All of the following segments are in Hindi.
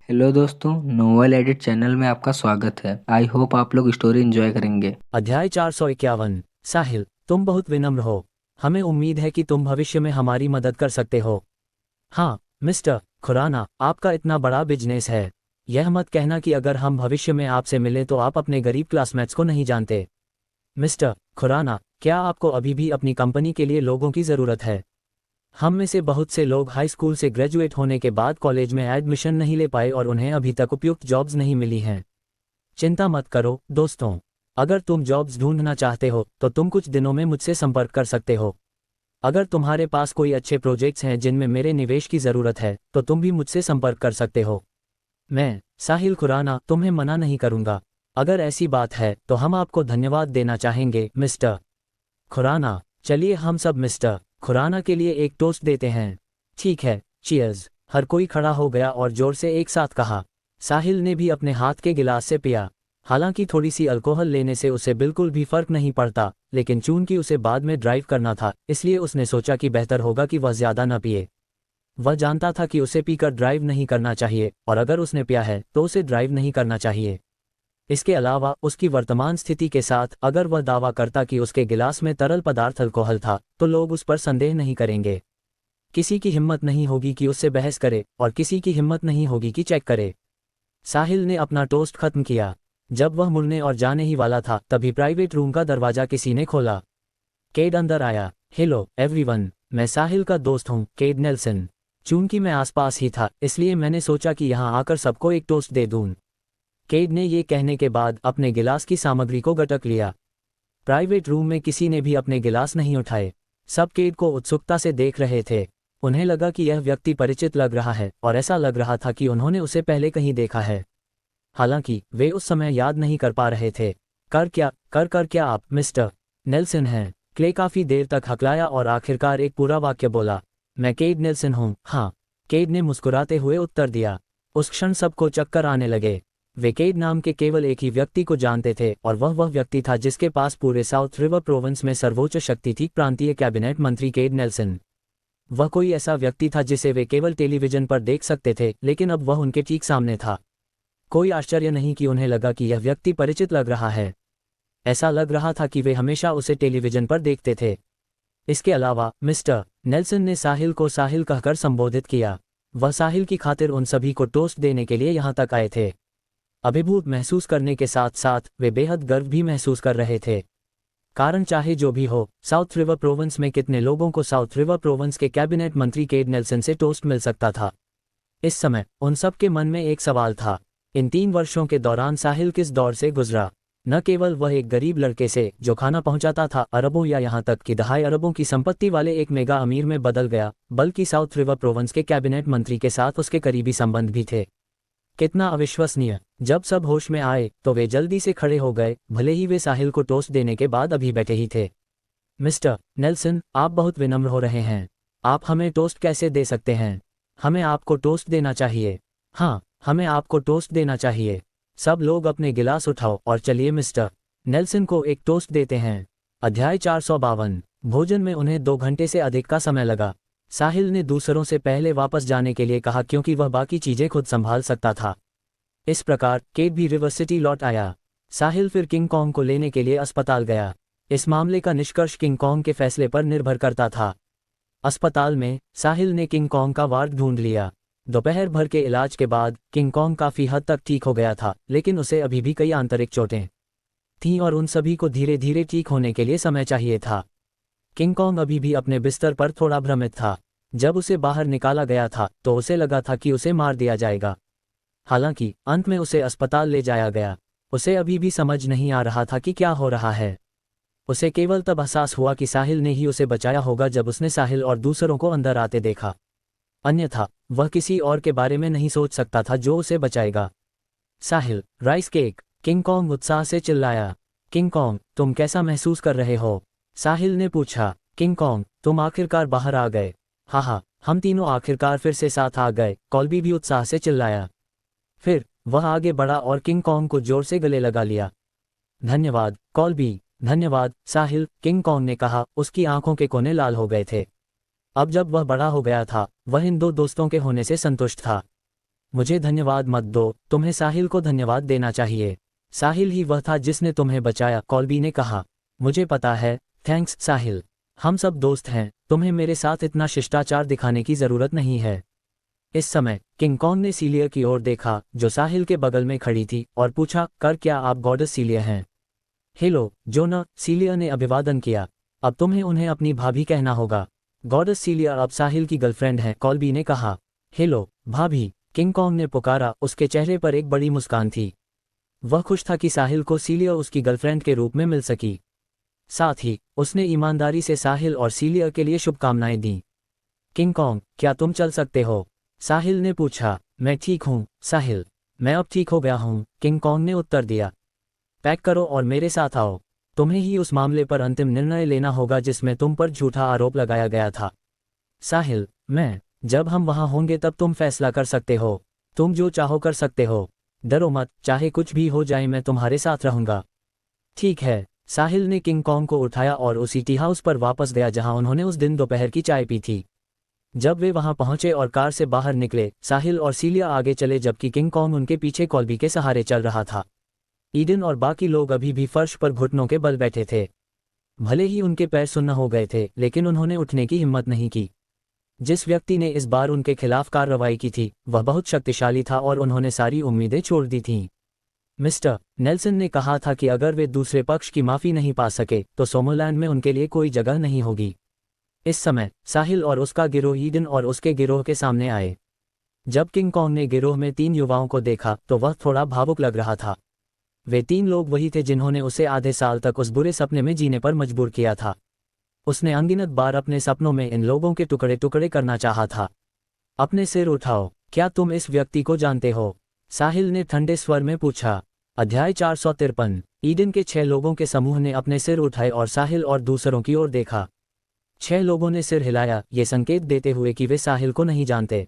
हेलो दोस्तों, नोवेल एडिट चैनल में आपका स्वागत है। आई होप आप लोग स्टोरी एंजॉय करेंगे। अध्याय 451। साहिल, तुम बहुत विनम्र हो। हमें उम्मीद है कि तुम भविष्य में हमारी मदद कर सकते हो। हाँ मिस्टर खुराना, आपका इतना बड़ा बिजनेस है। यह मत कहना कि अगर हम भविष्य में आपसे मिले तो आप अपने गरीब क्लासमेट्स को नहीं जानते। मिस्टर खुराना, क्या आपको अभी भी अपनी कंपनी के लिए लोगों की ज़रूरत है? हम में से बहुत से लोग हाई स्कूल से ग्रेजुएट होने के बाद कॉलेज में एडमिशन नहीं ले पाए और उन्हें अभी तक उपयुक्त जॉब्स नहीं मिली हैं। चिंता मत करो दोस्तों, अगर तुम जॉब्स ढूंढना चाहते हो तो तुम कुछ दिनों में मुझसे संपर्क कर सकते हो। अगर तुम्हारे पास कोई अच्छे प्रोजेक्ट्स हैं जिनमें मेरे निवेश की ज़रूरत है तो तुम भी मुझसे संपर्क कर सकते हो। मैं साहिल खुराना तुम्हें मना नहीं करूंगा। अगर ऐसी बात है तो हम आपको धन्यवाद देना चाहेंगे मिस्टर खुराना। चलिए हम सब मिस्टर खुराना के लिए एक टोस्ट देते हैं। ठीक है, चीयर्स। हर कोई खड़ा हो गया और जोर से एक साथ कहा। साहिल ने भी अपने हाथ के गिलास से पिया। हालांकि थोड़ी सी अल्कोहल लेने से उसे बिल्कुल भी फर्क नहीं पड़ता, लेकिन चूंकि उसे बाद में ड्राइव करना था इसलिए उसने सोचा कि बेहतर होगा कि वह ज़्यादा न पिए। वह जानता था कि उसे पीकर ड्राइव नहीं करना चाहिए और अगर उसने पिया है तो उसे ड्राइव नहीं करना चाहिए। इसके अलावा उसकी वर्तमान स्थिति के साथ अगर वह दावा करता कि उसके गिलास में तरल पदार्थ अल्कोहल था तो लोग उस पर संदेह नहीं करेंगे। किसी की हिम्मत नहीं होगी कि उससे बहस करे और किसी की हिम्मत नहीं होगी कि चेक करे। साहिल ने अपना टोस्ट खत्म किया। जब वह मुड़ने और जाने ही वाला था तभी प्राइवेट रूम का दरवाजा किसी ने खोला। केड अंदर आया। हेलो एवरीवन, मैं साहिल का दोस्त हूँ, केड नेल्सन। चूंकि मैं आसपास ही था इसलिए मैंने सोचा कि यहाँ आकर सबको एक टोस्ट दे दूँ। केड ने ये कहने के बाद अपने गिलास की सामग्री को गटक लिया। प्राइवेट रूम में किसी ने भी अपने गिलास नहीं उठाए। सब केड को उत्सुकता से देख रहे थे। उन्हें लगा कि यह व्यक्ति परिचित लग रहा है और ऐसा लग रहा था कि उन्होंने उसे पहले कहीं देखा है। हालांकि वे उस समय याद नहीं कर पा रहे थे। कर क्या आप मिस्टर नेल्सन हैं? क्ले काफी देर तक हकलाया और आखिरकार एक पूरा वाक्य बोला। मैं केड नेल्सन हूँ। हाँ, केड ने मुस्कुराते हुए उत्तर दिया। उस क्षण सबको चक्कर आने लगे। वे केड नाम के केवल एक ही व्यक्ति को जानते थे और वह व्यक्ति था जिसके पास पूरे साउथ रिवर प्रोविंस में सर्वोच्च शक्ति थी, प्रांतीय कैबिनेट मंत्री केड नेल्सन। वह कोई ऐसा व्यक्ति था जिसे वे केवल टेलीविजन पर देख सकते थे, लेकिन अब वह उनके ठीक सामने था। कोई आश्चर्य नहीं कि उन्हें लगा कि यह व्यक्ति परिचित लग रहा है। ऐसा लग रहा था कि वे हमेशा उसे टेलीविजन पर देखते थे। इसके अलावा मिस्टर नेल्सन ने साहिल को साहिल कहकर संबोधित किया। वह साहिल की खातिर उन सभी को टोस्ट देने के लिए यहाँ तक आए थे। अभिभूत महसूस करने के साथ साथ वे बेहद गर्व भी महसूस कर रहे थे। कारण चाहे जो भी हो, साउथ रिवर प्रोविंस में कितने लोगों को साउथ रिवर प्रोविंस के कैबिनेट मंत्री केड नेल्सन से टोस्ट मिल सकता था? इस समय उन सब के मन में एक सवाल था। इन 3 वर्षों के दौरान साहिल किस दौर से गुजरा? न केवल वह एक गरीब लड़के से जो खाना पहुंचाता था अरबों या यहाँ तक कि दहाई अरबों की संपत्ति वाले एक मेगा अमीर में बदल गया, बल्कि साउथ रिवर प्रोविंस के कैबिनेट मंत्री के साथ उसके करीबी संबंध भी थे। कितना अविश्वसनीय! जब सब होश में आए तो वे जल्दी से खड़े हो गए, भले ही वे साहिल को टोस्ट देने के बाद अभी बैठे ही थे। मिस्टर नेल्सन, आप बहुत विनम्र हो रहे हैं। आप हमें टोस्ट कैसे दे सकते हैं? हमें आपको टोस्ट देना चाहिए। हाँ, हमें आपको टोस्ट देना चाहिए। सब लोग अपने गिलास उठाओ और चलिए मिस्टर नेल्सन को एक टोस्ट देते हैं। अध्याय 452। भोजन में उन्हें 2 घंटे से अधिक का समय लगा। साहिल ने दूसरों से पहले वापस जाने के लिए कहा क्योंकि वह बाकी चीजें खुद संभाल सकता था। इस प्रकार केट भी रिवर सिटी लौट आया। साहिल फिर किंग कॉन्ग को लेने के लिए अस्पताल गया। इस मामले का निष्कर्ष किंग कॉन्ग के फैसले पर निर्भर करता था। अस्पताल में साहिल ने किंग कॉन्ग का वार्ड ढूंढ लिया। दोपहर भर के इलाज के बाद किंग कॉन्ग काफी हद तक ठीक हो गया था, लेकिन उसे अभी भी कई आंतरिक चोटें थीं और उन सभी को धीरे धीरे ठीक होने के लिए समय चाहिए था। किंग कॉन्ग अभी भी अपने बिस्तर पर थोड़ा भ्रमित था। जब उसे बाहर निकाला गया था तो उसे लगा था कि उसे मार दिया जाएगा। हालांकि अंत में उसे अस्पताल ले जाया गया। उसे अभी भी समझ नहीं आ रहा था कि क्या हो रहा है। उसे केवल तब एहसास हुआ कि साहिल ने ही उसे बचाया होगा जब उसने साहिल और दूसरों को अंदर आते देखा। अन्यथा वह किसी और के बारे में नहीं सोच सकता था जो उसे बचाएगा। साहिल, राइस केक! किंग कॉन्ग उत्साह से चिल्लाया। किंग कॉन्ग, तुम कैसा महसूस कर रहे हो? साहिल ने पूछा। किंग कॉन्ग, तुम आखिरकार बाहर आ गए। हाँ, हम तीनों आखिरकार फिर से साथ आ गए, कॉल्बी भी उत्साह से चिल्लाया। फिर वह आगे बढ़ा और किंग कॉन्ग को जोर से गले लगा लिया। धन्यवाद कॉल्बी, धन्यवाद साहिल, किंग कॉन्ग ने कहा। उसकी आंखों के कोने लाल हो गए थे। अब जब वह बड़ा हो गया था वह इन 2 दोस्तों के होने से संतुष्ट था। मुझे धन्यवाद मत दो, तुम्हें साहिल को धन्यवाद देना चाहिए। साहिल ही वह था जिसने तुम्हें बचाया, कॉल्बी ने कहा। मुझे पता है, थैंक्स साहिल। हम सब दोस्त हैं, तुम्हें मेरे साथ इतना शिष्टाचार दिखाने की जरूरत नहीं है। इस समय किंग कॉन्ग ने सीलिया की ओर देखा, जो साहिल के बगल में खड़ी थी, और पूछा, कर क्या आप गॉडेस सीलिया हैं? हेलो जोना, सीलिया ने अभिवादन किया। अब तुम्हें उन्हें अपनी भाभी कहना होगा। गॉडेस सीलिया अब साहिल की गर्लफ्रेंड है, कॉल्बी ने कहा। हेलो भाभी, किंग कॉन्ग ने पुकारा, उसके चेहरे पर एक बड़ी मुस्कान थी। वह खुश था कि साहिल को सीलिया उसकी गर्लफ्रेंड के रूप में मिल सकी। साथ ही उसने ईमानदारी से साहिल और सीलिया के लिए शुभकामनाएं दी। किंग कॉन्ग, क्या तुम चल सकते हो? साहिल ने पूछा। मैं ठीक हूँ साहिल, मैं अब ठीक हो गया हूँ, किंग कॉन्ग ने उत्तर दिया। पैक करो और मेरे साथ आओ। तुम्हें ही उस मामले पर अंतिम निर्णय लेना होगा जिसमें तुम पर झूठा आरोप लगाया गया था। साहिल, जब हम वहां होंगे तब तुम फैसला कर सकते हो। तुम जो चाहो कर सकते हो। डरो मत, चाहे कुछ भी हो जाए मैं तुम्हारे साथ रहूंगा। ठीक है। साहिल ने किंग कॉन्ग को उठाया और उसी टी हाउस पर वापस गया जहां उन्होंने उस दिन दोपहर की चाय पी थी। जब वे वहां पहुंचे और कार से बाहर निकले, साहिल और सीलिया आगे चले जबकि किंग कॉन्ग उनके पीछे कॉल्बी के सहारे चल रहा था। ईडन और बाकी लोग अभी भी फर्श पर घुटनों के बल बैठे थे। भले ही उनके पैर सुन्न हो गए थे, लेकिन उन्होंने उठने की हिम्मत नहीं की। जिस व्यक्ति ने इस बार उनके खिलाफ कार्रवाई की थी वह बहुत शक्तिशाली था और उन्होंने सारी उम्मीदें छोड़ दी थीं। मिस्टर नेल्सन ने कहा था कि अगर वे दूसरे पक्ष की माफ़ी नहीं पा सके तो सोमोलैंड में उनके लिए कोई जगह नहीं होगी। इस समय साहिल और उसका गिरोह ईडन और उसके गिरोह के सामने आए। जब किंग कॉन्ग ने गिरोह में 3 युवाओं को देखा तो वह थोड़ा भावुक लग रहा था। वे 3 लोग वही थे जिन्होंने उसे आधे साल तक उस बुरे सपने में जीने पर मजबूर किया था। उसने अनगिनत बार अपने सपनों में इन लोगों के टुकड़े टुकड़े करना चाहा था। अपने सिर उठाओ, क्या तुम इस व्यक्ति को जानते हो? साहिल ने ठंडे स्वर में पूछा। अध्याय 453। ईडन के 6 लोगों के समूह ने अपने सिर उठाए और साहिल और दूसरों की ओर देखा। 6 लोगों ने सिर हिलाया, ये संकेत देते हुए कि वे साहिल को नहीं जानते।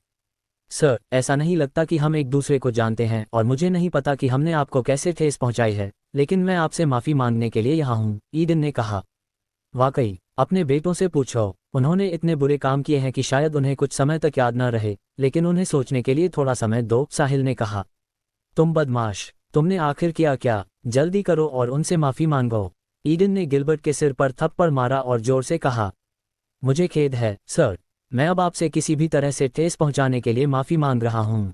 सर, ऐसा नहीं लगता कि हम एक दूसरे को जानते हैं और मुझे नहीं पता कि हमने आपको कैसे ठेस पहुंचाई है, लेकिन मैं आपसे माफ़ी मांगने के लिए यहाँ हूँ, ईडन ने कहा। वाकई, अपने बेटों से पूछो, उन्होंने इतने बुरे काम किए हैं कि शायद उन्हें कुछ समय तक याद न रहे, लेकिन उन्हें सोचने के लिए थोड़ा समय दो, साहिल ने कहा। तुम बदमाश, तुमने आखिर किया क्या? जल्दी करो और उनसे माफ़ी मांगो। ईडन ने गिलबर्ट के सिर पर थप्पड़ मारा और जोर से कहा। मुझे खेद है सर, मैं अब आपसे किसी भी तरह से ठेस पहुंचाने के लिए माफ़ी मांग रहा हूं।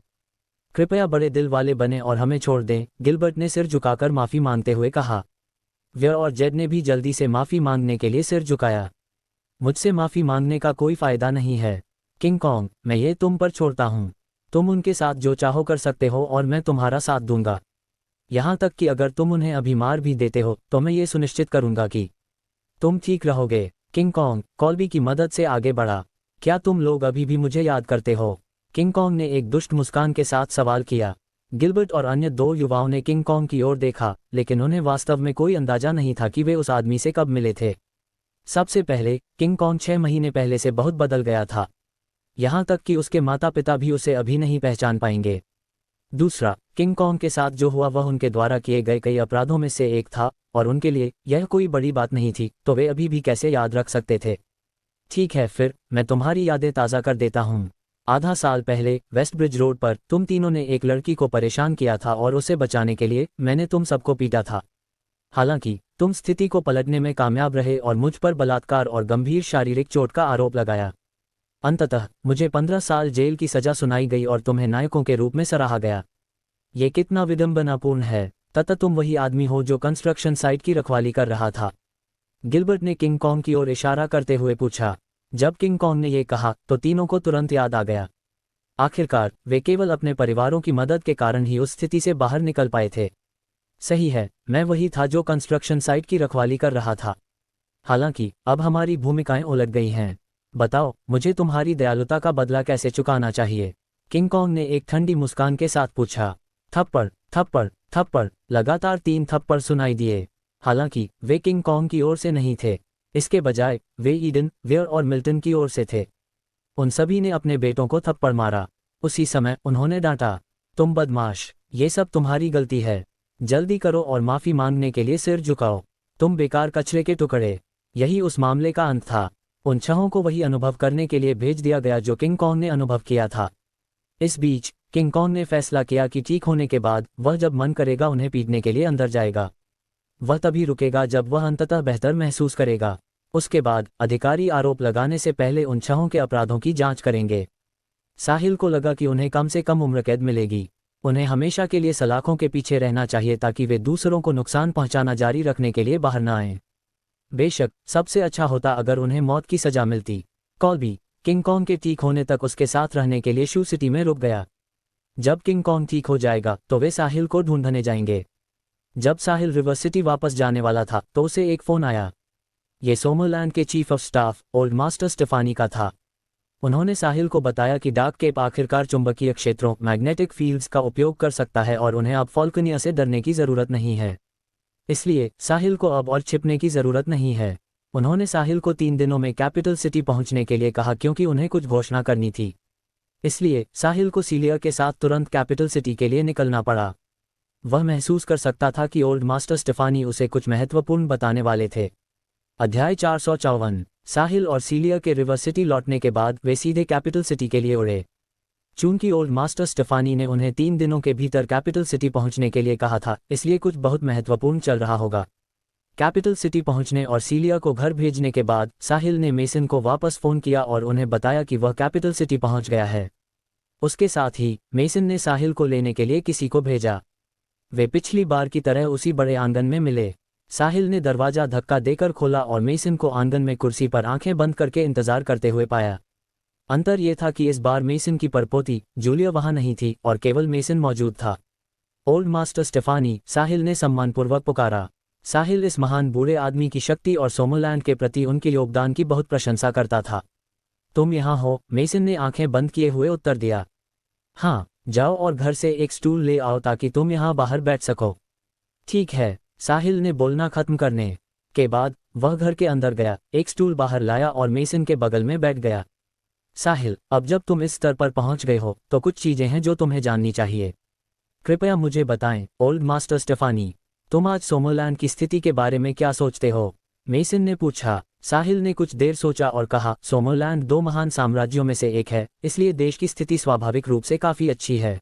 कृपया बड़े दिल वाले बने और हमें छोड़ दें, गिलबर्ट ने सिर झुकाकर माफ़ी मांगते हुए कहा। वे और जेड ने भी जल्दी से माफ़ी मांगने के लिए सिर झुकाया। मुझसे माफ़ी मांगने का कोई फ़ायदा नहीं है किंग कॉन्ग, मैं ये तुम पर छोड़ता हूँ। तुम उनके साथ जो चाहो कर सकते हो और मैं तुम्हारा साथ दूंगा। यहाँ तक कि अगर तुम उन्हें अभी मार भी देते हो तो मैं ये सुनिश्चित करूंगा कि तुम ठीक रहोगे। किंग कॉन्ग कॉल्बी की मदद से आगे बढ़ा। क्या तुम लोग अभी भी मुझे याद करते हो? किंग कॉन्ग ने एक दुष्ट मुस्कान के साथ सवाल किया। गिलबर्ट और अन्य 2 युवाओं ने किंग कॉन्ग की ओर देखा, लेकिन उन्हें वास्तव में कोई अंदाजा नहीं था कि वे उस आदमी से कब मिले थे। सबसे पहले, किंग कॉन्ग 6 महीने पहले से बहुत बदल गया था। यहाँ तक कि उसके माता पिता भी उसे अभी नहीं पहचान पाएंगे। दूसरा, किंग कॉन्ग के साथ जो हुआ वह उनके द्वारा किए गए कई अपराधों में से एक था, और उनके लिए यह कोई बड़ी बात नहीं थी, तो वे अभी भी कैसे याद रख सकते थे? ठीक है, फिर मैं तुम्हारी यादें ताज़ा कर देता हूँ। आधा साल पहले वेस्टब्रिज रोड पर तुम तीनों ने एक लड़की को परेशान किया था और उसे बचाने के लिए मैंने तुम सबको पीटा था। हालांकि तुम स्थिति को पलटने में कामयाब रहे और मुझ पर बलात्कार और गंभीर शारीरिक चोट का आरोप लगाया। अंततः मुझे 15 साल जेल की सजा सुनाई गई और तुम्हें नायकों के रूप में सराहा गया। ये कितना विडंबनापूर्ण है, तथा तुम वही आदमी हो जो कंस्ट्रक्शन साइट की रखवाली कर रहा था। गिलबर्ट ने किंग कॉन्ग की ओर इशारा करते हुए पूछा। जब किंग कॉन्ग ने यह कहा तो तीनों को तुरंत याद आ गया। आखिरकार वे केवल अपने परिवारों की मदद के कारण ही उस स्थिति से बाहर निकल पाए थे। सही है, मैं वही था जो कंस्ट्रक्शन साइट की रखवाली कर रहा था। हालांकि अब हमारी भूमिकाएं उलट गई हैं। बताओ, मुझे तुम्हारी दयालुता का बदला कैसे चुकाना चाहिए? किंग कॉन्ग ने एक ठंडी मुस्कान के साथ पूछा। थप्पड़ थप्पड़ थप्पड़, लगातार 3 थप्पड़ सुनाई दिए। हालांकि वे किंग कॉन्ग की ओर से नहीं थे, इसके बजाय वे ईडन, वेयर और मिल्टन की ओर से थे। उन सभी ने अपने बेटों को थप्पड़ मारा। उसी समय उन्होंने डांटा, तुम बदमाश, ये सब तुम्हारी गलती है। जल्दी करो और माफ़ी मांगने के लिए सिर झुकाओ। तुम बेकार कचरे के टुकड़े। यही उस मामले का अंत था। उन 6 को वही अनुभव करने के लिए भेज दिया गया जो किंग कॉन्ग ने अनुभव किया था। इस बीच किंग कॉन्ग ने फैसला किया कि ठीक होने के बाद वह जब मन करेगा उन्हें पीटने के लिए अंदर जाएगा। वह तभी रुकेगा जब वह अंततः बेहतर महसूस करेगा। उसके बाद अधिकारी आरोप लगाने से पहले उन 6 के अपराधों की जांच करेंगे। साहिल को लगा कि उन्हें कम से कम उम्र कैद मिलेगी। उन्हें हमेशा के लिए सलाखों के पीछे रहना चाहिए ताकि वे दूसरों को नुकसान पहुंचाना जारी रखने के लिए बाहर न आएं। बेशक सबसे अच्छा होता अगर उन्हें मौत की सजा मिलती। कॉल्बी किंग कॉन्ग के ठीक होने तक उसके साथ रहने के लिए शू सिटी में रुक गया। जब किंग कॉन्ग ठीक हो जाएगा तो वे साहिल को ढूंढने जाएंगे। जब साहिल रिवर सिटी वापस जाने वाला था तो उसे एक फ़ोन आया। ये सोमरलैंड के chief of staff old master Stephanie का था। उन्होंने साहिल को बताया कि डार्क केप आखिरकार चुंबकीय क्षेत्रों मैग्नेटिक फील्ड्स का उपयोग कर सकता है और उन्हें अब फॉल्कनिया से डरने की ज़रूरत नहीं है। इसलिए साहिल को अब और छिपने की ज़रूरत नहीं है। उन्होंने साहिल को 3 दिनों में कैपिटल सिटी पहुंचने के लिए कहा क्योंकि उन्हें कुछ घोषणा करनी थी। इसलिए साहिल को सीलिया के साथ तुरंत कैपिटल सिटी के लिए निकलना पड़ा। वह महसूस कर सकता था कि ओल्ड मास्टर स्टेफानी उसे कुछ महत्वपूर्ण बताने वाले थे। अध्याय 454। साहिल और सीलिया के रिवर सिटी लौटने के बाद वे सीधे कैपिटल सिटी के लिए उड़े। चूंकि ओल्ड मास्टर स्टेफानी ने उन्हें 3 दिनों के भीतर कैपिटल सिटी पहुंचने के लिए कहा था, इसलिए कुछ बहुत महत्वपूर्ण चल रहा होगा। कैपिटल सिटी पहुंचने और सीलिया को घर भेजने के बाद साहिल ने मेसन को वापस फ़ोन किया और उन्हें बताया कि वह कैपिटल सिटी पहुंच गया है। उसके साथ ही मेसन ने साहिल को लेने के लिए किसी को भेजा। वे पिछली बार की तरह उसी बड़े आंगन में मिले। साहिल ने दरवाज़ा धक्का देकर खोला और मेसन को आंगन में कुर्सी पर आंखें बंद करके इंतजार करते हुए पाया। अंतर यह था कि इस बार मेसन की परपोती जूलिया वहां नहीं थी और केवल मेसन मौजूद था। ओल्ड मास्टर स्टेफानी, साहिल ने सम्मानपूर्वक पुकारा। साहिल इस महान बूढ़े आदमी की शक्ति और सोमरलैंड के प्रति उनके योगदान की बहुत प्रशंसा करता था। तुम यहाँ हो? मेसन ने आंखें बंद किए हुए उत्तर दिया। हाँ, जाओ और घर से एक स्टूल ले आओ ताकि तुम यहाँ बाहर बैठ सको। ठीक है, साहिल ने बोलना खत्म करने के बाद वह घर के अंदर गया, एक स्टूल बाहर लाया और मेसन के बगल में बैठ गया। साहिल, अब जब तुम इस स्तर पर पहुंच गए हो तो कुछ चीजें हैं जो तुम्हें जाननी चाहिए। कृपया मुझे बताएं, ओल्ड मास्टर स्टेफानी, तुम आज सोमरलैंड की स्थिति के बारे में क्या सोचते हो? मेसन ने पूछा। साहिल ने कुछ देर सोचा और कहा, सोमरलैंड 2 महान साम्राज्यों में से एक है, इसलिए देश की स्थिति स्वाभाविक रूप से काफ़ी अच्छी है।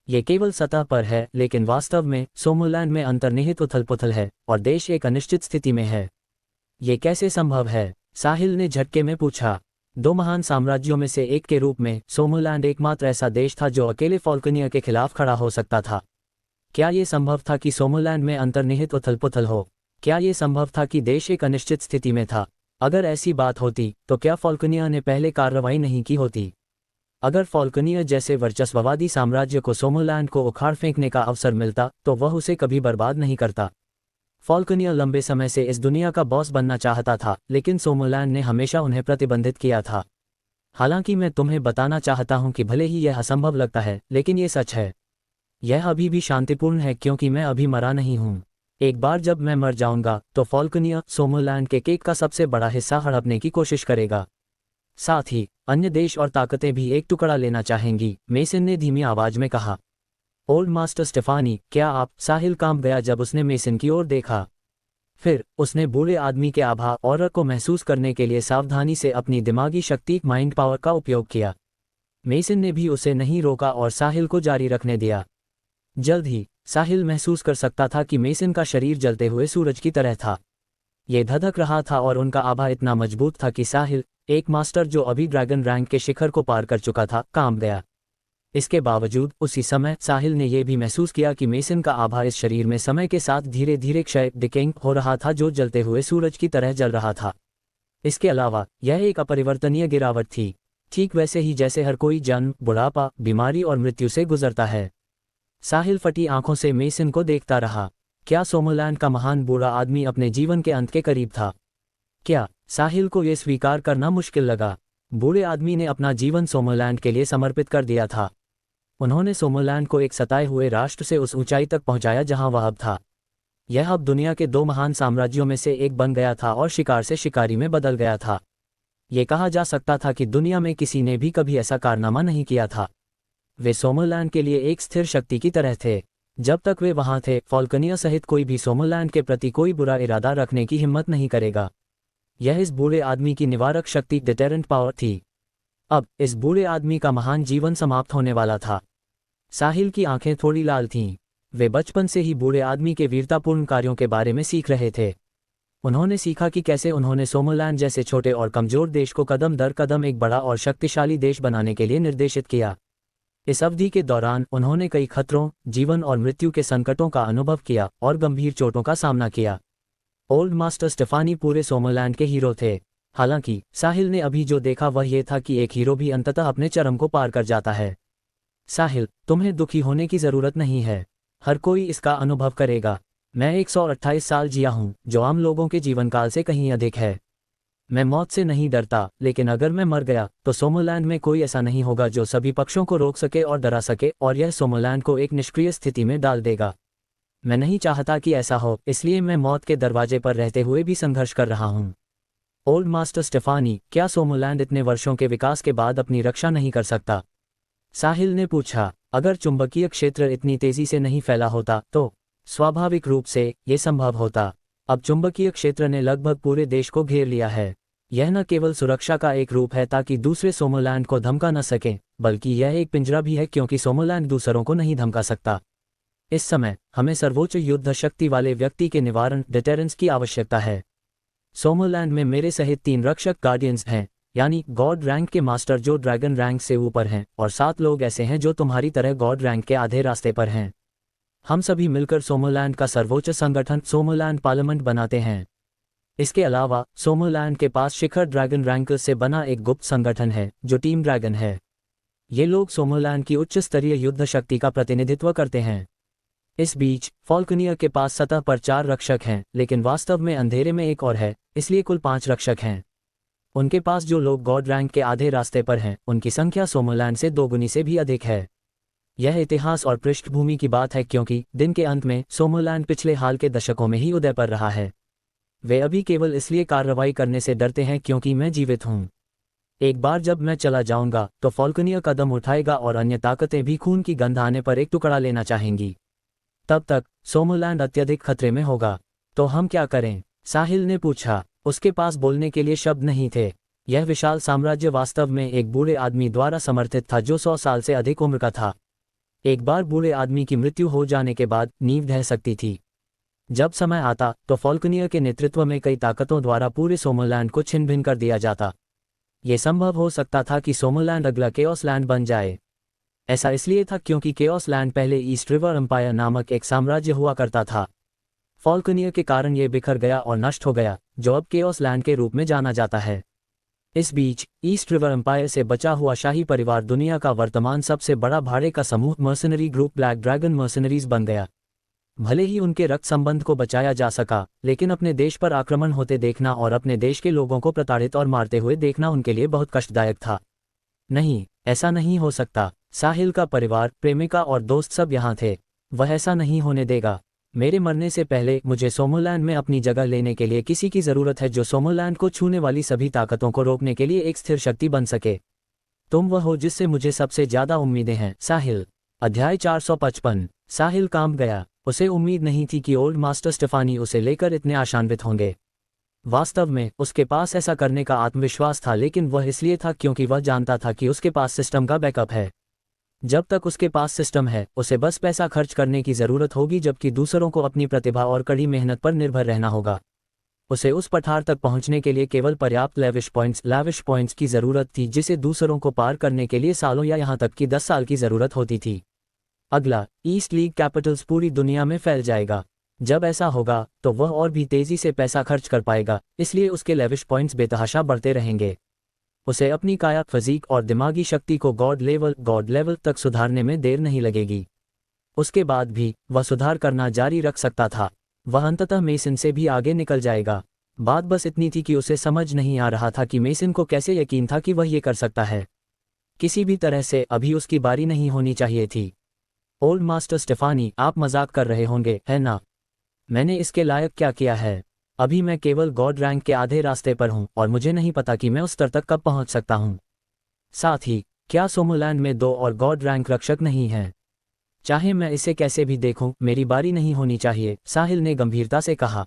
ये केवल सतह पर है, लेकिन वास्तव में सोमरलैंड में अंतर्निहित उथल-पुथल है और देश एक अनिश्चित स्थिति में है। ये कैसे संभव है? साहिल ने झटके में पूछा। 2 महान साम्राज्यों में से एक के रूप में सोमरलैंड एकमात्र ऐसा देश था जो अकेले फॉल्कनिया के खिलाफ खड़ा हो सकता था। क्या ये संभव था कि सोमरलैंड में अंतर्निहित उथल-पुथल हो? क्या ये संभव था कि देश एक अनिश्चित स्थिति में था? अगर ऐसी बात होती तो क्या फॉल्कनिया ने पहले कार्रवाई नहीं की होती? अगर फॉल्कनिया जैसे वर्चस्ववादी साम्राज्य को सोमरलैंड को उखाड़ फेंकने का अवसर मिलता तो वह उसे कभी बर्बाद नहीं करता। फॉल्कनिया लंबे समय से इस दुनिया का बॉस बनना चाहता था, लेकिन सोमरलैंड ने हमेशा उन्हें प्रतिबंधित किया था। हालांकि मैं तुम्हें बताना चाहता हूं कि भले ही यह असंभव लगता है, लेकिन ये सच है। यह अभी भी शांतिपूर्ण है क्योंकि मैं अभी मरा नहीं हूं। एक बार जब मैं मर जाऊंगा तो फॉल्कनिया सोमरलैंड के केक का सबसे बड़ा हिस्सा हड़पने की कोशिश करेगा। साथ ही अन्य देश और ताकतें भी एक टुकड़ा लेना चाहेंगी, मेसन ने धीमी आवाज में कहा। ओल्ड मास्टर स्टेफानी, क्या आप? साहिल कांप गया जब उसने मेसन की ओर देखा। फिर उसने बूढ़े आदमी के आभा ऑरा को महसूस करने के लिए सावधानी से अपनी दिमागी शक्ति माइंड पावर का उपयोग किया। मेसन ने भी उसे नहीं रोका और साहिल को जारी रखने दिया। जल्द ही साहिल महसूस कर सकता था कि मेसन का शरीर जलते हुए सूरज की तरह था। ये धधक रहा था और उनका आभा इतना मजबूत था कि साहिल, एक मास्टर जो अभी ड्रैगन रैंक के शिखर को पार कर चुका था, कांप गया। इसके बावजूद उसी समय साहिल ने यह भी महसूस किया कि मेसन का आभा इस शरीर में समय के साथ धीरे धीरे क्षय डिकेइंग हो रहा था, जो जलते हुए सूरज की तरह जल रहा था। इसके अलावा यह एक अपरिवर्तनीय गिरावट थी, ठीक वैसे ही जैसे हर कोई जन्म, बुढ़ापा, बीमारी और मृत्यु से गुजरता है। साहिल फटी आंखों से मेसन को देखता रहा। क्या सोमरलैंड का महान बूढ़ा आदमी अपने जीवन के अंत के करीब था? क्या साहिल को यह स्वीकार करना मुश्किल लगा? बूढ़े आदमी ने अपना जीवन सोमरलैंड के लिए समर्पित कर दिया था। उन्होंने सोमरलैंड को एक सताए हुए राष्ट्र से उस ऊंचाई तक पहुंचाया जहां वह अब था। यह अब दुनिया के 2 महान साम्राज्यों में से एक बन गया था और शिकार से शिकारी में बदल गया था। ये कहा जा सकता था कि दुनिया में किसी ने भी कभी ऐसा कारनामा नहीं किया था। वे सोमरलैंड के लिए एक स्थिर शक्ति की तरह थे। जब तक वे वहां थे, फॉल्कनिया सहित कोई भी सोमरलैंड के प्रति कोई बुरा इरादा रखने की हिम्मत नहीं करेगा। यह इस बूढ़े आदमी की निवारक शक्ति, डिटेरेंट पावर थी। अब इस बूढ़े आदमी का महान जीवन समाप्त होने वाला था। साहिल की आंखें थोड़ी लाल थीं। वे बचपन से ही बूढ़े आदमी के वीरतापूर्ण कार्यों के बारे में सीख रहे थे। उन्होंने सीखा कि कैसे उन्होंने सोमोलैंड जैसे छोटे और कमजोर देश को कदम दर कदम एक बड़ा और शक्तिशाली देश बनाने के लिए निर्देशित किया। इस अवधि के दौरान उन्होंने कई खतरों, जीवन और मृत्यु के संकटों का अनुभव किया और गंभीर चोटों का सामना किया। ओल्ड मास्टर स्टेफानी पूरे सोमोलैंड के हीरो थे। हालांकि साहिल ने अभी जो देखा वह ये था कि एक हीरो भी अंततः अपने चरम को पार कर जाता है। साहिल, तुम्हें दुखी होने की जरूरत नहीं है। हर कोई इसका अनुभव करेगा। मैं 128 साल जिया हूं, जो आम लोगों के जीवनकाल से कहीं अधिक है। मैं मौत से नहीं डरता, लेकिन अगर मैं मर गया तो सोमोलैंड में कोई ऐसा नहीं होगा जो सभी पक्षों को रोक सके और डरा सके, और यह सोमोलैंड को एक निष्क्रिय स्थिति में डाल देगा। मैं नहीं चाहता कि ऐसा हो, इसलिए मैं मौत के दरवाजे पर रहते हुए भी संघर्ष कर रहा हूं। ओल्ड मास्टर स्टेफानी, क्या सोमोलैंड इतने वर्षों के विकास के बाद अपनी रक्षा नहीं कर सकता? साहिल ने पूछा। अगर चुंबकीय क्षेत्र इतनी तेजी से नहीं फैला होता तो स्वाभाविक रूप से ये संभव होता। अब चुंबकीय क्षेत्र ने लगभग पूरे देश को घेर लिया है। यह न केवल सुरक्षा का एक रूप है ताकि दूसरे सोमोलैंड को धमका न सकें, बल्कि यह एक पिंजरा भी है क्योंकि सोमोलैंड दूसरों को नहीं धमका सकता। इस समय हमें सर्वोच्च युद्ध शक्ति वाले व्यक्ति के निवारण डिटेरेंस की आवश्यकता है। सोमोलैंड में मेरे सहित 3 रक्षक गार्डियंस हैं, यानी गॉड रैंक के मास्टर जो ड्रैगन रैंक से ऊपर हैं, और 7 लोग ऐसे हैं जो तुम्हारी तरह गॉड रैंक के आधे रास्ते पर हैं। हम सभी मिलकर सोमोलैंड का सर्वोच्च संगठन सोमोलैंड पार्लियामेंट बनाते हैं। इसके अलावा सोमोलैंड के पास शिखर ड्रैगन रैंक से बना एक गुप्त संगठन है जो टीम ड्रैगन है। ये लोग सोमोलैंड की उच्च स्तरीय युद्ध शक्ति का प्रतिनिधित्व करते हैं। इस बीच फॉल्कनियर के पास सतह पर 4 रक्षक हैं, लेकिन वास्तव में अंधेरे में एक और है, इसलिए कुल 5 रक्षक हैं। उनके पास जो लोग गॉड रैंक के आधे रास्ते पर हैं, उनकी संख्या सोमोलैंड से 2 गुनी से भी अधिक है। यह इतिहास और पृष्ठभूमि की बात है क्योंकि दिन के अंत में सोमोलैंड पिछले हाल के दशकों में ही उदय पर रहा है। वे अभी केवल इसलिए कार्रवाई करने से डरते हैं क्योंकि मैं जीवित हूं। एक बार जब मैं चला जाऊंगा तो फॉल्कनियर कदम उठाएगा और अन्य ताकतें भी खून की गंध आने पर एक टुकड़ा लेना चाहेंगी। तब तक सोमोलैंड अत्यधिक खतरे में होगा। तो हम क्या करें? साहिल ने पूछा। उसके पास बोलने के लिए शब्द नहीं थे। यह विशाल साम्राज्य वास्तव में एक बूढ़े आदमी द्वारा समर्थित था जो 100 साल से अधिक उम्र का था। एक बार बूढ़े आदमी की मृत्यु हो जाने के बाद नींव ढह सकती थी। जब समय आता तो फॉल्कनियर के नेतृत्व में कई ताकतों द्वारा पूरे सोमोलैंड को छिन्न भिन्न कर दिया जाता। ये संभव हो सकता था कि सोमोलैंड अगला केओस लैंड बन जाए। ऐसा इसलिए था क्योंकि केओस लैंड पहले ईस्ट रिवर एम्पायर नामक एक साम्राज्य हुआ करता था। फॉल्कनियर के कारण ये बिखर गया और नष्ट हो गया, जो अब केओस लैंड के रूप में जाना जाता है। इस बीच ईस्ट रिवर एम्पायर से बचा हुआ शाही परिवार दुनिया का वर्तमान सबसे बड़ा भाड़े का समूह mercenary group black dragon mercenaries बन गया। भले ही उनके रक्त संबंध को बचाया जा सका, लेकिन अपने देश पर आक्रमण होते देखना और अपने देश के लोगों को प्रताड़ित और मारते हुए देखना उनके लिए बहुत कष्टदायक था। नहीं, ऐसा नहीं हो सकता। साहिल का परिवार, प्रेमिका और दोस्त सब यहाँ थे। वह ऐसा नहीं होने देगा। मेरे मरने से पहले मुझे सोमोलैंड में अपनी जगह लेने के लिए किसी की जरूरत है जो सोमोलैंड को छूने वाली सभी ताकतों को रोकने के लिए एक स्थिर शक्ति बन सके। तुम वह हो जिससे मुझे सबसे ज्यादा उम्मीदें हैं, साहिल। अध्याय 455। साहिल कांप गया। उसे उम्मीद नहीं थी कि ओल्ड मास्टर स्टेफानी उसे लेकर इतने आशान्वित होंगे। वास्तव में उसके पास ऐसा करने का आत्मविश्वास था, लेकिन वह इसलिए था क्योंकि वह जानता था कि उसके पास सिस्टम का बैकअप है। जब तक उसके पास सिस्टम है, उसे बस पैसा खर्च करने की जरूरत होगी, जबकि दूसरों को अपनी प्रतिभा और कड़ी मेहनत पर निर्भर रहना होगा। उसे उस पठार तक पहुंचने के लिए केवल पर्याप्त लैविश पॉइंट्स की जरूरत थी, जिसे दूसरों को पार करने के लिए सालों या यहां तक कि 10 साल की जरूरत होती थी। अगला, ईस्ट लीग कैपिटल्स पूरी दुनिया में फैल जाएगा। जब ऐसा होगा तो वह और भी तेजी से पैसा खर्च कर पाएगा, इसलिए उसके लैविश पॉइंट्स बेतहाशा बढ़ते रहेंगे। उसे अपनी काया, फिजिक और दिमागी शक्ति को गॉड लेवल तक सुधारने में देर नहीं लगेगी। उसके बाद भी वह सुधार करना जारी रख सकता था। वह अंततः मेसन से भी आगे निकल जाएगा। बात बस इतनी थी कि उसे समझ नहीं आ रहा था कि मेसन को कैसे यकीन था कि वह ये कर सकता है। किसी भी तरह से अभी उसकी बारी नहीं होनी चाहिए थी। ओल्ड मास्टर स्टेफानी, आप मजाक कर रहे होंगे, है ना? मैंने इसके लायक क्या किया है? अभी मैं केवल गॉड रैंक के आधे रास्ते पर हूं और मुझे नहीं पता कि मैं उस स्तर तक कब पहुंच सकता हूं। साथ ही, क्या सोमोलैंड में 2 और गॉड रैंक रक्षक नहीं हैं? चाहे मैं इसे कैसे भी देखूं, मेरी बारी नहीं होनी चाहिए, साहिल ने गंभीरता से कहा।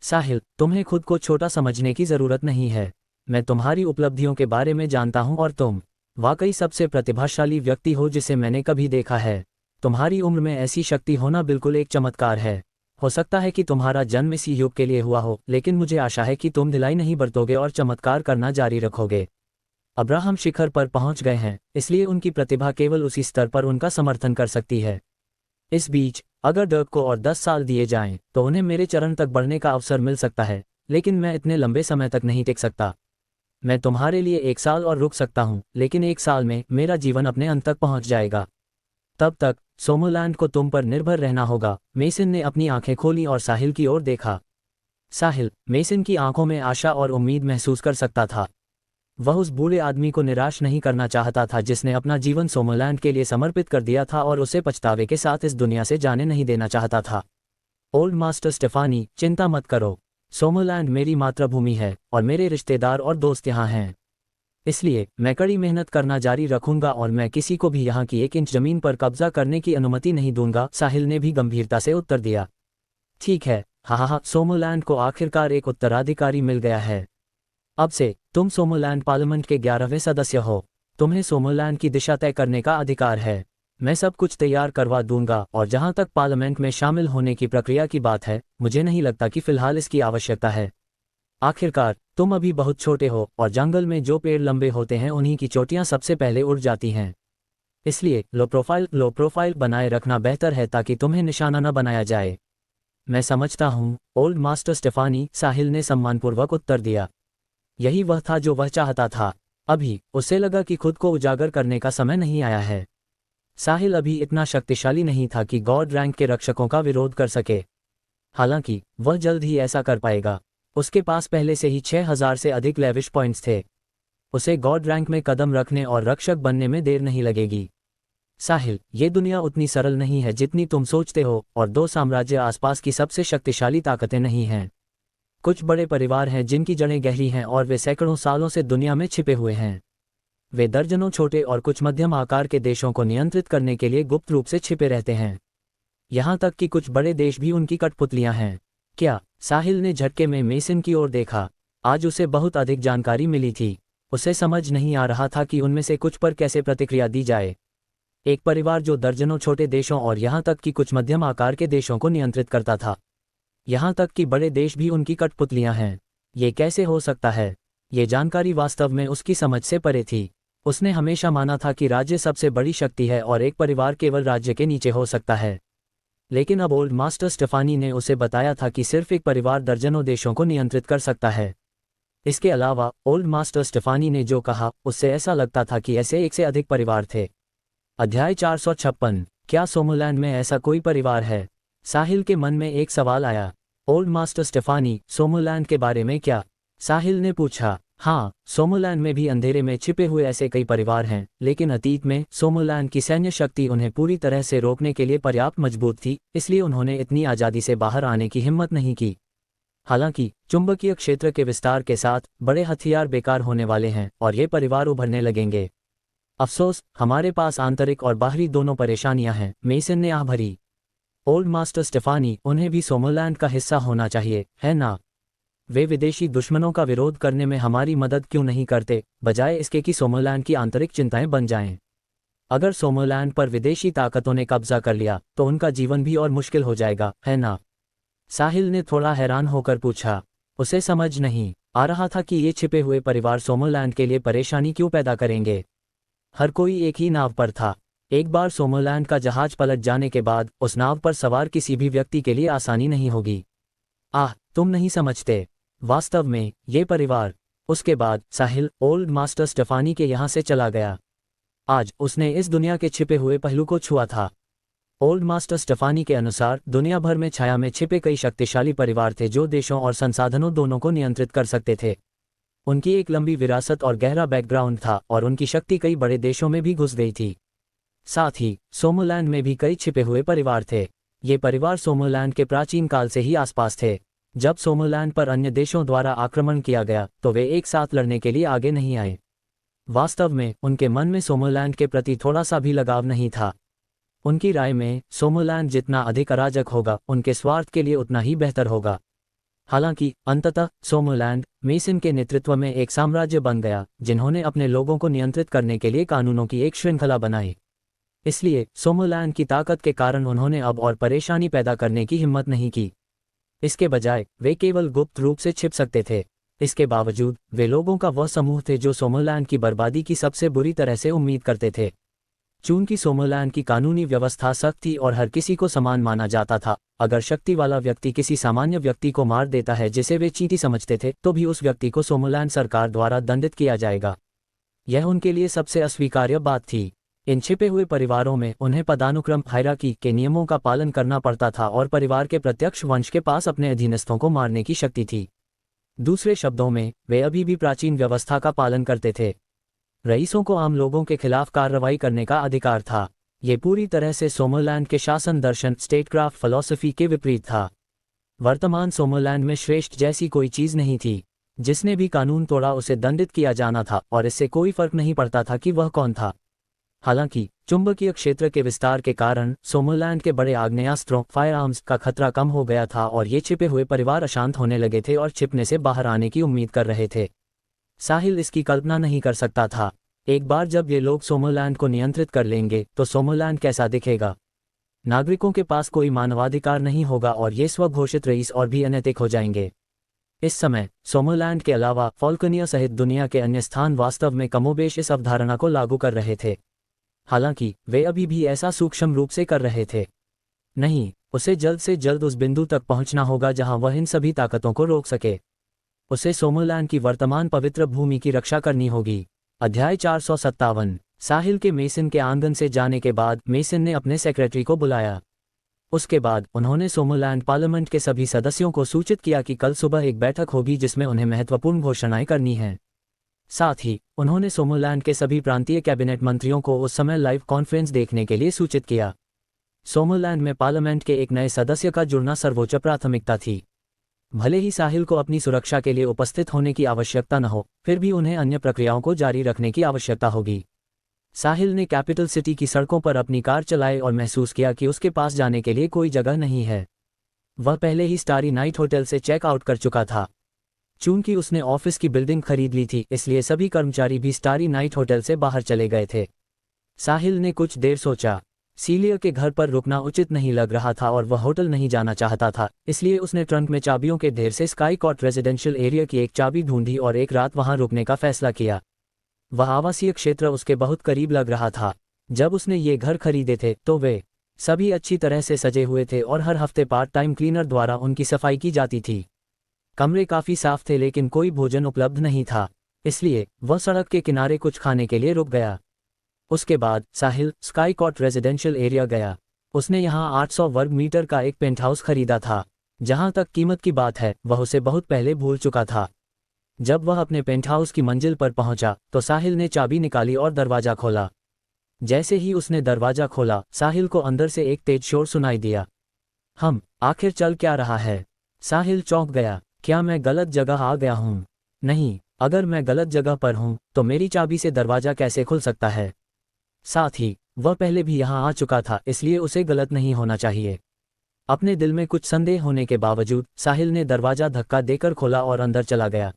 साहिल, तुम्हें खुद को छोटा समझने की जरूरत नहीं है। मैं तुम्हारी उपलब्धियों के बारे में जानता हूं और तुम वाकई सबसे प्रतिभाशाली व्यक्ति हो जिसे मैंने कभी देखा है। तुम्हारी उम्र में ऐसी शक्ति होना बिल्कुल एक चमत्कार है। हो सकता है कि तुम्हारा जन्म इसी युग के लिए हुआ हो, लेकिन मुझे आशा है कि तुम ढिलाई नहीं बरतोगे और चमत्कार करना जारी रखोगे। अब्राहम शिखर पर पहुंच गए हैं, इसलिए उनकी प्रतिभा केवल उसी स्तर पर उनका समर्थन कर सकती है। इस बीच अगर डर्क को और 10 साल दिए जाएं, तो उन्हें मेरे चरण तक बढ़ने का अवसर मिल सकता है, लेकिन मैं इतने लंबे समय तक नहीं टिक सकता। मैं तुम्हारे लिए 1 साल और रुक सकता हूँ, लेकिन 1 साल में मेरा जीवन अपने अंत तक पहुँच जाएगा। तब तक सोमोलैंड को तुम पर निर्भर रहना होगा। मेसन ने अपनी आंखें खोली और साहिल की ओर देखा। साहिल मेसन की आंखों में आशा और उम्मीद महसूस कर सकता था। वह उस बूढ़े आदमी को निराश नहीं करना चाहता था जिसने अपना जीवन सोमोलैंड के लिए समर्पित कर दिया था और उसे पछतावे के साथ इस दुनिया से जाने नहीं देना चाहता था। ओल्ड मास्टर स्टेफानी, चिंता मत करो। सोमोलैंड मेरी मातृभूमि है और मेरे रिश्तेदार और दोस्त यहाँ हैं। इसलिए मैं कड़ी मेहनत करना जारी रखूंगा और मैं किसी को भी यहाँ की 1 इंच जमीन पर कब्जा करने की अनुमति नहीं दूंगा, साहिल ने भी गंभीरता से उत्तर दिया। ठीक है, हाँ, सोमोलैंड को आखिरकार एक उत्तराधिकारी मिल गया है। अब से तुम सोमोलैंड पार्लियामेंट के 11वें सदस्य हो। तुम्हें सोमोलैंड की दिशा तय करने का अधिकार है। मैं सब कुछ तैयार करवा दूंगा और जहां तक पार्लियामेंट में शामिल होने की प्रक्रिया की बात है, मुझे नहीं लगता कि फिलहाल इसकी आवश्यकता है। आखिरकार तुम अभी बहुत छोटे हो और जंगल में जो पेड़ लंबे होते हैं उन्हीं की चोटियां सबसे पहले उड़ जाती हैं। इसलिए लो प्रोफाइल बनाए रखना बेहतर है ताकि तुम्हें निशाना न बनाया जाए। मैं समझता हूँ ओल्ड मास्टर स्टेफानी, साहिल ने सम्मानपूर्वक उत्तर दिया। यही वह था जो वह चाहता था। अभी उसे लगा कि खुद को उजागर करने का समय नहीं आया है। साहिल अभी इतना शक्तिशाली नहीं था कि गॉड रैंक के रक्षकों का विरोध कर सके। हालांकि वह जल्द ही ऐसा कर पाएगा। उसके पास पहले से ही 6000 से अधिक लेविश पॉइंट्स थे। उसे गॉड रैंक में कदम रखने और रक्षक बनने में देर नहीं लगेगी। साहिल, ये दुनिया उतनी सरल नहीं है जितनी तुम सोचते हो और 2 साम्राज्य आसपास की सबसे शक्तिशाली ताकतें नहीं हैं। कुछ बड़े परिवार हैं जिनकी जड़ें गहरी हैं और वे सैकड़ों सालों से दुनिया में छिपे हुए हैं। वे दर्जनों छोटे और कुछ मध्यम आकार के देशों को नियंत्रित करने के लिए गुप्त रूप से छिपे रहते हैं। यहाँ तक कि कुछ बड़े देश भी उनकी कठपुतलियाँ हैं। क्या? साहिल ने झटके में मेसन की ओर देखा। आज उसे बहुत अधिक जानकारी मिली थी। उसे समझ नहीं आ रहा था कि उनमें से कुछ पर कैसे प्रतिक्रिया दी जाए। एक परिवार जो दर्जनों छोटे देशों और यहाँ तक कि कुछ मध्यम आकार के देशों को नियंत्रित करता था। यहाँ तक कि बड़े देश भी उनकी कठपुतलियाँ हैं। ये कैसे हो सकता है? ये जानकारी वास्तव में उसकी समझ से परे थी। उसने हमेशा माना था कि राज्य सबसे बड़ी शक्ति है और एक परिवार केवल राज्य के नीचे हो सकता है। लेकिन अब ओल्ड मास्टर स्टेफानी ने उसे बताया था कि सिर्फ एक परिवार दर्जनों देशों को नियंत्रित कर सकता है। इसके अलावा ओल्ड मास्टर स्टेफानी ने जो कहा उससे ऐसा लगता था कि ऐसे 1 से अधिक परिवार थे। अध्याय 456। क्या सोमोलैंड में ऐसा कोई परिवार है? साहिल के मन में एक सवाल आया। ओल्ड मास्टर स्टेफानी, सोमोलैंड के बारे में क्या? साहिल ने पूछा। हाँ, सोमोलैंड में भी अंधेरे में छिपे हुए ऐसे कई परिवार हैं, लेकिन अतीत में सोमोलैंड की सैन्य शक्ति उन्हें पूरी तरह से रोकने के लिए पर्याप्त मजबूत थी, इसलिए उन्होंने इतनी आज़ादी से बाहर आने की हिम्मत नहीं की। हालांकि चुंबकीय क्षेत्र के विस्तार के साथ बड़े हथियार बेकार होने वाले हैं और ये परिवार उभरने लगेंगे। अफसोस, हमारे पास आंतरिक और बाहरी दोनों परेशानियां हैं, मेसन ने आह भरी। ओल्ड मास्टर स्टेफानी, उन्हें भी सोमोलैंड का हिस्सा होना चाहिए, है ना? वे विदेशी दुश्मनों का विरोध करने में हमारी मदद क्यों नहीं करते, बजाय इसके कि सोमोलैंड की आंतरिक चिंताएं बन जाएं? अगर सोमोलैंड पर विदेशी ताकतों ने कब्जा कर लिया तो उनका जीवन भी और मुश्किल हो जाएगा, है ना? साहिल ने थोड़ा हैरान होकर पूछा। उसे समझ नहीं आ रहा था कि ये छिपे हुए परिवार सोमोलैंड के लिए परेशानी क्यों पैदा करेंगे। हर कोई एक ही नाव पर था। एक बार सोमोलैंड का जहाज पलट जाने के बाद उस नाव पर सवार किसी भी व्यक्ति के लिए आसानी नहीं होगी। तुम नहीं समझते। वास्तव में ये परिवार। उसके बाद साहिल ओल्ड मास्टर स्टेफानी के यहाँ से चला गया। आज उसने इस दुनिया के छिपे हुए पहलू को छुआ था। ओल्ड मास्टर स्टेफानी के अनुसार दुनिया भर में छाया में छिपे कई शक्तिशाली परिवार थे जो देशों और संसाधनों दोनों को नियंत्रित कर सकते थे। उनकी एक लंबी विरासत और गहरा बैकग्राउंड था और उनकी शक्ति कई बड़े देशों में भी घुस गई थी। साथ ही सोमोलैंड में भी कई छिपे हुए परिवार थे। ये परिवार सोमोलैंड के प्राचीन काल से ही आसपास थे। जब सोमोलैंड पर अन्य देशों द्वारा आक्रमण किया गया तो वे एक साथ लड़ने के लिए आगे नहीं आए। वास्तव में उनके मन में सोमोलैंड के प्रति थोड़ा सा भी लगाव नहीं था। उनकी राय में सोमोलैंड जितना अधिक अराजक होगा, उनके स्वार्थ के लिए उतना ही बेहतर होगा। हालांकि अंततः सोमरलैंड मेसन के नेतृत्व में एक साम्राज्य बन गया, जिन्होंने अपने लोगों को नियंत्रित करने के लिए कानूनों की एक श्रृंखला बनाई। इसलिए सोमरलैंड की ताकत के कारण उन्होंने अब और परेशानी पैदा करने की हिम्मत नहीं की। इसके बजाय वे केवल गुप्त रूप से छिप सकते थे। इसके बावजूद वे लोगों का वह समूह थे जो सोमरलैंड की बर्बादी की सबसे बुरी तरह से उम्मीद करते थे। चूंकि सोमरलैंड की कानूनी व्यवस्था सख्त थी और हर किसी को समान माना जाता था, अगर शक्ति वाला व्यक्ति किसी सामान्य व्यक्ति को मार देता है जिसे वे चींटी समझते थे, तो भी उस व्यक्ति को सोमरलैंड सरकार द्वारा दंडित किया जाएगा। यह उनके लिए सबसे अस्वीकार्य बात थी। इन छिपे हुए परिवारों में उन्हें पदानुक्रम हायरार्की के नियमों का पालन करना पड़ता था और परिवार के प्रत्यक्ष वंश के पास अपने अधीनस्थों को मारने की शक्ति थी। दूसरे शब्दों में, वे अभी भी प्राचीन व्यवस्था का पालन करते थे। रईसों को आम लोगों के खिलाफ कार्रवाई करने का अधिकार था। ये पूरी तरह से सोमरलैंड के शासन दर्शन स्टेटक्राफ्ट फिलॉसफी के विपरीत था। वर्तमान सोमरलैंड में श्रेष्ठ जैसी कोई चीज नहीं थी। जिसने भी कानून तोड़ा उसे दंडित किया जाना था और इससे कोई फर्क नहीं पड़ता था कि वह कौन था। हालांकि चुंबकीय क्षेत्र के विस्तार के कारण सोमरलैंड के बड़े आग्नेयास्त्रों फायरआर्म्स का खतरा कम हो गया था और ये छिपे हुए परिवार अशांत होने लगे थे और छिपने से बाहर आने की उम्मीद कर रहे थे। साहिल इसकी कल्पना नहीं कर सकता था। एक बार जब ये लोग सोमरलैंड को नियंत्रित कर लेंगे तो सोमरलैंड कैसा दिखेगा। नागरिकों के पास कोई मानवाधिकार नहीं होगा और ये स्वघोषित रईस और भी अनैतिक हो जाएंगे। इस समय सोमरलैंड के अलावा फॉल्कनिया सहित दुनिया के अन्य स्थान वास्तव में कमोबेश इस अवधारणा को लागू कर रहे थे। हालांकि वे अभी भी ऐसा सूक्ष्म रूप से कर रहे थे। नहीं, उसे जल्द से जल्द उस बिंदु तक पहुंचना होगा जहां वह इन सभी ताकतों को रोक सके। उसे सोमरलैंड की वर्तमान पवित्र भूमि की रक्षा करनी होगी। अध्याय 457। साहिल के मेसन के आंगन से जाने के बाद मेसन ने अपने सेक्रेटरी को बुलाया। उसके बाद उन्होंने सोमरलैंड पार्लियामेंट के सभी सदस्यों को सूचित किया कि कल सुबह एक बैठक होगी जिसमें उन्हें महत्वपूर्ण घोषणाएं करनी हैं। साथ ही उन्होंने सोमरलैंड के सभी प्रांतीय कैबिनेट मंत्रियों को उस समय लाइव कॉन्फ्रेंस देखने के लिए सूचित किया। सोमरलैंड में पार्लियामेंट के एक नए सदस्य का जुड़ना सर्वोच्च प्राथमिकता थी। भले ही साहिल को अपनी सुरक्षा के लिए उपस्थित होने की आवश्यकता न हो, फिर भी उन्हें अन्य प्रक्रियाओं को जारी रखने की आवश्यकता होगी। साहिल ने कैपिटल सिटी की सड़कों पर अपनी कार चलाई और महसूस किया कि उसके पास जाने के लिए कोई जगह नहीं है। वह पहले ही स्टारी नाइट होटल से चेक आउट कर चुका था। चूंकि उसने ऑफिस की बिल्डिंग खरीद ली थी, इसलिए सभी कर्मचारी भी स्टारी नाइट होटल से बाहर चले गए थे। साहिल ने कुछ देर सोचा। सीलिया के घर पर रुकना उचित नहीं लग रहा था और वह होटल नहीं जाना चाहता था, इसलिए उसने ट्रंक में चाबियों के ढेर से स्काई कॉट रेजिडेंशियल एरिया की एक चाबी ढूंढी और एक रात वहां रुकने का फैसला किया। वह आवासीय क्षेत्र उसके बहुत करीब लग रहा था। जब उसने ये घर खरीदे थे तो वे सभी अच्छी तरह से सजे हुए थे और हर हफ्ते पार्ट टाइम क्लीनर द्वारा उनकी सफाई की जाती थी। कमरे काफी साफ थे लेकिन कोई भोजन उपलब्ध नहीं था, इसलिए वह सड़क के किनारे कुछ खाने के लिए रुक गया। उसके बाद साहिल स्काई कॉट रेजिडेंशियल एरिया गया। उसने यहाँ 800 वर्ग मीटर का एक पेंटहाउस खरीदा था। जहां तक कीमत की बात है, वह उसे बहुत पहले भूल चुका था। जब वह अपने पेंटहाउस की मंजिल पर पहुंचा तो साहिल ने चाबी निकाली और दरवाजा खोला। जैसे ही उसने दरवाजा खोला, साहिल को अंदर से एक तेज शोर सुनाई दिया। आखिर चल क्या रहा है? साहिल चौंक गया। क्या मैं गलत जगह आ गया हूँ? नहीं, अगर मैं गलत जगह पर हूँ तो मेरी चाबी से दरवाजा कैसे खुल सकता है? साथ ही वह पहले भी यहाँ आ चुका था, इसलिए उसे गलत नहीं होना चाहिए। अपने दिल में कुछ संदेह होने के बावजूद साहिल ने दरवाजा धक्का देकर खोला और अंदर चला गया।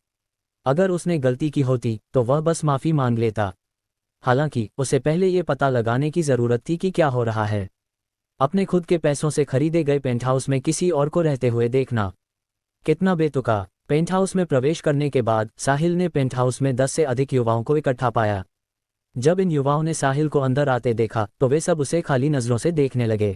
अगर उसने गलती की होती तो वह बस माफी मांग लेता। हालांकि उसे पहले ये पता लगाने की जरूरत थी कि क्या हो रहा है। अपने खुद के पैसों से खरीदे गए पेंटहाउस में किसी और को रहते हुए देखना कितना बेतुका। पेंटहाउस में प्रवेश करने के बाद साहिल ने पेंटहाउस में 10 से अधिक युवाओं को इकट्ठा पाया। जब इन युवाओं ने साहिल को अंदर आते देखा तो वे सब उसे खाली नजरों से देखने लगे।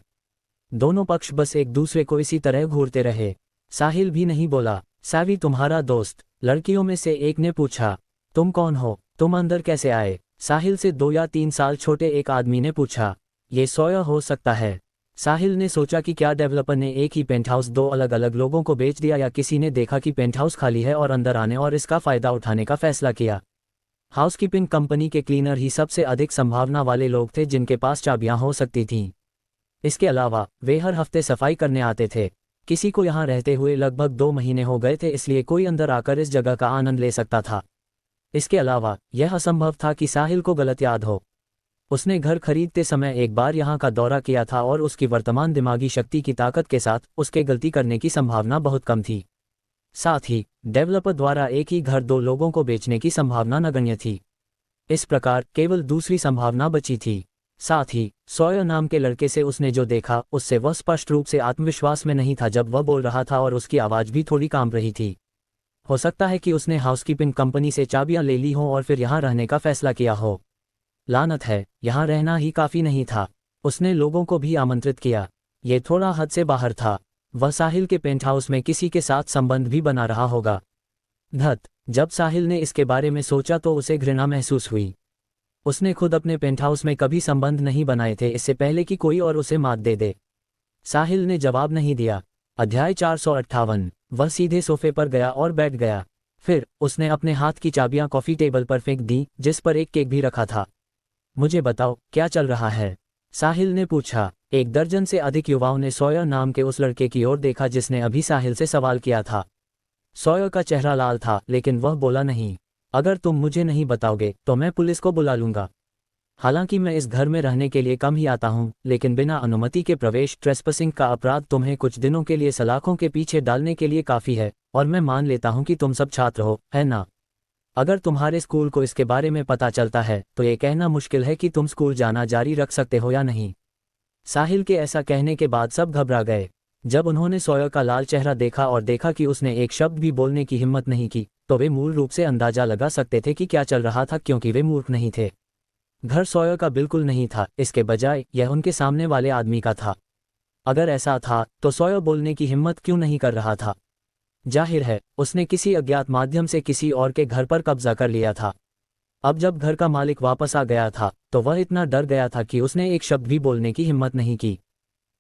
दोनों पक्ष बस एक दूसरे को इसी तरह घूरते रहे। साहिल भी नहीं बोला। सावी तुम्हारा दोस्त, लड़कियों में से एक ने पूछा। तुम कौन हो? तुम अंदर कैसे आए? साहिल से 2 या 3 साल छोटे एक आदमी ने पूछा। ये सोया हो सकता है। साहिल ने सोचा कि क्या डेवलपर ने एक ही पेंटहाउस 2 अलग अलग लोगों को बेच दिया या किसी ने देखा कि पेंटहाउस खाली है और अंदर आने और इसका फायदा उठाने का फैसला किया। हाउसकीपिंग कंपनी के क्लीनर ही सबसे अधिक संभावना वाले लोग थे जिनके पास चाबियां हो सकती थीं। इसके अलावा वे हर हफ्ते सफाई करने आते थे। किसी को यहाँ रहते हुए लगभग 2 महीने हो गए थे, इसलिए कोई अंदर आकर इस जगह का आनंद ले सकता था। इसके अलावा यह असंभव था कि साहिल को गलत याद हो। उसने घर खरीदते समय एक बार यहाँ का दौरा किया था और उसकी वर्तमान दिमागी शक्ति की ताकत के साथ उसके गलती करने की संभावना बहुत कम थी। साथ ही डेवलपर द्वारा एक ही घर दो लोगों को बेचने की संभावना नगण्य थी। इस प्रकार केवल दूसरी संभावना बची थी। साथ ही सॉयर नाम के लड़के से उसने जो देखा उससे वह स्पष्ट रूप से आत्मविश्वास में नहीं था जब वह बोल रहा था, और उसकी आवाज़ भी थोड़ी कांप रही थी। हो सकता है कि उसने हाउसकीपिंग कंपनी से चाबियां ले ली हों और फिर यहाँ रहने का फैसला किया हो। लानत है, यहाँ रहना ही काफ़ी नहीं था, उसने लोगों को भी आमंत्रित किया। ये थोड़ा हद से बाहर था। वह साहिल के पेंटहाउस में किसी के साथ संबंध भी बना रहा होगा। धत, जब साहिल ने इसके बारे में सोचा तो उसे घृणा महसूस हुई। उसने खुद अपने पेंटहाउस में कभी संबंध नहीं बनाए थे इससे पहले कि कोई और उसे मात दे दे। साहिल ने जवाब नहीं दिया। अध्याय 458। वह सीधे सोफे पर गया और बैठ गया। फिर उसने अपने हाथ की चाबियां कॉफ़ी टेबल पर फेंक दी जिस पर एक केक भी रखा था। मुझे बताओ, क्या चल रहा है? साहिल ने पूछा। एक दर्जन से अधिक युवाओं ने सॉयर नाम के उस लड़के की ओर देखा जिसने अभी साहिल से सवाल किया था। सॉयर का चेहरा लाल था लेकिन वह बोला नहीं। अगर तुम मुझे नहीं बताओगे तो मैं पुलिस को बुला लूंगा। हालांकि मैं इस घर में रहने के लिए कम ही आता हूं, लेकिन बिना अनुमति के प्रवेश ट्रेस्पसिंग का अपराध तुम्हें कुछ दिनों के लिए सलाखों के पीछे डालने के लिए काफ़ी है, और मैं मान लेता हूं कि तुम सब छात्र हो, है ना? अगर तुम्हारे स्कूल को इसके बारे में पता चलता है तो ये कहना मुश्किल है कि तुम स्कूल जाना जारी रख सकते हो या नहीं। साहिल के ऐसा कहने के बाद सब घबरा गए। जब उन्होंने सॉयर का लाल चेहरा देखा और देखा कि उसने एक शब्द भी बोलने की हिम्मत नहीं की, तो वे मूल रूप से अंदाजा लगा सकते थे कि क्या चल रहा था, क्योंकि वे मूर्ख नहीं थे। घर सॉयर का बिल्कुल नहीं था, इसके बजाय यह उनके सामने वाले आदमी का था। अगर ऐसा था तो सॉयर बोलने की हिम्मत क्यों नहीं कर रहा था? जाहिर है उसने किसी अज्ञात माध्यम से किसी और के घर पर कब्जा कर लिया था। अब जब घर का मालिक वापस आ गया था तो वह इतना डर गया था कि उसने एक शब्द भी बोलने की हिम्मत नहीं की।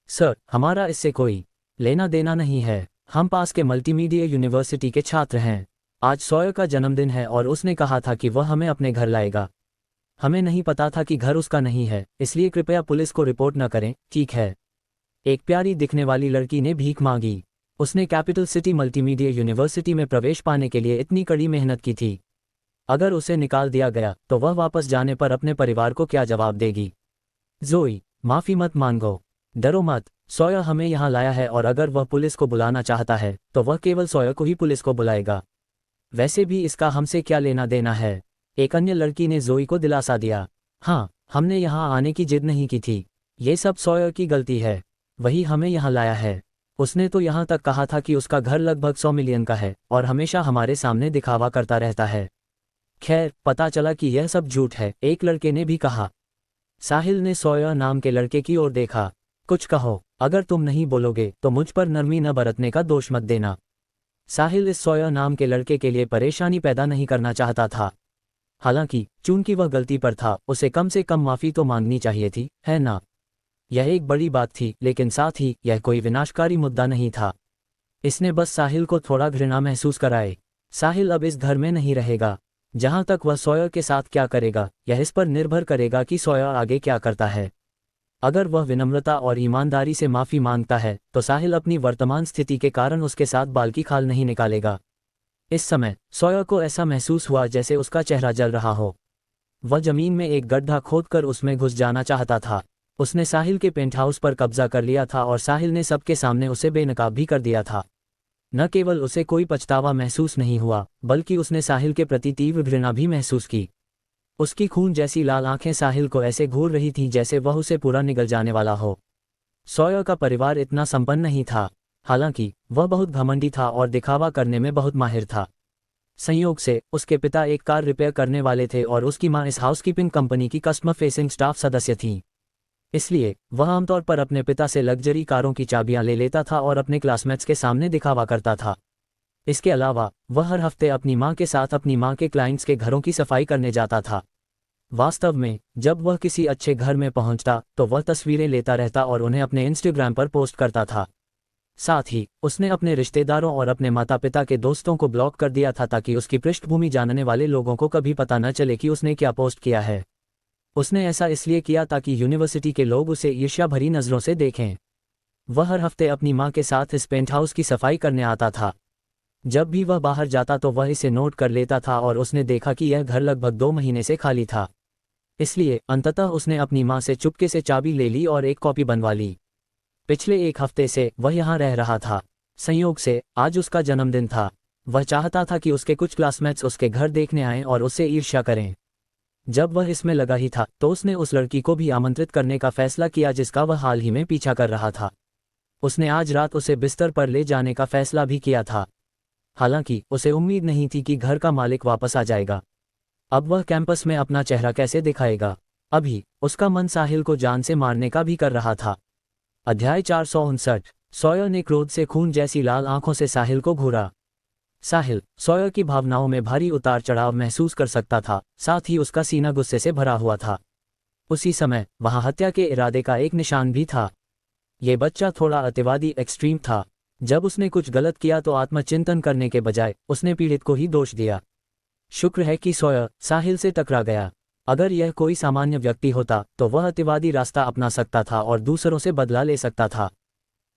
सर, हमारा इससे कोई लेना देना नहीं है। हम पास के मल्टीमीडिया यूनिवर्सिटी के छात्र हैं। आज सॉयर का जन्मदिन है और उसने कहा था कि वह हमें अपने घर लाएगा। हमें नहीं पता था कि घर उसका नहीं है, इसलिए कृपया पुलिस को रिपोर्ट न करें, ठीक है? एक प्यारी दिखने वाली लड़की ने भीख मांगी। उसने कैपिटल सिटी मल्टीमीडिया यूनिवर्सिटी में प्रवेश पाने के लिए इतनी कड़ी मेहनत की थी। अगर उसे निकाल दिया गया तो वह वापस जाने पर अपने परिवार को क्या जवाब देगी? ज़ोई, माफ़ी मत मांगो, डरो मत। सॉयर हमें यहाँ लाया है और अगर वह पुलिस को बुलाना चाहता है तो वह केवल सॉयर को ही पुलिस को बुलाएगा। वैसे भी इसका हमसे क्या लेना देना है? एक अन्य लड़की ने ज़ोई को दिलासा दिया। हाँ, हमने यहाँ आने की जिद नहीं की थी। ये सब सॉयर की गलती है। वही हमें यहाँ लाया है। उसने तो यहाँ तक कहा था कि उसका घर लगभग 100 मिलियन का है और हमेशा हमारे सामने दिखावा करता रहता है। खैर, पता चला कि यह सब झूठ है, एक लड़के ने भी कहा। साहिल ने सॉयर नाम के लड़के की ओर देखा। कुछ कहो, अगर तुम नहीं बोलोगे तो मुझ पर नरमी न बरतने का दोष मत देना। साहिल इस सॉयर नाम के लड़के के लिए परेशानी पैदा नहीं करना चाहता था। हालांकि चूंकि वह गलती पर था, उसे कम से कम माफ़ी तो मांगनी चाहिए थी, है ना? यह एक बड़ी बात थी, लेकिन साथ ही यह कोई विनाशकारी मुद्दा नहीं था। इसने बस साहिल को थोड़ा घृणा महसूस कराए। साहिल अब इस घर में नहीं रहेगा। जहां तक वह सॉयर के साथ क्या करेगा, यह इस पर निर्भर करेगा कि सॉयर आगे क्या करता है। अगर वह विनम्रता और ईमानदारी से माफ़ी मांगता है तो साहिल अपनी वर्तमान स्थिति के कारण उसके साथ बाल की खाल नहीं निकालेगा। इस समय सॉयर को ऐसा महसूस हुआ जैसे उसका चेहरा जल रहा हो। वह जमीन में एक गड्ढा खोदकर उसमें घुस जाना चाहता था। उसने साहिल के पेंटहाउस पर कब्जा कर लिया था और साहिल ने सबके सामने उसे बेनकाब भी कर दिया था। न केवल उसे कोई पछतावा महसूस नहीं हुआ, बल्कि उसने साहिल के प्रति तीव्र घृणा भी महसूस की। उसकी खून जैसी लाल आंखें साहिल को ऐसे घूर रही थीं जैसे वह उसे पूरा निगल जाने वाला हो। सॉयर का परिवार इतना संपन्न नहीं था। हालांकि वह बहुत घमंडी था और दिखावा करने में बहुत माहिर था। संयोग से उसके पिता एक कार रिपेयर करने वाले थे और उसकी मां इस हाउसकीपिंग कंपनी की कस्टमर फेसिंग स्टाफ सदस्य थीं। इसलिए वह आमतौर पर अपने पिता से लग्जरी कारों की चाबियां ले लेता था और अपने क्लासमेट्स के सामने दिखावा करता था। इसके अलावा वह हर हफ्ते अपनी मां के साथ अपनी मां के क्लाइंट्स के घरों की सफाई करने जाता था। वास्तव में जब वह किसी अच्छे घर में पहुंचता तो वह तस्वीरें लेता रहता और उन्हें अपने इंस्टाग्राम पर पोस्ट करता था। साथ ही उसने अपने रिश्तेदारों और अपने माता पिता के दोस्तों को ब्लॉक कर दिया था ताकि उसकी पृष्ठभूमि जानने वाले लोगों को कभी पता न चले कि उसने क्या पोस्ट किया है। उसने ऐसा इसलिए किया ताकि यूनिवर्सिटी के लोग उसे ईर्ष्या भरी नज़रों से देखें। वह हर हफ्ते अपनी मां के साथ इस पेंटहाउस की सफाई करने आता था। जब भी वह बाहर जाता तो वह इसे नोट कर लेता था और उसने देखा कि यह घर लगभग 2 महीने से खाली था। इसलिए अंततः उसने अपनी मां से चुपके से चाबी ले ली और एक कॉपी बनवा ली। पिछले 1 हफ्ते से वह यहाँ रह रहा था। संयोग से आज उसका जन्मदिन था। वह चाहता था कि उसके कुछ क्लासमेट्स उसके घर देखने आएं और उससे ईर्ष्या करें। जब वह इसमें लगा ही था तो उसने उस लड़की को भी आमंत्रित करने का फैसला किया जिसका वह हाल ही में पीछा कर रहा था। उसने आज रात उसे बिस्तर पर ले जाने का फैसला भी किया था। हालांकि उसे उम्मीद नहीं थी कि घर का मालिक वापस आ जाएगा। अब वह कैंपस में अपना चेहरा कैसे दिखाएगा? अभी उसका मन साहिल को जान से मारने का भी कर रहा था। अध्याय 459। सॉयर ने क्रोध से खून जैसी लाल आंखों से साहिल को घूरा। साहिल सॉयर की भावनाओं में भारी उतार चढ़ाव महसूस कर सकता था, साथ ही उसका सीना गुस्से से भरा हुआ था। उसी समय वहां हत्या के इरादे का एक निशान भी था। ये बच्चा थोड़ा अतिवादी एक्सट्रीम था। जब उसने कुछ गलत किया तो आत्मचिंतन करने के बजाय उसने पीड़ित को ही दोष दिया। शुक्र है कि सॉयर साहिल से टकरा गया। अगर यह कोई सामान्य व्यक्ति होता तो वह अतिवादी रास्ता अपना सकता था और दूसरों से बदला ले सकता था।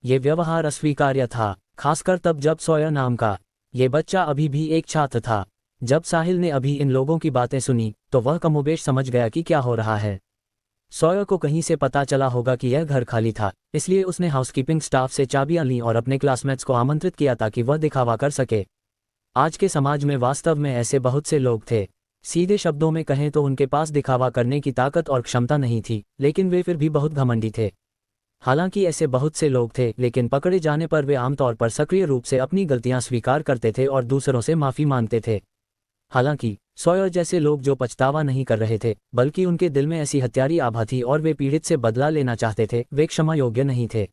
ये व्यवहार अस्वीकार्य था, खासकर तब जब सॉयर नाम का ये बच्चा अभी भी एक छात्र था। जब साहिल ने अभी इन लोगों की बातें सुनी तो वह कमोबेश समझ गया कि क्या हो रहा है। सॉयर को कहीं से पता चला होगा कि यह घर खाली था, इसलिए उसने हाउसकीपिंग स्टाफ से चाबियां लीं और अपने क्लासमेट्स को आमंत्रित किया ताकि वह दिखावा कर सके। आज के समाज में वास्तव में ऐसे बहुत से लोग थे। सीधे शब्दों में कहें तो उनके पास दिखावा करने की ताकत और क्षमता नहीं थी, लेकिन वे फिर भी बहुत घमंडी थे। हालांकि ऐसे बहुत से लोग थे, लेकिन पकड़े जाने पर वे आमतौर पर सक्रिय रूप से अपनी गलतियां स्वीकार करते थे और दूसरों से माफी मांगते थे। हालांकि सॉयर जैसे लोग जो पछतावा नहीं कर रहे थे, बल्कि उनके दिल में ऐसी हत्यारी आभा थी और वे पीड़ित से बदला लेना चाहते थे, वे क्षमा योग्य नहीं थे।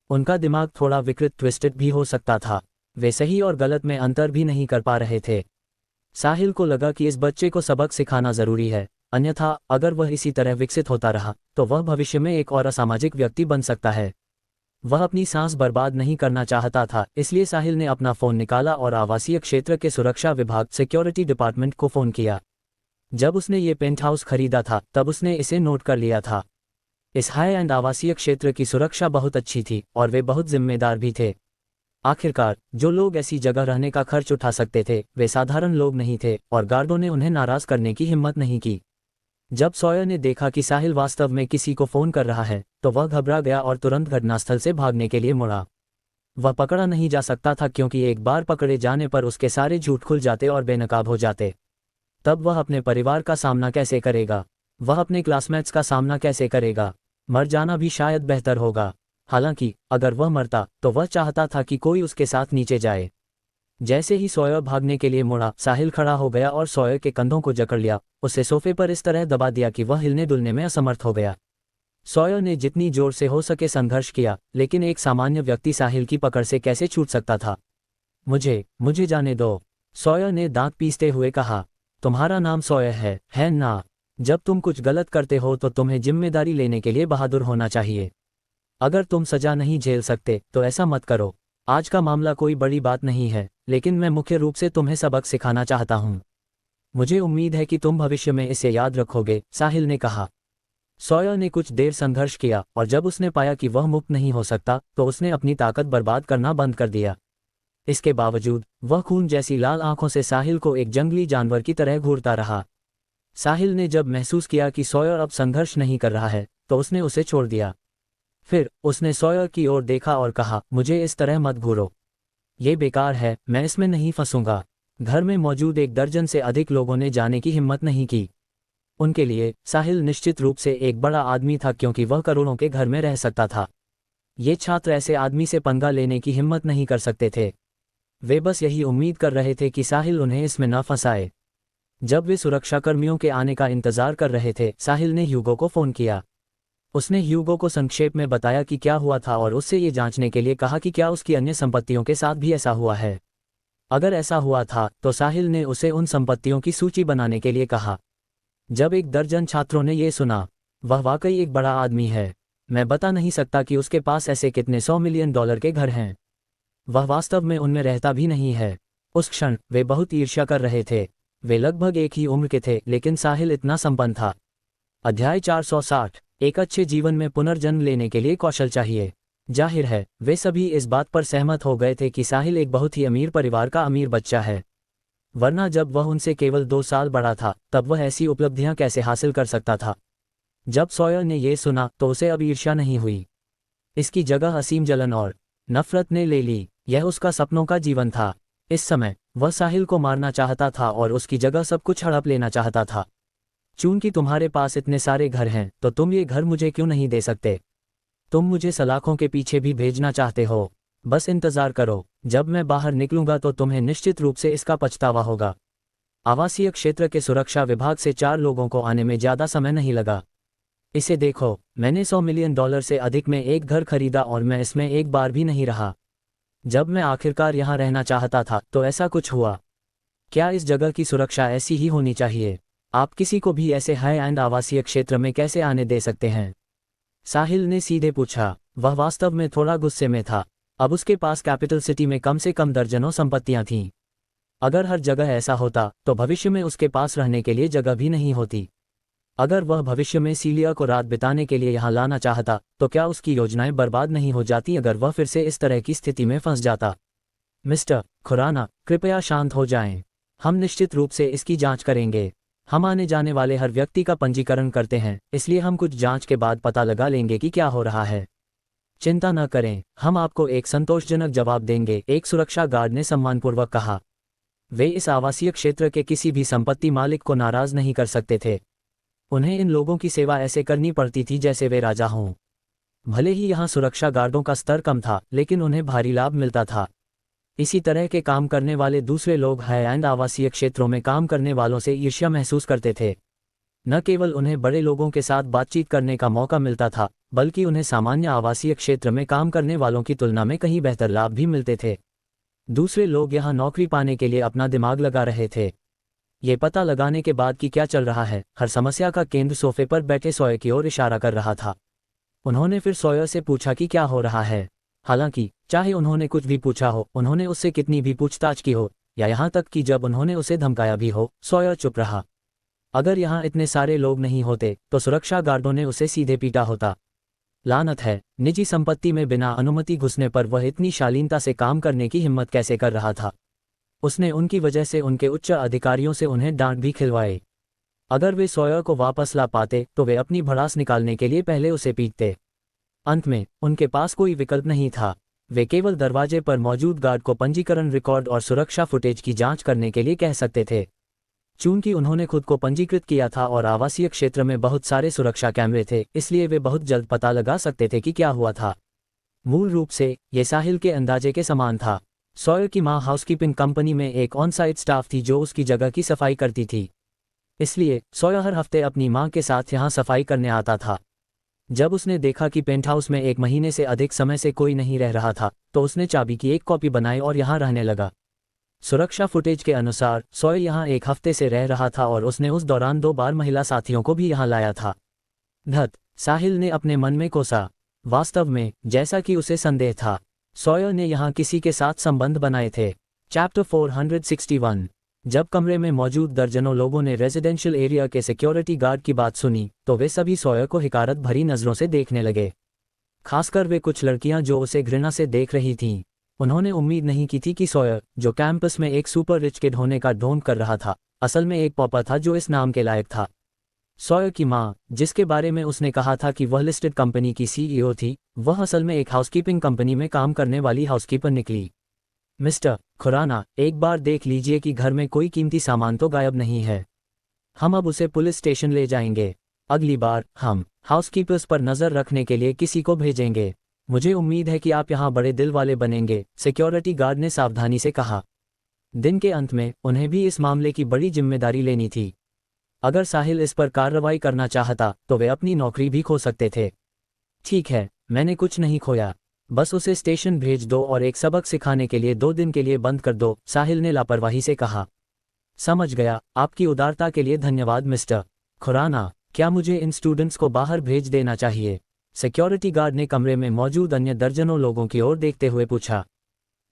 उनका दिमाग थोड़ा विकृत ट्विस्टेड भी हो सकता था। वे सही और गलत में अंतर भी नहीं कर पा रहे थे। साहिल को लगा कि इस बच्चे को सबक सिखाना जरूरी है, अन्यथा अगर वह इसी तरह विकसित होता रहा तो वह भविष्य में एक और असामाजिक व्यक्ति बन सकता है। वह अपनी सांस बर्बाद नहीं करना चाहता था, इसलिए साहिल ने अपना फ़ोन निकाला और आवासीय क्षेत्र के सुरक्षा विभाग सिक्योरिटी डिपार्टमेंट को फ़ोन किया। जब उसने ये पेंट हाउस खरीदा था तब उसने इसे नोट कर लिया था। इस हाई एंड आवासीय क्षेत्र की सुरक्षा बहुत अच्छी थी और वे बहुत जिम्मेदार भी थे। आखिरकार जो लोग ऐसी जगह रहने का खर्च उठा सकते थे वे साधारण लोग नहीं थे और गार्डों ने उन्हें नाराज करने की हिम्मत नहीं की। जब सॉयर ने देखा कि साहिल वास्तव में किसी को फ़ोन कर रहा है तो वह घबरा गया और तुरंत घटनास्थल से भागने के लिए मुड़ा। वह पकड़ा नहीं जा सकता था क्योंकि एक बार पकड़े जाने पर उसके सारे झूठ खुल जाते और बेनकाब हो जाते। तब वह अपने परिवार का सामना कैसे करेगा? वह अपने क्लासमेट्स का सामना कैसे करेगा? मर जाना भी शायद बेहतर होगा। हालांकि अगर वह मरता तो वह चाहता था कि कोई उसके साथ नीचे जाए। जैसे ही सॉयर भागने के लिए मुड़ा, साहिल खड़ा हो गया और सॉयर के कंधों को जकड़ लिया, उसे सोफे पर इस तरह दबा दिया कि वह हिलने डुलने में असमर्थ हो गया। सॉयर ने जितनी जोर से हो सके संघर्ष किया, लेकिन एक सामान्य व्यक्ति साहिल की पकड़ से कैसे छूट सकता था? मुझे जाने दो, सॉयर ने दांत पीसते हुए कहा। तुम्हारा नाम सॉयर है ना? जब तुम कुछ गलत करते हो तो तुम्हें जिम्मेदारी लेने के लिए बहादुर होना चाहिए। अगर तुम सजा नहीं झेल सकते तो ऐसा मत करो। आज का मामला कोई बड़ी बात नहीं है, लेकिन मैं मुख्य रूप से तुम्हें सबक सिखाना चाहता हूँ। मुझे उम्मीद है कि तुम भविष्य में इसे याद रखोगे, साहिल ने कहा। सॉयर ने कुछ देर संघर्ष किया और जब उसने पाया कि वह मुक्त नहीं हो सकता तो उसने अपनी ताकत बर्बाद करना बंद कर दिया। इसके बावजूद वह खून जैसी लाल आंखों से साहिल को एक जंगली जानवर की तरह घूरता रहा। साहिल ने जब महसूस किया कि सॉयर अब संघर्ष नहीं कर रहा है तो उसने उसे छोड़ दिया। फिर उसने सॉयर की ओर देखा और कहा, मुझे इस तरह मत घूरो। ये बेकार है, मैं इसमें नहीं फंसूंगा। घर में मौजूद 1 दर्जन से अधिक लोगों ने जाने की हिम्मत नहीं की। उनके लिए साहिल निश्चित रूप से एक बड़ा आदमी था क्योंकि वह करोड़ों के घर में रह सकता था। ये छात्र ऐसे आदमी से पंगा लेने की हिम्मत नहीं कर सकते थे। वे बस यही उम्मीद कर रहे थे कि साहिल उन्हें इसमें न फंसाए। जब वे सुरक्षाकर्मियों के आने का इंतजार कर रहे थे, साहिल ने ह्यूगो को फ़ोन किया। उसने ह्यूगो को संक्षेप में बताया कि क्या हुआ था और उससे ये जांचने के लिए कहा कि क्या उसकी अन्य संपत्तियों के साथ भी ऐसा हुआ है। अगर ऐसा हुआ था तो साहिल ने उसे उन संपत्तियों की सूची बनाने के लिए कहा। जब 1 दर्जन छात्रों ने यह सुना, वह वाकई एक बड़ा आदमी है। मैं बता नहीं सकता कि उसके पास ऐसे कितने $100 मिलियन के घर हैं। वह वास्तव में उनमें रहता भी नहीं है। उस क्षण वे बहुत ईर्ष्या कर रहे थे। वे लगभग एक ही उम्र के थे, लेकिन साहिल इतना संपन्न था। अध्याय 460। एक अच्छे जीवन में पुनर्जन्म लेने के लिए कौशल चाहिए। जाहिर है वे सभी इस बात पर सहमत हो गए थे कि साहिल एक बहुत ही अमीर परिवार का अमीर बच्चा है, वरना जब वह उनसे केवल 2 साल बड़ा था तब वह ऐसी उपलब्धियां कैसे हासिल कर सकता था। जब सॉयर ने यह सुना तो उसे अब ईर्ष्या नहीं हुई। इसकी जगह असीम जलन और नफरत ने ले ली। यह उसका सपनों का जीवन था। इस समय वह साहिल को मारना चाहता था और उसकी जगह सब कुछ हड़प लेना चाहता था। चूंकि तुम्हारे पास इतने सारे घर हैं तो तुम ये घर मुझे क्यों नहीं दे सकते? तुम मुझे सलाखों के पीछे भी भेजना चाहते हो? बस इंतजार करो, जब मैं बाहर निकलूंगा तो तुम्हें निश्चित रूप से इसका पछतावा होगा। आवासीय क्षेत्र के सुरक्षा विभाग से 4 लोगों को आने में ज़्यादा समय नहीं लगा। इसे देखो, मैंने $100 मिलियन से अधिक में एक घर खरीदा और मैं इसमें एक बार भी नहीं रहा। जब मैं आखिरकार यहाँ रहना चाहता था तो ऐसा कुछ हुआ। क्या इस जगह की सुरक्षा ऐसी ही होनी चाहिए? आप किसी को भी ऐसे हाई एंड आवासीय क्षेत्र में कैसे आने दे सकते हैं? साहिल ने सीधे पूछा। वह वास्तव में थोड़ा गुस्से में था। अब उसके पास कैपिटल सिटी में कम से कम दर्जनों संपत्तियां थीं। अगर हर जगह ऐसा होता तो भविष्य में उसके पास रहने के लिए जगह भी नहीं होती। अगर वह भविष्य में सीलिया को रात बिताने के लिए यहाँ लाना चाहता तो क्या उसकी योजनाएं बर्बाद नहीं हो जाती अगर वह फिर से इस तरह की स्थिति में फंस जाता? मिस्टर खुराना, कृपया शांत हो जाएं। हम निश्चित रूप से इसकी जांच करेंगे। हम आने जाने वाले हर व्यक्ति का पंजीकरण करते हैं, इसलिए हम कुछ जांच के बाद पता लगा लेंगे कि क्या हो रहा है। चिंता न करें, हम आपको एक संतोषजनक जवाब देंगे, एक सुरक्षा गार्ड ने सम्मानपूर्वक कहा। वे इस आवासीय क्षेत्र के किसी भी संपत्ति मालिक को नाराज नहीं कर सकते थे। उन्हें इन लोगों की सेवा ऐसे करनी पड़ती थी जैसे वे राजा हों। भले ही यहाँ सुरक्षा गार्डों का स्तर कम था, लेकिन उन्हें भारी लाभ मिलता था। इसी तरह के काम करने वाले दूसरे लोग हाई एंड आवासीय क्षेत्रों में काम करने वालों से ईर्ष्या महसूस करते थे। न केवल उन्हें बड़े लोगों के साथ बातचीत करने का मौका मिलता था, बल्कि उन्हें सामान्य आवासीय क्षेत्र में काम करने वालों की तुलना में कहीं बेहतर लाभ भी मिलते थे। दूसरे लोग यहाँ नौकरी पाने के लिए अपना दिमाग लगा रहे थे। ये पता लगाने के बाद कि क्या चल रहा है, हर समस्या का केंद्र सोफे पर बैठे सॉयर की ओर इशारा कर रहा था। उन्होंने फिर सॉयर से पूछा कि क्या हो रहा है। हालांकि चाहे उन्होंने कुछ भी पूछा हो, उन्होंने उससे कितनी भी पूछताछ की हो, या यहाँ तक कि जब उन्होंने उसे धमकाया भी हो, सॉयर चुप रहा। अगर यहाँ इतने सारे लोग नहीं होते तो सुरक्षा गार्डों ने उसे सीधे पीटा होता। लानत है, निजी संपत्ति में बिना अनुमति घुसने पर वह इतनी शालीनता से काम करने की हिम्मत कैसे कर रहा था? उसने उनकी वजह से उनके उच्च अधिकारियों से उन्हें डांट भी खिलवाई। अगर वे सॉयर को वापस ला पाते तो वे अपनी भड़ास निकालने के लिए पहले उसे पीटते। अंत में उनके पास कोई विकल्प नहीं था। वे केवल दरवाजे पर मौजूद गार्ड को पंजीकरण रिकॉर्ड और सुरक्षा फुटेज की जांच करने के लिए कह सकते थे। चूंकि उन्होंने खुद को पंजीकृत किया था और आवासीय क्षेत्र में बहुत सारे सुरक्षा कैमरे थे, इसलिए वे बहुत जल्द पता लगा सकते थे कि क्या हुआ था। मूल रूप से ये साहिल के अंदाजे के समान था। सॉयर की मां हाउसकीपिंग कंपनी में एक ऑन साइट स्टाफ थी जो उसकी जगह की सफाई करती थी। इसलिए सॉयर हर हफ्ते अपनी मां के साथ यहाँ सफाई करने आता था। जब उसने देखा कि पेंटहाउस में 1 महीने से अधिक समय से कोई नहीं रह रहा था, तो उसने चाबी की एक कॉपी बनाई और यहाँ रहने लगा। सुरक्षा फुटेज के अनुसार सॉयल यहाँ 1 हफ्ते से रह रहा था और उसने उस दौरान 2 बार महिला साथियों को भी यहाँ लाया था। धत, साहिल ने अपने मन में कोसा। वास्तव में, जैसा कि उसे संदेह था, सॉयल ने यहाँ किसी के साथ संबंध बनाए थे। चैप्टर 461। जब कमरे में मौजूद दर्जनों लोगों ने रेजिडेंशियल एरिया के सिक्योरिटी गार्ड की बात सुनी तो वे सभी सॉयर को हिकारत भरी नज़रों से देखने लगे। खासकर वे कुछ लड़कियां जो उसे घृणा से देख रही थीं। उन्होंने उम्मीद नहीं की थी कि सॉयर, जो कैंपस में एक सुपर रिच किड होने का ढोंग कर रहा था, असल में एक पॉपर था जो इस नाम के लायक था। सॉयर की मां, जिसके बारे में उसने कहा था कि वह लिस्टेड कंपनी की सीईओ थी, वह असल में एक हाउसकीपिंग कंपनी में काम करने वाली हाउसकीपर निकली। मिस्टर खुराना, एक बार देख लीजिए कि घर में कोई कीमती सामान तो गायब नहीं है। हम अब उसे पुलिस स्टेशन ले जाएंगे। अगली बार हम हाउसकीपर्स पर नज़र रखने के लिए किसी को भेजेंगे। मुझे उम्मीद है कि आप यहाँ बड़े दिल वाले बनेंगे, सिक्योरिटी गार्ड ने सावधानी से कहा। दिन के अंत में उन्हें भी इस मामले की बड़ी जिम्मेदारी लेनी थी। अगर साहिल इस पर कार्रवाई करना चाहता तो वे अपनी नौकरी भी खो सकते थे। ठीक है, मैंने कुछ नहीं खोया, बस उसे स्टेशन भेज दो और एक सबक सिखाने के लिए 2 दिन के लिए बंद कर दो, साहिल ने लापरवाही से कहा। समझ गया, आपकी उदारता के लिए धन्यवाद मिस्टर खुराना। क्या मुझे इन स्टूडेंट्स को बाहर भेज देना चाहिए? सिक्योरिटी गार्ड ने कमरे में मौजूद अन्य दर्जनों लोगों की ओर देखते हुए पूछा।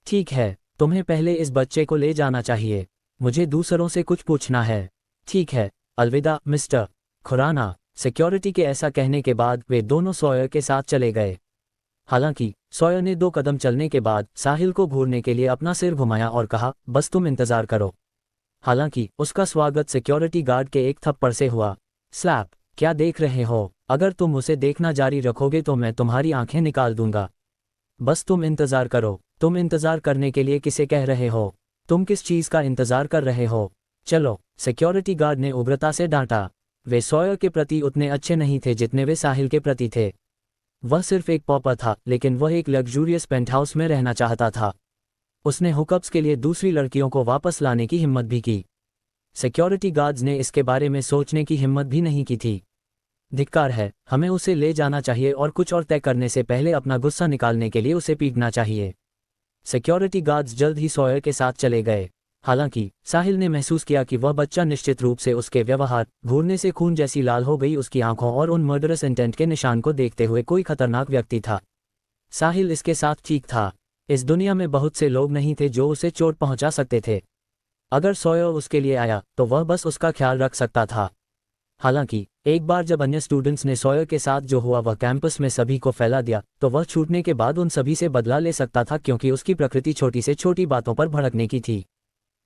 ठीक है, तुम्हें पहले इस बच्चे को ले जाना चाहिए। मुझे दूसरों से कुछ पूछना है। ठीक है, अलविदा मिस्टर खुराना। सिक्योरिटी के ऐसा कहने के बाद वे दोनों सॉयर के साथ चले गए। हालांकि सॉयर ने 2 कदम चलने के बाद साहिल को घूरने के लिए अपना सिर घुमाया और कहा, बस तुम इंतजार करो। हालांकि उसका स्वागत सिक्योरिटी गार्ड के एक थप्पड़ से हुआ। स्लैप, क्या देख रहे हो? अगर तुम उसे देखना जारी रखोगे तो मैं तुम्हारी आंखें निकाल दूंगा। बस तुम इंतजार करो। तुम इंतजार करने के लिए किसे कह रहे हो? तुम किस चीज का इंतजार कर रहे हो? चलो, सिक्योरिटी गार्ड ने उग्रता से डांटा। वे सॉयर के प्रति उतने अच्छे नहीं थे जितने वे साहिल के प्रति थे। वह सिर्फ एक पॉपर था, लेकिन वह एक लग्जूरियस पेंटहाउस में रहना चाहता था। उसने हुकअप्स के लिए दूसरी लड़कियों को वापस लाने की हिम्मत भी की। सिक्योरिटी गार्ड्स ने इसके बारे में सोचने की हिम्मत भी नहीं की थी। धिक्कार है, हमें उसे ले जाना चाहिए और कुछ और तय करने से पहले अपना गुस्सा निकालने के लिए उसे पीटना चाहिए। सिक्योरिटी गार्ड्स जल्द ही सॉयर के साथ चले गए। हालांकि साहिल ने महसूस किया कि वह बच्चा निश्चित रूप से उसके व्यवहार, घूरने से खून जैसी लाल हो गई उसकी आंखों और उन मर्डरस इंटेंट के निशान को देखते हुए कोई खतरनाक व्यक्ति था। साहिल इसके साथ ठीक था। इस दुनिया में बहुत से लोग नहीं थे जो उसे चोट पहुंचा सकते थे। अगर सॉयर उसके लिए आया तो वह बस उसका ख्याल रख सकता था। हालांकि एक बार जब अन्य स्टूडेंट्स ने सॉयर के साथ जो हुआ वह कैंपस में सभी को फैला दिया, तो वह छूटने के बाद उन सभी से बदला ले सकता था, क्योंकि उसकी प्रकृति छोटी से छोटी बातों पर भड़कने की थी।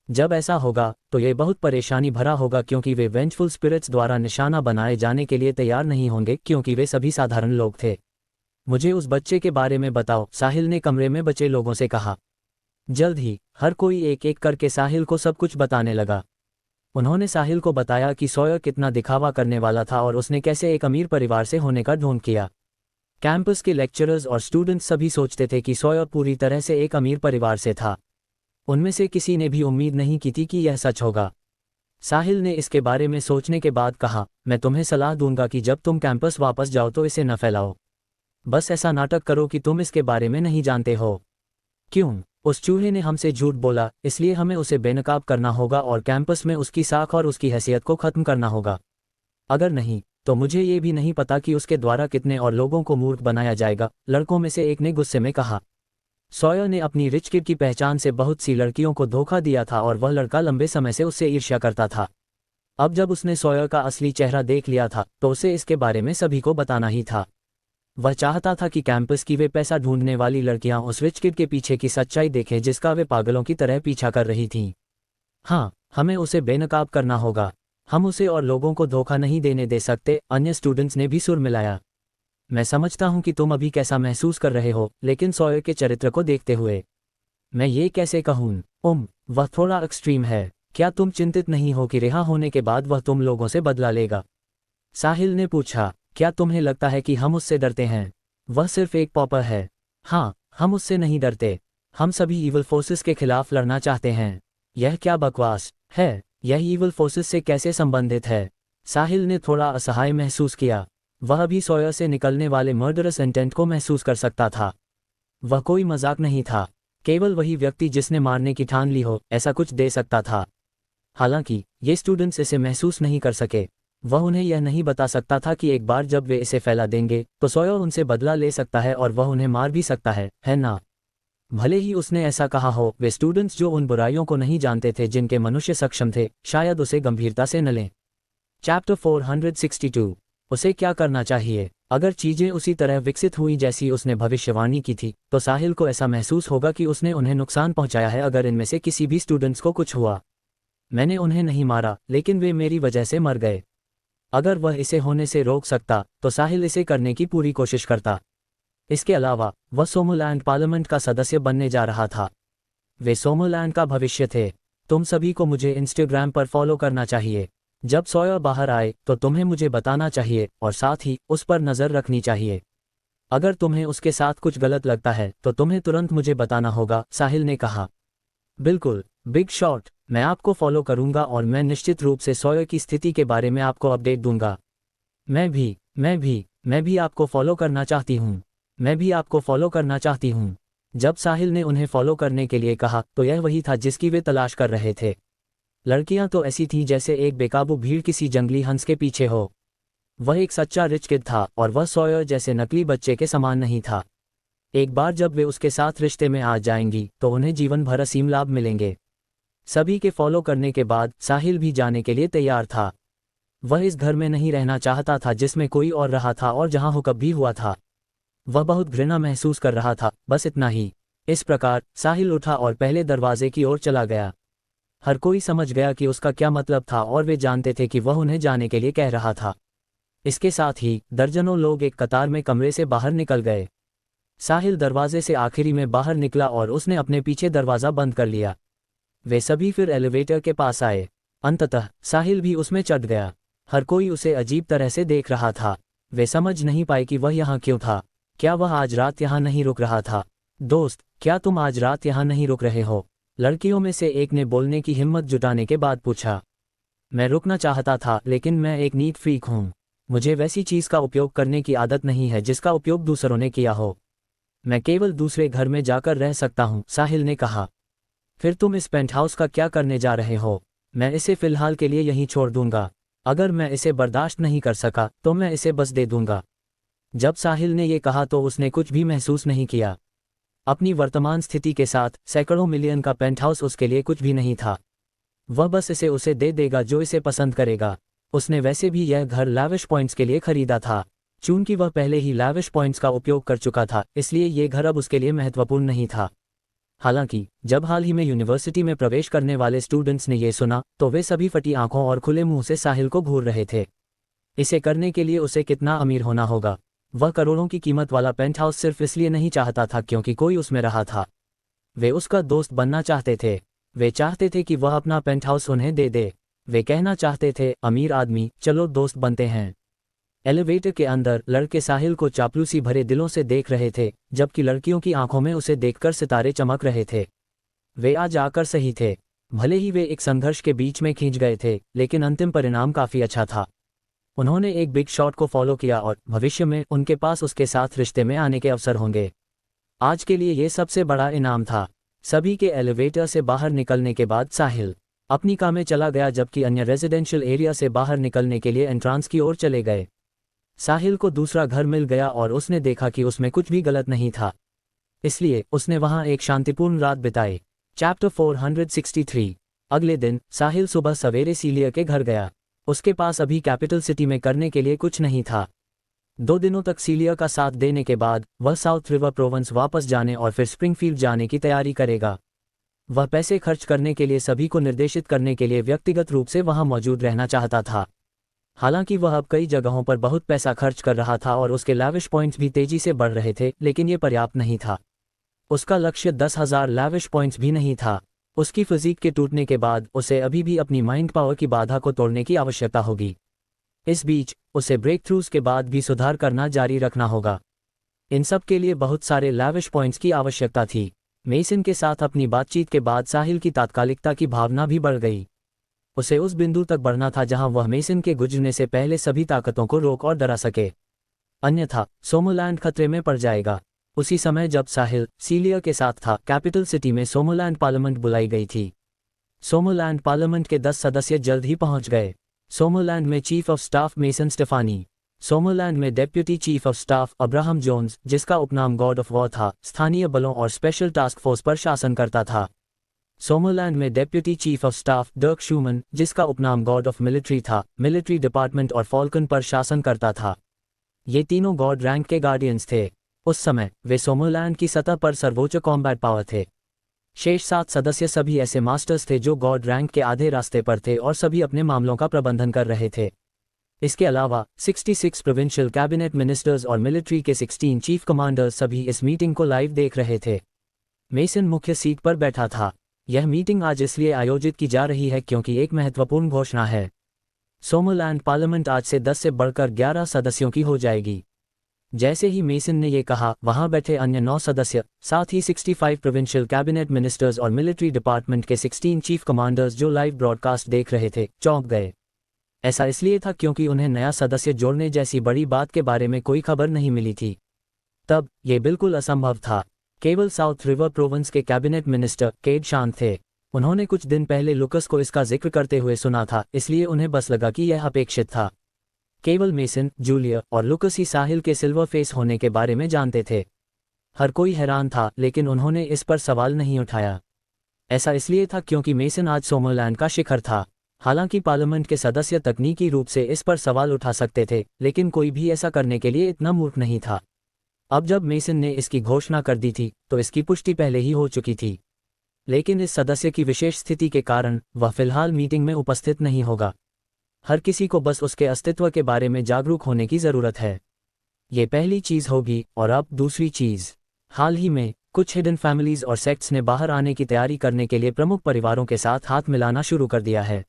जब ऐसा होगा तो ये बहुत परेशानी भरा होगा, क्योंकि वे वेंजफुल स्पिरिट्स द्वारा निशाना बनाए जाने के लिए तैयार नहीं होंगे, क्योंकि वे सभी साधारण लोग थे। मुझे उस बच्चे के बारे में बताओ, साहिल ने कमरे में बचे लोगों से कहा। जल्द ही हर कोई एक एक करके साहिल को सब कुछ बताने लगा। उन्होंने साहिल को बताया कि सॉयर कितना दिखावा करने वाला था और उसने कैसे एक अमीर परिवार से होने का ढोंग किया। कैंपस के लेक्चरर्स और स्टूडेंट्स सभी सोचते थे कि सॉयर पूरी तरह से एक अमीर परिवार से था। उनमें से किसी ने भी उम्मीद नहीं की थी कि यह सच होगा। साहिल ने इसके बारे में सोचने के बाद कहा, मैं तुम्हें सलाह दूंगा कि जब तुम कैंपस वापस जाओ तो इसे न फैलाओ। बस ऐसा नाटक करो कि तुम इसके बारे में नहीं जानते हो। क्यों? उस चूहे ने हमसे झूठ बोला, इसलिए हमें उसे बेनकाब करना होगा और कैंपस में उसकी साख और उसकी हैसियत को खत्म करना होगा। अगर नहीं तो मुझे ये भी नहीं पता कि उसके द्वारा कितने और लोगों को मूर्ख बनाया जाएगा, लड़कों में से एक ने गुस्से में कहा। सॉयर ने अपनी रिच किड की पहचान से बहुत सी लड़कियों को धोखा दिया था और वह लड़का लंबे समय से उससे ईर्ष्या करता था। अब जब उसने सॉयर का असली चेहरा देख लिया था तो उसे इसके बारे में सभी को बताना ही था। वह चाहता था कि कैंपस की वे पैसा ढूंढने वाली लड़कियां उस रिच किड के पीछे की सच्चाई देखें जिसका वे पागलों की तरह पीछा कर रही थीं। हाँ, हमें उसे बेनकाब करना होगा। हम उसे और लोगों को धोखा नहीं देने दे सकते। अन्य स्टूडेंट्स ने भी सुर मिलाया। मैं समझता हूं कि तुम अभी कैसा महसूस कर रहे हो, लेकिन सॉयर के चरित्र को देखते हुए मैं ये कैसे कहूं? वह थोड़ा एक्सट्रीम है। क्या तुम चिंतित नहीं हो कि रिहा होने के बाद वह तुम लोगों से बदला लेगा? साहिल ने पूछा। क्या तुम्हें लगता है कि हम उससे डरते हैं? वह सिर्फ एक पॉपर है। हाँ, हम उससे नहीं डरते। हम सभी ईवल फोर्सेस के खिलाफ लड़ना चाहते हैं। यह क्या बकवास है? यह ईवल फोर्सेस से कैसे संबंधित है? साहिल ने थोड़ा असहाय महसूस किया। वह भी सॉयर से निकलने वाले मर्डरस इंटेंट को महसूस कर सकता था। वह कोई मजाक नहीं था। केवल वही व्यक्ति जिसने मारने की ठान ली हो ऐसा कुछ दे सकता था। हालांकि ये स्टूडेंट्स इसे महसूस नहीं कर सके। वह उन्हें यह नहीं बता सकता था कि एक बार जब वे इसे फैला देंगे तो सॉयर उनसे बदला ले सकता है और वह उन्हें मार भी सकता है ना? भले ही उसने ऐसा कहा हो, वे स्टूडेंट्स जो उन बुराइयों को नहीं जानते थे जिनके मनुष्य सक्षम थे, शायद उसे गंभीरता से न लें। चैप्टर 462। उसे क्या करना चाहिए? अगर चीजें उसी तरह विकसित हुई जैसी उसने भविष्यवाणी की थी तो साहिल को ऐसा महसूस होगा कि उसने उन्हें नुकसान पहुंचाया है। अगर इनमें से किसी भी स्टूडेंट्स को कुछ हुआ, मैंने उन्हें नहीं मारा, लेकिन वे मेरी वजह से मर गए। अगर वह इसे होने से रोक सकता तो साहिल इसे करने की पूरी कोशिश करता। इसके अलावा वह सोमोलैंड पार्लियामेंट का सदस्य बनने जा रहा था। वे सोमोलैंड का भविष्य थे। तुम सभी को मुझे इंस्टाग्राम पर फॉलो करना चाहिए। जब सॉयर बाहर आए तो तुम्हें मुझे बताना चाहिए और साथ ही उस पर नज़र रखनी चाहिए। अगर तुम्हें उसके साथ कुछ गलत लगता है तो तुम्हें तुरंत मुझे बताना होगा, साहिल ने कहा। बिल्कुल बिग शॉट, मैं आपको फॉलो करूंगा और मैं निश्चित रूप से सॉयर की स्थिति के बारे में आपको अपडेट दूंगा। मैं भी आपको फॉलो करना चाहती हूँ। मैं भी आपको फॉलो करना चाहती हूँ। जब साहिल ने उन्हें फॉलो करने के लिए कहा तो यह वही था जिसकी वे तलाश कर रहे थे। लड़कियां तो ऐसी थीं जैसे एक बेकाबू भीड़ किसी जंगली हंस के पीछे हो। वह एक सच्चा रिच किड था और वह सॉयर जैसे नकली बच्चे के समान नहीं था। एक बार जब वे उसके साथ रिश्ते में आ जाएंगी तो उन्हें जीवन भर असीम लाभ मिलेंगे। सभी के फॉलो करने के बाद साहिल भी जाने के लिए तैयार था। वह इस घर में नहीं रहना चाहता था जिसमें कोई और रहा था और जहां हुक्म भी हुआ था। वह बहुत घृणा महसूस कर रहा था, बस इतना ही। इस प्रकार साहिल उठा और पहले दरवाजे की ओर चला गया। हर कोई समझ गया कि उसका क्या मतलब था और वे जानते थे कि वह उन्हें जाने के लिए कह रहा था। इसके साथ ही दर्जनों लोग एक कतार में कमरे से बाहर निकल गए। साहिल दरवाजे से आखिरी में बाहर निकला और उसने अपने पीछे दरवाज़ा बंद कर लिया। वे सभी फिर एलिवेटर के पास आए। अंततः साहिल भी उसमें चढ़ गया। हर कोई उसे अजीब तरह से देख रहा था। वे समझ नहीं पाए कि वह यहाँ क्यों था। क्या वह आज रात यहाँ नहीं रुक रहा था? दोस्त, क्या तुम आज रात यहाँ नहीं रुक रहे हो? लड़कियों में से एक ने बोलने की हिम्मत जुटाने के बाद पूछा। मैं रुकना चाहता था, लेकिन मैं एक नीट फ्रीक हूँ। मुझे वैसी चीज़ का उपयोग करने की आदत नहीं है जिसका उपयोग दूसरों ने किया हो। मैं केवल दूसरे घर में जाकर रह सकता हूँ, साहिल ने कहा। फिर तुम इस पेंटहाउस का क्या करने जा रहे हो? मैं इसे फिलहाल के लिए यहीं छोड़ दूंगा। अगर मैं इसे बर्दाश्त नहीं कर सका तो मैं इसे बस दे दूंगा। जब साहिल ने ये कहा तो उसने कुछ भी महसूस नहीं किया। अपनी वर्तमान स्थिति के साथ सैकड़ों मिलियन का पेंटहाउस उसके लिए कुछ भी नहीं था। वह बस इसे उसे दे देगा जो इसे पसंद करेगा। उसने वैसे भी यह घर लैविश पॉइंट्स के लिए खरीदा था। चूंकि वह पहले ही लैविश पॉइंट्स का उपयोग कर चुका था, इसलिए ये घर अब उसके लिए महत्वपूर्ण नहीं था। हालांकि जब हाल ही में यूनिवर्सिटी में प्रवेश करने वाले स्टूडेंट्स ने यह सुना तो वे सभी फटी आंखों और खुले मुंह से साहिल को घूर रहे थे। इसे करने के लिए उसे कितना अमीर होना होगा। वह करोड़ों की कीमत वाला पेंटहाउस सिर्फ इसलिए नहीं चाहता था क्योंकि कोई उसमें रहा था। वे उसका दोस्त बनना चाहते थे। वे चाहते थे कि वह अपना पेंटहाउस उन्हें दे दे। वे कहना चाहते थे, अमीर आदमी, चलो दोस्त बनते हैं। एलिवेटर के अंदर लड़के साहिल को चापलूसी भरे दिलों से देख रहे थे, जबकि लड़कियों की आंखों में उसे देखकर सितारे चमक रहे थे। वे आज आकर सही थे। भले ही वे एक संघर्ष के बीच में खींच गए थे, लेकिन अंतिम परिणाम काफी अच्छा था। उन्होंने एक बिग शॉट को फॉलो किया और भविष्य में उनके पास उसके साथ रिश्ते में आने के अवसर होंगे। आज के लिए यह सबसे बड़ा इनाम था। सभी के एलिवेटर से बाहर निकलने के बाद साहिल अपनी कार में चला गया, जबकि अन्य रेजिडेंशियल एरिया से बाहर निकलने के लिए एंट्रांस की ओर चले गए। साहिल को दूसरा घर मिल गया और उसने देखा कि उसमें कुछ भी गलत नहीं था, इसलिए उसने वहां एक शांतिपूर्ण रात बिताई। चैप्टर 463। अगले दिन साहिल सुबह सवेरे सीलिया के घर गया। उसके पास अभी कैपिटल सिटी में करने के लिए कुछ नहीं था। 2 दिनों तक सीलिया का साथ देने के बाद वह साउथ रिवर प्रोविंस वापस जाने और फिर स्प्रिंगफील्ड जाने की तैयारी करेगा। वह पैसे खर्च करने के लिए सभी को निर्देशित करने के लिए व्यक्तिगत रूप से वहां मौजूद रहना चाहता था। हालांकि वह अब कई जगहों पर बहुत पैसा खर्च कर रहा था और उसके लैविश पॉइंट्स भी तेजी से बढ़ रहे थे, लेकिन ये पर्याप्त नहीं था। उसका लक्ष्य 10,000 लैविश पॉइंट्स भी नहीं था। उसकी फिजिक के टूटने के बाद उसे अभी भी अपनी माइंड पावर की बाधा को तोड़ने की आवश्यकता होगी। इस बीच उसे ब्रेक थ्रूज के बाद भी सुधार करना जारी रखना होगा। इन सब के लिए बहुत सारे लैविश पॉइंट्स की आवश्यकता थी। मेसन के साथ अपनी बातचीत के बाद साहिल की तात्कालिकता की भावना भी बढ़ गई। उसे उस बिंदु तक बढ़ना था जहां वह मेसन के गुजरने से पहले सभी ताकतों को रोक और डरा सके, अन्यथा सोमोलैंड खतरे में पड़ जाएगा। उसी समय जब साहिल सीलिया के साथ था, कैपिटल सिटी में सोमोलैंड पार्लियामेंट बुलाई गई थी। सोमोलैंड पार्लियामेंट के 10 सदस्य जल्द ही पहुंच गए। सोमोलैंड में chief of staff Mason Stephanie, Somaliland में deputy chief of staff Abraham Jones, जिसका उपनाम गॉड ऑफ वॉर था, स्थानीय बलों और स्पेशल टास्क फोर्स पर शासन करता था। सोमोलैंड में deputy chief of staff डर्क Schuman, जिसका उपनाम गॉड ऑफ मिलिट्री था, मिलिट्री डिपार्टमेंट और फॉल्कन पर शासन करता था। ये तीनों गॉड रैंक के गार्डियंस थे। उस समय वे सोमोलैंड की सतह पर सर्वोच्च कॉम्बैट पावर थे। शेष 7 सदस्य सभी ऐसे मास्टर्स थे जो गॉड रैंक के आधे रास्ते पर थे और सभी अपने मामलों का प्रबंधन कर रहे थे। इसके अलावा 66 प्रोविंशियल कैबिनेट मिनिस्टर्स और मिलिट्री के 16 चीफ कमांडर्स सभी इस मीटिंग को लाइव देख रहे थे। मेसन मुख्य सीट पर बैठा था। यह मीटिंग आज इसलिए आयोजित की जा रही है क्योंकि एक महत्वपूर्ण घोषणा है। सोमोलैंड पार्लियामेंट आज से 10 से बढ़कर 11 सदस्यों की हो जाएगी। जैसे ही मेसन ने यह कहा, वहां बैठे अन्य 9 सदस्य, साथ ही 65 प्रोविंशियल कैबिनेट मिनिस्टर्स और मिलिट्री डिपार्टमेंट के 16 चीफ कमांडर्स जो लाइव ब्रॉडकास्ट देख रहे थे, चौंक गए। ऐसा इसलिए था क्योंकि उन्हें नया सदस्य जोड़ने जैसी बड़ी बात के बारे में कोई खबर नहीं मिली थी। तब यह बिल्कुल असंभव था। केवल साउथ रिवर प्रोविंस के कैबिनेट मिनिस्टर केड शांत थे। उन्होंने कुछ दिन पहले लुकस को इसका जिक्र करते हुए सुना था, इसलिए उन्हें बस लगा कि यह अपेक्षित था। केवल मेसन, जूलिया और लुकस ही साहिल के सिल्वर फेस होने के बारे में जानते थे। हर कोई हैरान था, लेकिन उन्होंने इस पर सवाल नहीं उठाया। ऐसा इसलिए था क्योंकि मेसन आज सोमोलैंड का शिखर था। हालांकि पार्लियामेंट के सदस्य तकनीकी रूप से इस पर सवाल उठा सकते थे, लेकिन कोई भी ऐसा करने के लिए इतना मूर्ख नहीं था। अब जब मेसन ने इसकी घोषणा कर दी थी तो इसकी पुष्टि पहले ही हो चुकी थी, लेकिन इस सदस्य की विशेष स्थिति के कारण वह फिलहाल मीटिंग में उपस्थित नहीं होगा। हर किसी को बस उसके अस्तित्व के बारे में जागरूक होने की जरूरत है। ये पहली चीज होगी। और अब दूसरी चीज, हाल ही में कुछ हिडन फैमिलीज और सेक्ट्स ने बाहर आने की तैयारी करने के लिए प्रमुख परिवारों के साथ हाथ मिलाना शुरू कर दिया है।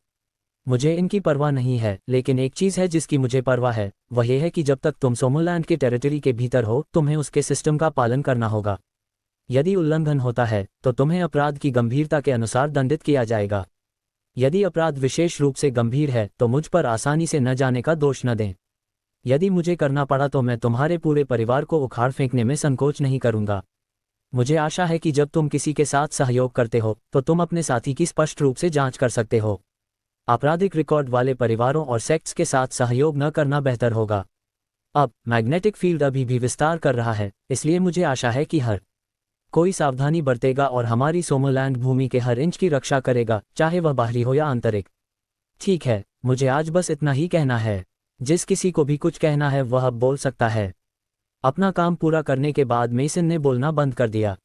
मुझे इनकी परवाह नहीं है, लेकिन एक चीज़ है जिसकी मुझे परवाह है, वह यह है कि जब तक तुम सोमोलैंड के टेरिटरी के भीतर हो तुम्हें उसके सिस्टम का पालन करना होगा। यदि उल्लंघन होता है तो तुम्हें अपराध की गंभीरता के अनुसार दंडित किया जाएगा। यदि अपराध विशेष रूप से गंभीर है तो मुझ पर आसानी से न जाने का दोष न दें। यदि मुझे करना पड़ा तो मैं तुम्हारे पूरे परिवार को उखाड़ फेंकने में संकोच नहीं करूंगा। मुझे आशा है कि जब तुम किसी के साथ सहयोग करते हो तो तुम अपने साथी की स्पष्ट रूप से जांच कर सकते हो। आपराधिक रिकॉर्ड वाले परिवारों और सेक्ट्स के साथ सहयोग न करना बेहतर होगा। अब मैग्नेटिक फील्ड अभी भी विस्तार कर रहा है, इसलिए मुझे आशा है कि हर कोई सावधानी बरतेगा और हमारी सोमोलैंड भूमि के हर इंच की रक्षा करेगा, चाहे वह बाहरी हो या आंतरिक। ठीक है, मुझे आज बस इतना ही कहना है। जिस किसी को भी कुछ कहना है वह अब बोल सकता है। अपना काम पूरा करने के बाद मेसन ने बोलना बंद कर दिया।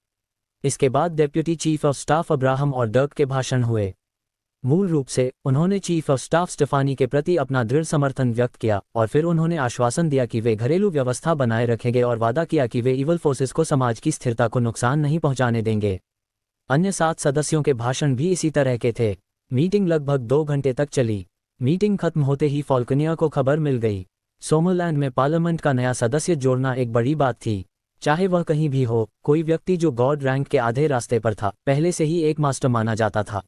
इसके बाद deputy chief of staff Abraham और डर्क के भाषण हुए। मूल रूप से उन्होंने चीफ ऑफ स्टाफ स्टेफानी के प्रति अपना दृढ़ समर्थन व्यक्त किया और फिर उन्होंने आश्वासन दिया कि वे घरेलू व्यवस्था बनाए रखेंगे और वादा किया कि वे इवल फोर्सेस को समाज की स्थिरता को नुकसान नहीं पहुंचाने देंगे। अन्य 7 सदस्यों के भाषण भी इसी तरह के थे। मीटिंग लगभग 2 घंटे तक चली। मीटिंग खत्म होते ही फॉल्कनिया को खबर मिल गई। सोमरलैंड में पार्लियामेंट का नया सदस्य जोड़ना एक बड़ी बात थी। चाहे वह कहीं भी हो, कोई व्यक्ति जो गॉड रैंक के आधे रास्ते पर था पहले से ही एक मास्टर माना जाता था।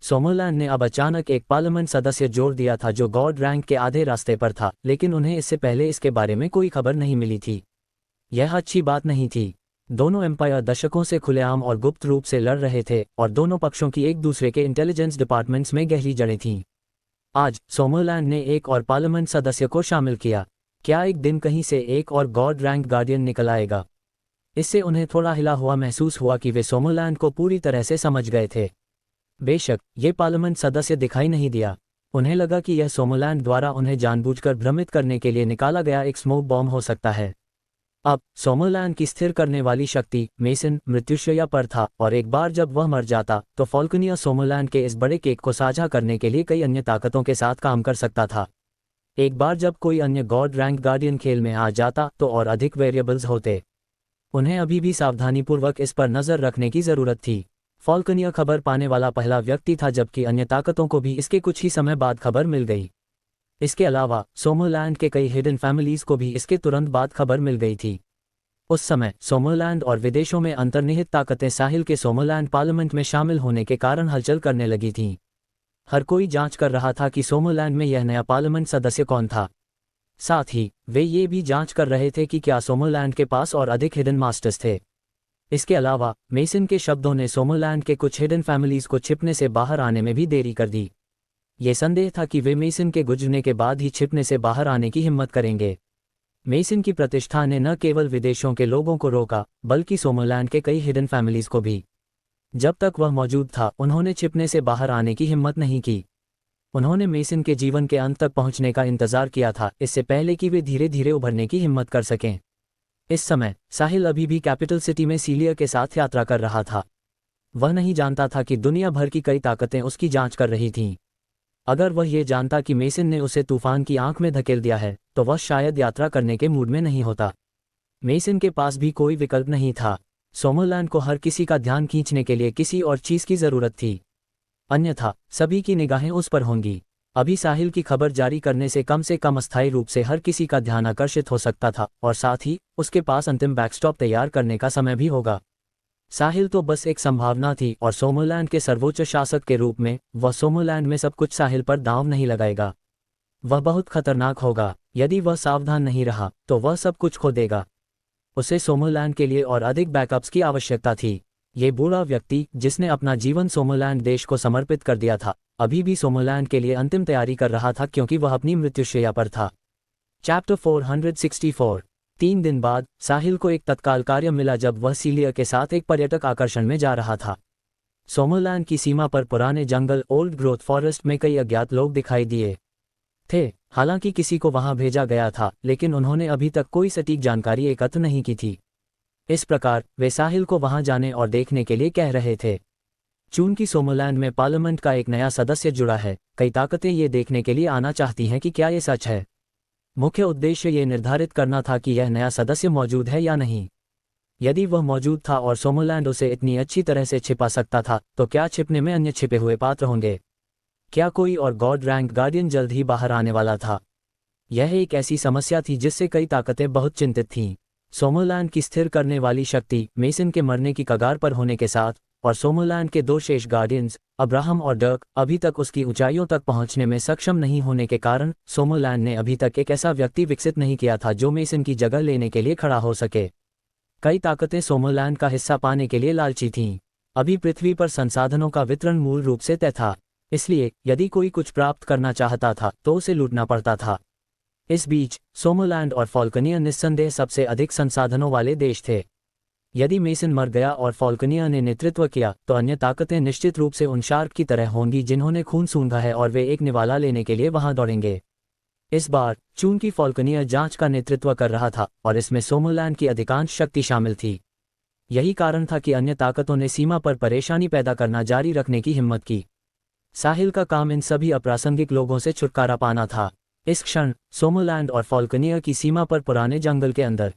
सोमरलैंड ने अब अचानक एक पार्लियामेंट सदस्य जोड़ दिया था जो गॉड रैंक के आधे रास्ते पर था, लेकिन उन्हें इससे पहले इसके बारे में कोई खबर नहीं मिली थी। यह अच्छी बात नहीं थी। दोनों एम्पायर दशकों से खुलेआम और गुप्त रूप से लड़ रहे थे और दोनों पक्षों की एक दूसरे के इंटेलिजेंस डिपार्टमेंट्स में गहरी जड़ें थीं। आज सोमरलैंड ने एक और पार्लियामेंट सदस्य को शामिल किया। क्या एक दिन कहीं से एक और गॉड रैंक गार्डियन निकल आएगा? इससे उन्हें थोड़ा हिला हुआ महसूस हुआ कि वे सोमरलैंड को पूरी तरह से समझ गए थे। बेशक ये पार्लियामेंट सदस्य दिखाई नहीं दिया। उन्हें लगा कि यह सोमरलैंड द्वारा उन्हें जानबूझकर भ्रमित करने के लिए निकाला गया एक स्मोक बॉम्ब हो सकता है। अब सोमरलैंड की स्थिर करने वाली शक्ति मेसन मृत्युशैया पर था और एक बार जब वह मर जाता तो फॉल्कनिया सोमरलैंड के इस बड़े केक को साझा करने के लिए कई अन्य ताकतों के साथ काम कर सकता था। एक बार जब कोई अन्य गॉड रैंक गार्डियन खेल में आ जाता तो और अधिक वेरिएबल्स होते। उन्हें अभी भी सावधानीपूर्वक इस पर नज़र रखने की ज़रूरत थी। फॉल्कनिया खबर पाने वाला पहला व्यक्ति था, जबकि अन्य ताकतों को भी इसके कुछ ही समय बाद खबर मिल गई। इसके अलावा सोमरलैंड के कई हिडन फैमिलीज को भी इसके तुरंत बाद खबर मिल गई थी। उस समय सोमरलैंड और विदेशों में अंतर्निहित ताकतें साहिल के सोमरलैंड पार्लियामेंट में शामिल होने के कारण हलचल करने लगी थीं। हर कोई जांच कर रहा था कि सोमरलैंड में यह नया पार्लियामेंट सदस्य कौन था। साथ ही वे ये भी जांच कर रहे थे कि क्या सोमरलैंड के पास और अधिक हिडन मास्टर्स थे। इसके अलावा मेसन के शब्दों ने सोमरलैंड के कुछ हिडन फैमिलीज को छिपने से बाहर आने में भी देरी कर दी। ये संदेह था कि वे मेसन के गुजरने के बाद ही छिपने से बाहर आने की हिम्मत करेंगे। मेसन की प्रतिष्ठा ने न केवल विदेशों के लोगों को रोका, बल्कि सोमरलैंड के कई हिडन फैमिलीज को भी। जब तक वह मौजूद था उन्होंने छिपने से बाहर आने की हिम्मत नहीं की। उन्होंने मेसन के जीवन के अंत तक पहुंचने का इंतजार किया था, इससे पहले कि वे धीरे धीरे उभरने की हिम्मत कर सकें। इस समय साहिल अभी भी कैपिटल सिटी में सीलिया के साथ यात्रा कर रहा था। वह नहीं जानता था कि दुनिया भर की कई ताकतें उसकी जांच कर रही थीं। अगर वह ये जानता कि मेसन ने उसे तूफान की आंख में धकेल दिया है तो वह शायद यात्रा करने के मूड में नहीं होता। मेसन के पास भी कोई विकल्प नहीं था। सोमरलैंड को हर किसी का ध्यान खींचने के लिए किसी और चीज़ की ज़रूरत थी, अन्यथा सभी की निगाहें उस पर होंगी। अभी साहिल की खबर जारी करने से कम अस्थायी रूप से हर किसी का ध्यान आकर्षित हो सकता था और साथ ही उसके पास अंतिम बैकस्टॉप तैयार करने का समय भी होगा। साहिल तो बस एक संभावना थी और सोमरलैंड के सर्वोच्च शासक के रूप में वह सोमरलैंड में सब कुछ साहिल पर दांव नहीं लगाएगा। वह बहुत खतरनाक होगा। यदि वह सावधान नहीं रहा तो वह सब कुछ खो देगा। उसे सोमरलैंड के लिए और अधिक बैकअप्स की आवश्यकता थी। ये बूढ़ा व्यक्ति जिसने अपना जीवन सोमरलैंड देश को समर्पित कर दिया था, अभी भी सोमरलैंड के लिए अंतिम तैयारी कर रहा था क्योंकि वह अपनी मृत्युशैया पर था। चैप्टर 464। 3 दिन बाद साहिल को एक तत्काल कार्य मिला जब वह सीलिया के साथ एक पर्यटक आकर्षण में जा रहा था। सोमरलैंड की सीमा पर पुराने जंगल ओल्ड ग्रोथ फॉरेस्ट में कई अज्ञात लोग दिखाई दिए थे। हालांकि किसी को वहां भेजा गया था, लेकिन उन्होंने अभी तक कोई सटीक जानकारी एकत्र नहीं की थी। इस प्रकार वे साहिल को वहां जाने और देखने के लिए कह रहे थे। चूंकि सोमरलैंड में पार्लियामेंट का एक नया सदस्य जुड़ा है, कई ताकतें ये देखने के लिए आना चाहती हैं कि क्या ये सच है। मुख्य उद्देश्य ये निर्धारित करना था कि यह नया सदस्य मौजूद है या नहीं। यदि वह मौजूद था और सोमोलैंड उसे इतनी अच्छी तरह से छिपा सकता था, तो क्या छिपने में अन्य छिपे हुए पात्र होंगे? क्या कोई और गॉड रैंक गार्डियन जल्द ही बाहर आने वाला था? यह एक ऐसी समस्या थी जिससे कई ताकतें बहुत चिंतित थीं। सोमोलैंड की स्थिर करने वाली शक्ति मेसन के मरने की कगार पर होने के साथ, और सोमोलैंड के दो शेष गार्डियंस अब्राहम और डर्क अभी तक उसकी ऊंचाइयों तक पहुंचने में सक्षम नहीं होने के कारण सोमोलैंड ने अभी तक एक ऐसा व्यक्ति विकसित नहीं किया था जो मेसन की जगह लेने के लिए खड़ा हो सके। कई ताकतें सोमोलैंड का हिस्सा पाने के लिए लालची थीं। अभी पृथ्वी पर संसाधनों का वितरण मूल रूप से तय था, इसलिए यदि कोई कुछ प्राप्त करना चाहता था तो उसे लूटना पड़ता था। इस बीच सोमोलैंड और फॉल्कनिया निस्संदेह सबसे अधिक संसाधनों वाले देश थे। यदि मेसन मर गया और फॉल्कनिया ने नेतृत्व किया तो अन्य ताकतें निश्चित रूप से उन शार्क की तरह होंगी जिन्होंने खून सूंघा है, और वे एक निवाला लेने के लिए वहां दौड़ेंगे। इस बार चूंकि फॉल्कनिया जांच का नेतृत्व कर रहा था और इसमें सोमोलैंड की अधिकांश शक्ति शामिल थी, यही कारण था कि अन्य ताकतों ने सीमा पर परेशानी पैदा करना जारी रखने की हिम्मत की। साहिल का काम इन सभी अप्रासंगिक लोगों से छुटकारा पाना था। इस क्षण सोमोलैंड और फॉल्कनिया की सीमा पर पुराने जंगल के अंदर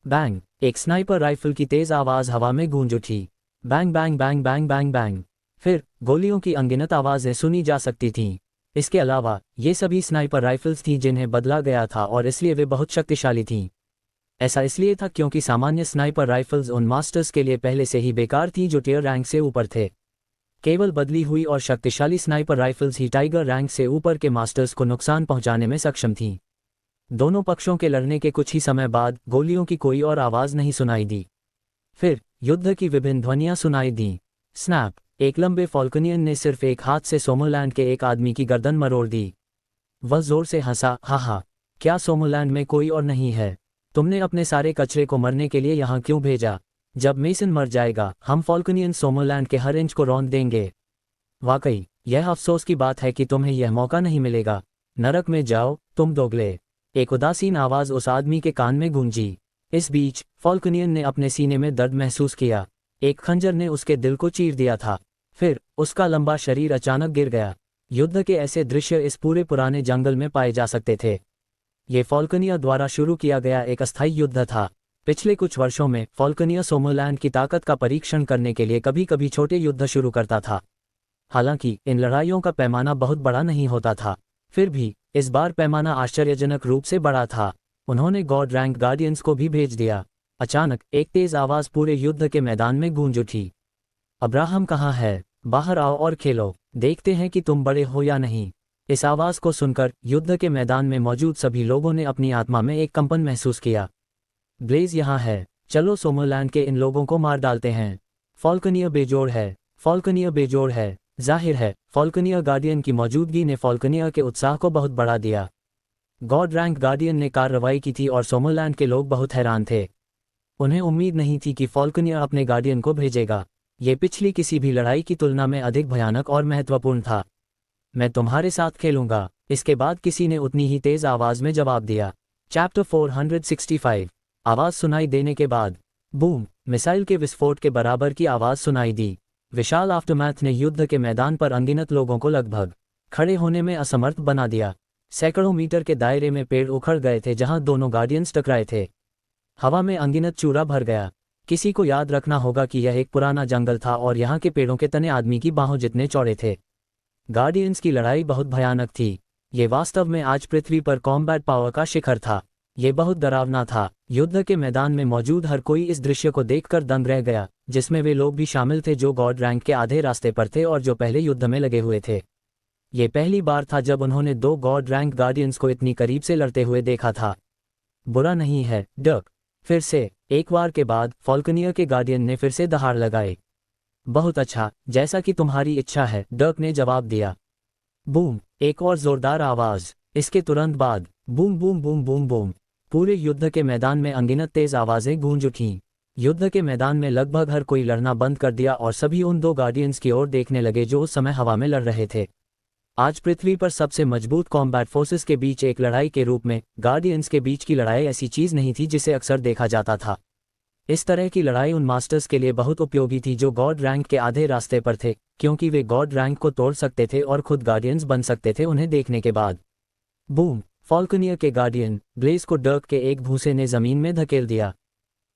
बैंग, एक स्नाइपर राइफल की तेज आवाज हवा में गूंज उठी। Bang bang bang bang bang bang. फिर गोलियों की अनगिनत आवाजें सुनी जा सकती थीं। इसके अलावा ये सभी स्नाइपर राइफल्स थीं जिन्हें बदला गया था और इसलिए वे बहुत शक्तिशाली थीं। ऐसा इसलिए था क्योंकि सामान्य स्नाइपर राइफल्स उन मास्टर्स के लिए पहले से ही बेकार थीं जो टियर रैंक से ऊपर थे। केवल बदली हुई और शक्तिशाली स्नाइपर राइफल्स ही टाइगर रैंक से ऊपर के मास्टर्स को नुकसान पहुंचाने में सक्षम थीं। दोनों पक्षों के लड़ने के कुछ ही समय बाद गोलियों की कोई और आवाज नहीं सुनाई दी। फिर युद्ध की विभिन्न ध्वनियां सुनाई दीं। स्नैप! एक लंबे फॉल्कनियन ने सिर्फ एक हाथ से सोमोलैंड के एक आदमी की गर्दन मरोड़ दी। वह जोर से हंसा, हा हा, क्या सोमोलैंड में कोई और नहीं है? तुमने अपने सारे कचरे को मरने के लिए यहाँ क्यों भेजा? जब मेसन मर जाएगा हम फॉल्कनियन सोमोलैंड के हर इंच को रौंद देंगे। वाकई यह अफसोस की बात है कि तुम्हें यह मौका नहीं मिलेगा। नरक में जाओ तुम दोगले। एक उदासीन आवाज उस आदमी के कान में गूंजी। इस बीच फॉल्कनियन ने अपने सीने में दर्द महसूस किया। एक खंजर ने उसके दिल को चीर दिया था। फिर उसका लंबा शरीर अचानक गिर गया। युद्ध के ऐसे दृश्य इस पूरे पुराने जंगल में पाए जा सकते थे। ये फॉल्कनिया द्वारा शुरू किया गया एक अस्थायी युद्ध था। पिछले कुछ वर्षों में फॉल्कनिया सोमोलैंड की ताकत का परीक्षण करने के लिए कभी कभी छोटे युद्ध शुरू करता था। हालांकि इन लड़ाइयों का पैमाना बहुत बड़ा नहीं होता था, फिर भी इस बार पैमाना आश्चर्यजनक रूप से बड़ा था। उन्होंने गॉड रैंक गार्डियंस को भी भेज दिया। अचानक एक तेज आवाज पूरे युद्ध के मैदान में गूंज उठी। अब्राहम कहाँ है? बाहर आओ और खेलो, देखते हैं कि तुम बड़े हो या नहीं। इस आवाज को सुनकर युद्ध के मैदान में मौजूद सभी लोगों ने अपनी आत्मा में एक कंपन महसूस किया। ब्लेज यहाँ है, चलो सोमोलैंड के इन लोगों को मार डालते हैं। फॉल्कनिया बेजोड़ है, फॉल्कनिया बेजोड़ है। जाहिर है फॉल्कनिया गार्डियन की मौजूदगी ने फॉल्कनिया के उत्साह को बहुत बढ़ा दिया। गॉड रैंक गार्डियन ने कार्रवाई की थी और सोमोलैंड के लोग बहुत हैरान थे। उन्हें उम्मीद नहीं थी कि फॉल्कनिया अपने गार्डियन को भेजेगा। ये पिछली किसी भी लड़ाई की तुलना में अधिक भयानक और महत्वपूर्ण था। मैं तुम्हारे साथ खेलूंगा, इसके बाद किसी ने उतनी ही तेज आवाज में जवाब दिया। चैप्टर 465। आवाज सुनाई देने के बाद बूम, मिसाइल के विस्फोट के बराबर की आवाज सुनाई दी। विशाल आफ्टरमैथ ने युद्ध के मैदान पर अनगिनत लोगों को लगभग खड़े होने में असमर्थ बना दिया। सैकड़ों मीटर के दायरे में पेड़ उखड़ गए थे जहां दोनों गार्डियंस टकराए थे। हवा में अनगिनत चूरा भर गया। किसी को याद रखना होगा कि यह एक पुराना जंगल था और यहाँ के पेड़ों के तने आदमी की बाहों जितने चौड़े थे। गार्डियंस की लड़ाई बहुत भयानक थी। ये वास्तव में आज पृथ्वी पर कॉम्बैट पावर का शिखर था। ये बहुत डरावना था। युद्ध के मैदान में मौजूद हर कोई इस दृश्य को देखकर दंग रह गया, जिसमें वे लोग भी शामिल थे जो गॉड रैंक के आधे रास्ते पर थे और जो पहले युद्ध में लगे हुए थे। ये पहली बार था जब उन्होंने दो गॉड रैंक गार्डियंस को इतनी करीब से लड़ते हुए देखा था। बुरा नहीं है डर्क। फिर से एक बार के बाद फॉल्कनिया के गार्डियन ने फिर से दहाड़ लगाई। बहुत अच्छा, जैसा कि तुम्हारी इच्छा है, डर्क ने जवाब दिया। बूम, एक और जोरदार आवाज। इसके तुरंत बाद boom boom boom boom boom. पूरे युद्ध के मैदान में अनगिनत तेज आवाजें गूंज उठीं। युद्ध के मैदान में लगभग हर कोई लड़ना बंद कर दिया और सभी उन दो गार्डियंस की ओर देखने लगे जो उस समय हवा में लड़ रहे थे। आज पृथ्वी पर सबसे मजबूत कॉम्बैट फोर्सेस के बीच एक लड़ाई के रूप में गार्डियंस के बीच की लड़ाई ऐसी चीज नहीं थी जिसे अक्सर देखा जाता था। इस तरह की लड़ाई उन मास्टर्स के लिए बहुत उपयोगी थी जो गॉड रैंक के आधे रास्ते पर थे, क्योंकि वे गॉड रैंक को तोड़ सकते थे और खुद गार्डियंस बन सकते थे उन्हें देखने के बाद। बूम, फॉल्कनिया के गार्डियन ब्लेज को डर्क के एक भूसे ने जमीन में धकेल दिया।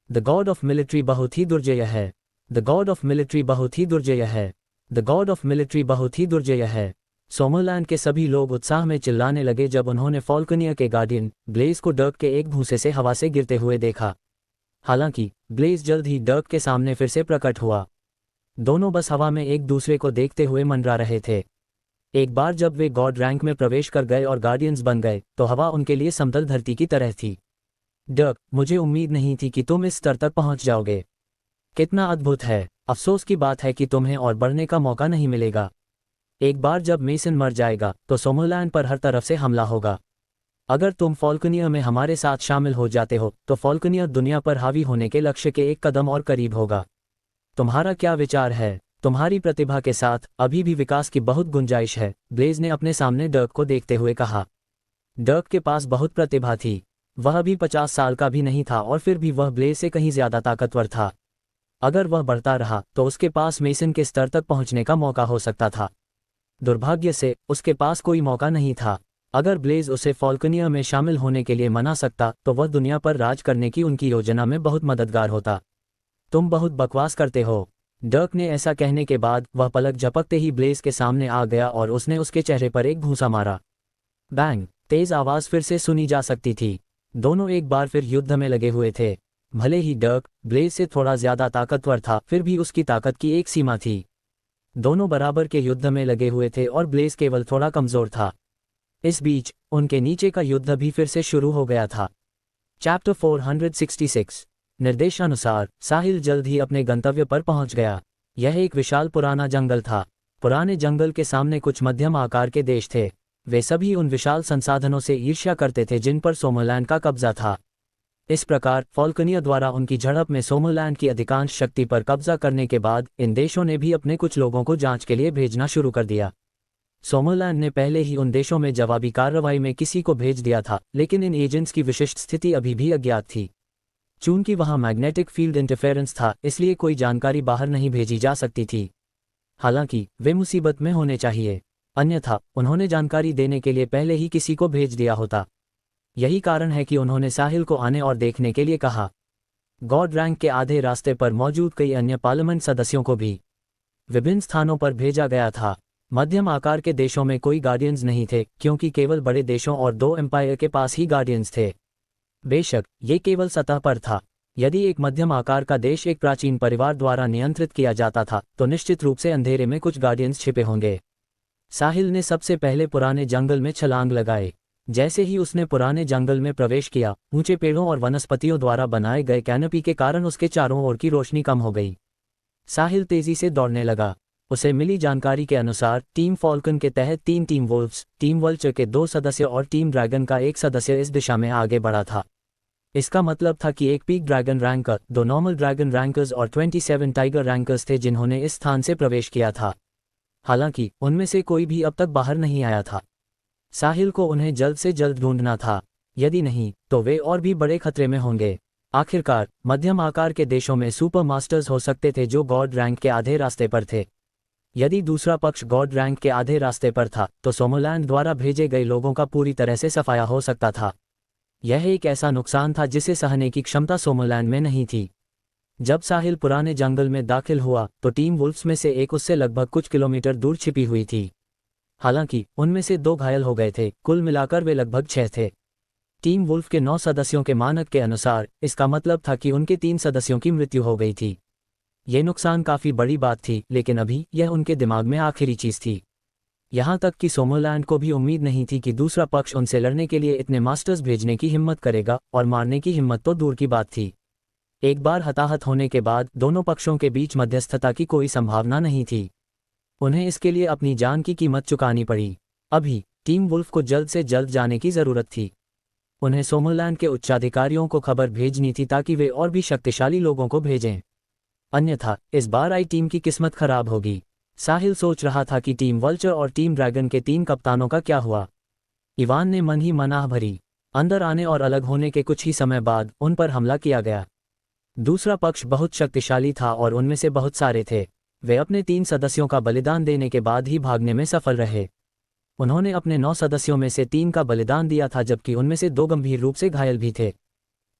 द गॉड ऑफ मिलिट्री बहुत ही दुर्जय है। द गॉड ऑफ मिलिट्री बहुत ही दुर्जय है। द गॉड ऑफ मिलिट्री बहुत ही दुर्जय है। सोमरलैंड के सभी लोग उत्साह में चिल्लाने लगे जब उन्होंने फॉल्कनियर के गार्डियन ब्लेज को डर्क के एक भूसे से हवा से गिरते हुए देखा। हालांकि ब्लेज जल्द ही डर्क के सामने फिर से प्रकट हुआ। दोनों बस हवा में एक दूसरे को देखते हुए मंडरा रहे थे। एक बार जब वे गॉड रैंक में प्रवेश कर गए और गार्डियंस बन गए तो हवा उनके लिए समतल धरती की तरह थी। डर्क, मुझे उम्मीद नहीं थी कि तुम इस स्तर तक पहुंच जाओगे। कितना अद्भुत है। अफसोस की बात है कि तुम्हें और बढ़ने का मौका नहीं मिलेगा। एक बार जब मेसन मर जाएगा तो सोमरलैंड पर हर तरफ से हमला होगा। अगर तुम फॉल्कनियर में हमारे साथ शामिल हो जाते हो तो फॉल्कनियर दुनिया पर हावी होने के लक्ष्य के एक कदम और करीब होगा। तुम्हारा क्या विचार है? तुम्हारी प्रतिभा के साथ अभी भी विकास की बहुत गुंजाइश है, ब्लेज ने अपने सामने डर्क को देखते हुए कहा। डर्क के पास बहुत प्रतिभा थी। वह अभी 50 साल का भी नहीं था और फिर भी वह ब्लेज से कहीं ज्यादा ताकतवर था। अगर वह बढ़ता रहा तो उसके पास मेसन के स्तर तक पहुंचने का मौका हो सकता था। दुर्भाग्य से उसके पास कोई मौका नहीं था। अगर ब्लेज उसे फॉल्कनियर में शामिल होने के लिए मना सकता तो वह दुनिया पर राज करने की उनकी योजना में बहुत मददगार होता। तुम बहुत बकवास करते हो। डर्क ने ऐसा कहने के बाद वह पलक झपकते ही ब्लेज के सामने आ गया और उसने उसके चेहरे पर एक घूंसा मारा। बैंग! तेज आवाज फिर से सुनी जा सकती थी। दोनों एक बार फिर युद्ध में लगे हुए थे। भले ही डर्क ब्लेज से थोड़ा ज्यादा ताकतवर था, फिर भी उसकी ताकत की एक सीमा थी। दोनों बराबर के युद्ध में लगे हुए थे और ब्लेज केवल थोड़ा कमजोर था। इस बीच उनके नीचे का युद्ध भी फिर से शुरू हो गया था। चैप्टर 466। निर्देशानुसार साहिल जल्द ही अपने गंतव्य पर पहुंच गया। यह एक विशाल पुराना जंगल था। पुराने जंगल के सामने कुछ मध्यम आकार के देश थे। वे सभी उन विशाल संसाधनों से ईर्ष्या करते थे जिन पर सोमरलैंड का कब्जा था। इस प्रकार फॉल्कनियर द्वारा उनकी झड़प में सोमरलैंड की अधिकांश शक्ति पर कब्जा करने के बाद इन देशों ने भी अपने कुछ लोगों को जांच के लिए भेजना शुरू कर दिया। सोमरलैंड ने पहले ही उन देशों में जवाबी कार्रवाई में किसी को भेज दिया था, लेकिन इन एजेंट्स की विशिष्ट स्थिति अभी भी अज्ञात थी। चूंकि वहां मैग्नेटिक फील्ड इंटरफेरेंस था, इसलिए कोई जानकारी बाहर नहीं भेजी जा सकती थी। हालांकि वे मुसीबत में होने चाहिए, अन्यथा उन्होंने जानकारी देने के लिए पहले ही किसी को भेज दिया होता। यही कारण है कि उन्होंने साहिल को आने और देखने के लिए कहा। गॉड रैंक के आधे रास्ते पर मौजूद कई अन्य पार्लियामेंट सदस्यों को भी विभिन्न स्थानों पर भेजा गया था। मध्यम आकार के देशों में कोई गार्डियंस नहीं थे, क्योंकि केवल बड़े देशों और 2 एम्पायर के पास ही गार्डियंस थे। बेशक ये केवल सतह पर था। यदि एक मध्यम आकार का देश एक प्राचीन परिवार द्वारा नियंत्रित किया जाता था तो निश्चित रूप से अंधेरे में कुछ गार्डियंस छिपे होंगे। साहिल ने सबसे पहले पुराने जंगल में छलांग लगाई। जैसे ही उसने पुराने जंगल में प्रवेश किया, ऊंचे पेड़ों और वनस्पतियों द्वारा बनाए गए कैनोपी के कारण उसके चारों ओर की रोशनी कम हो गई। साहिल तेजी से दौड़ने लगा। उसे मिली जानकारी के अनुसार टीम फॉल्कन के तहत 3 टीम वुल्व्स, टीम वल्चर के 2 सदस्य और टीम ड्रैगन का 1 सदस्य इस दिशा में आगे बढ़ा था। इसका मतलब था कि एक peak dragon ranker, 2 normal dragon rankers और 27 टाइगर रैंकर्स थे जिन्होंने इस स्थान से प्रवेश किया था। हालांकि उनमें से कोई भी अब तक बाहर नहीं आया था। साहिल को उन्हें जल्द से जल्द ढूंढना था, यदि नहीं तो वे और भी बड़े खतरे में होंगे। आखिरकार मध्यम आकार के देशों में सुपर मास्टर्स हो सकते थे जो गॉड रैंक के आधे रास्ते पर थे। यदि दूसरा पक्ष गॉड रैंक के आधे रास्ते पर था तो सोमरलैंड द्वारा भेजे गए लोगों का पूरी तरह से सफाया हो सकता था। यह एक ऐसा नुकसान था जिसे सहने की क्षमता सोमरलैंड में नहीं थी। जब साहिल पुराने जंगल में दाखिल हुआ तो टीम वुल्फ्स में से एक उससे लगभग कुछ किलोमीटर दूर छिपी हुई थी। हालांकि उनमें से 2 घायल हो गए थे, कुल मिलाकर वे लगभग 6 थे। टीम वुल्फ के 9 सदस्यों के मानक के अनुसार इसका मतलब था कि उनके 3 सदस्यों की मृत्यु हो गई थी। ये नुकसान काफी बड़ी बात थी, लेकिन अभी यह उनके दिमाग में आखिरी चीज थी। यहां तक कि सोमरलैंड को भी उम्मीद नहीं थी कि दूसरा पक्ष उनसे लड़ने के लिए इतने मास्टर्स भेजने की हिम्मत करेगा, और मारने की हिम्मत तो दूर की बात थी। एक बार हताहत होने के बाद दोनों पक्षों के बीच मध्यस्थता की कोई संभावना नहीं थी। उन्हें इसके लिए अपनी जान की कीमत चुकानी पड़ी। अभी टीम वुल्फ को जल्द से जल्द जाने की जरूरत थी। उन्हें सोमरलैंड के उच्चाधिकारियों को खबर भेजनी थी ताकि वे और भी शक्तिशाली लोगों को भेजें। अन्यथा इस बार आई टीम की किस्मत खराब होगी। साहिल सोच रहा था कि टीम वल्चर और टीम ड्रैगन के 3 कप्तानों का क्या हुआ। इवान ने मन ही मनाह भरी। अंदर आने और अलग होने के कुछ ही समय बाद उन पर हमला किया गया। दूसरा पक्ष बहुत शक्तिशाली था और उनमें से बहुत सारे थे। वे अपने 3 सदस्यों का बलिदान देने के बाद ही भागने में सफल रहे। उन्होंने अपने 9 सदस्यों में से 3 का बलिदान दिया था, जबकि उनमें से 2 गंभीर रूप से घायल भी थे।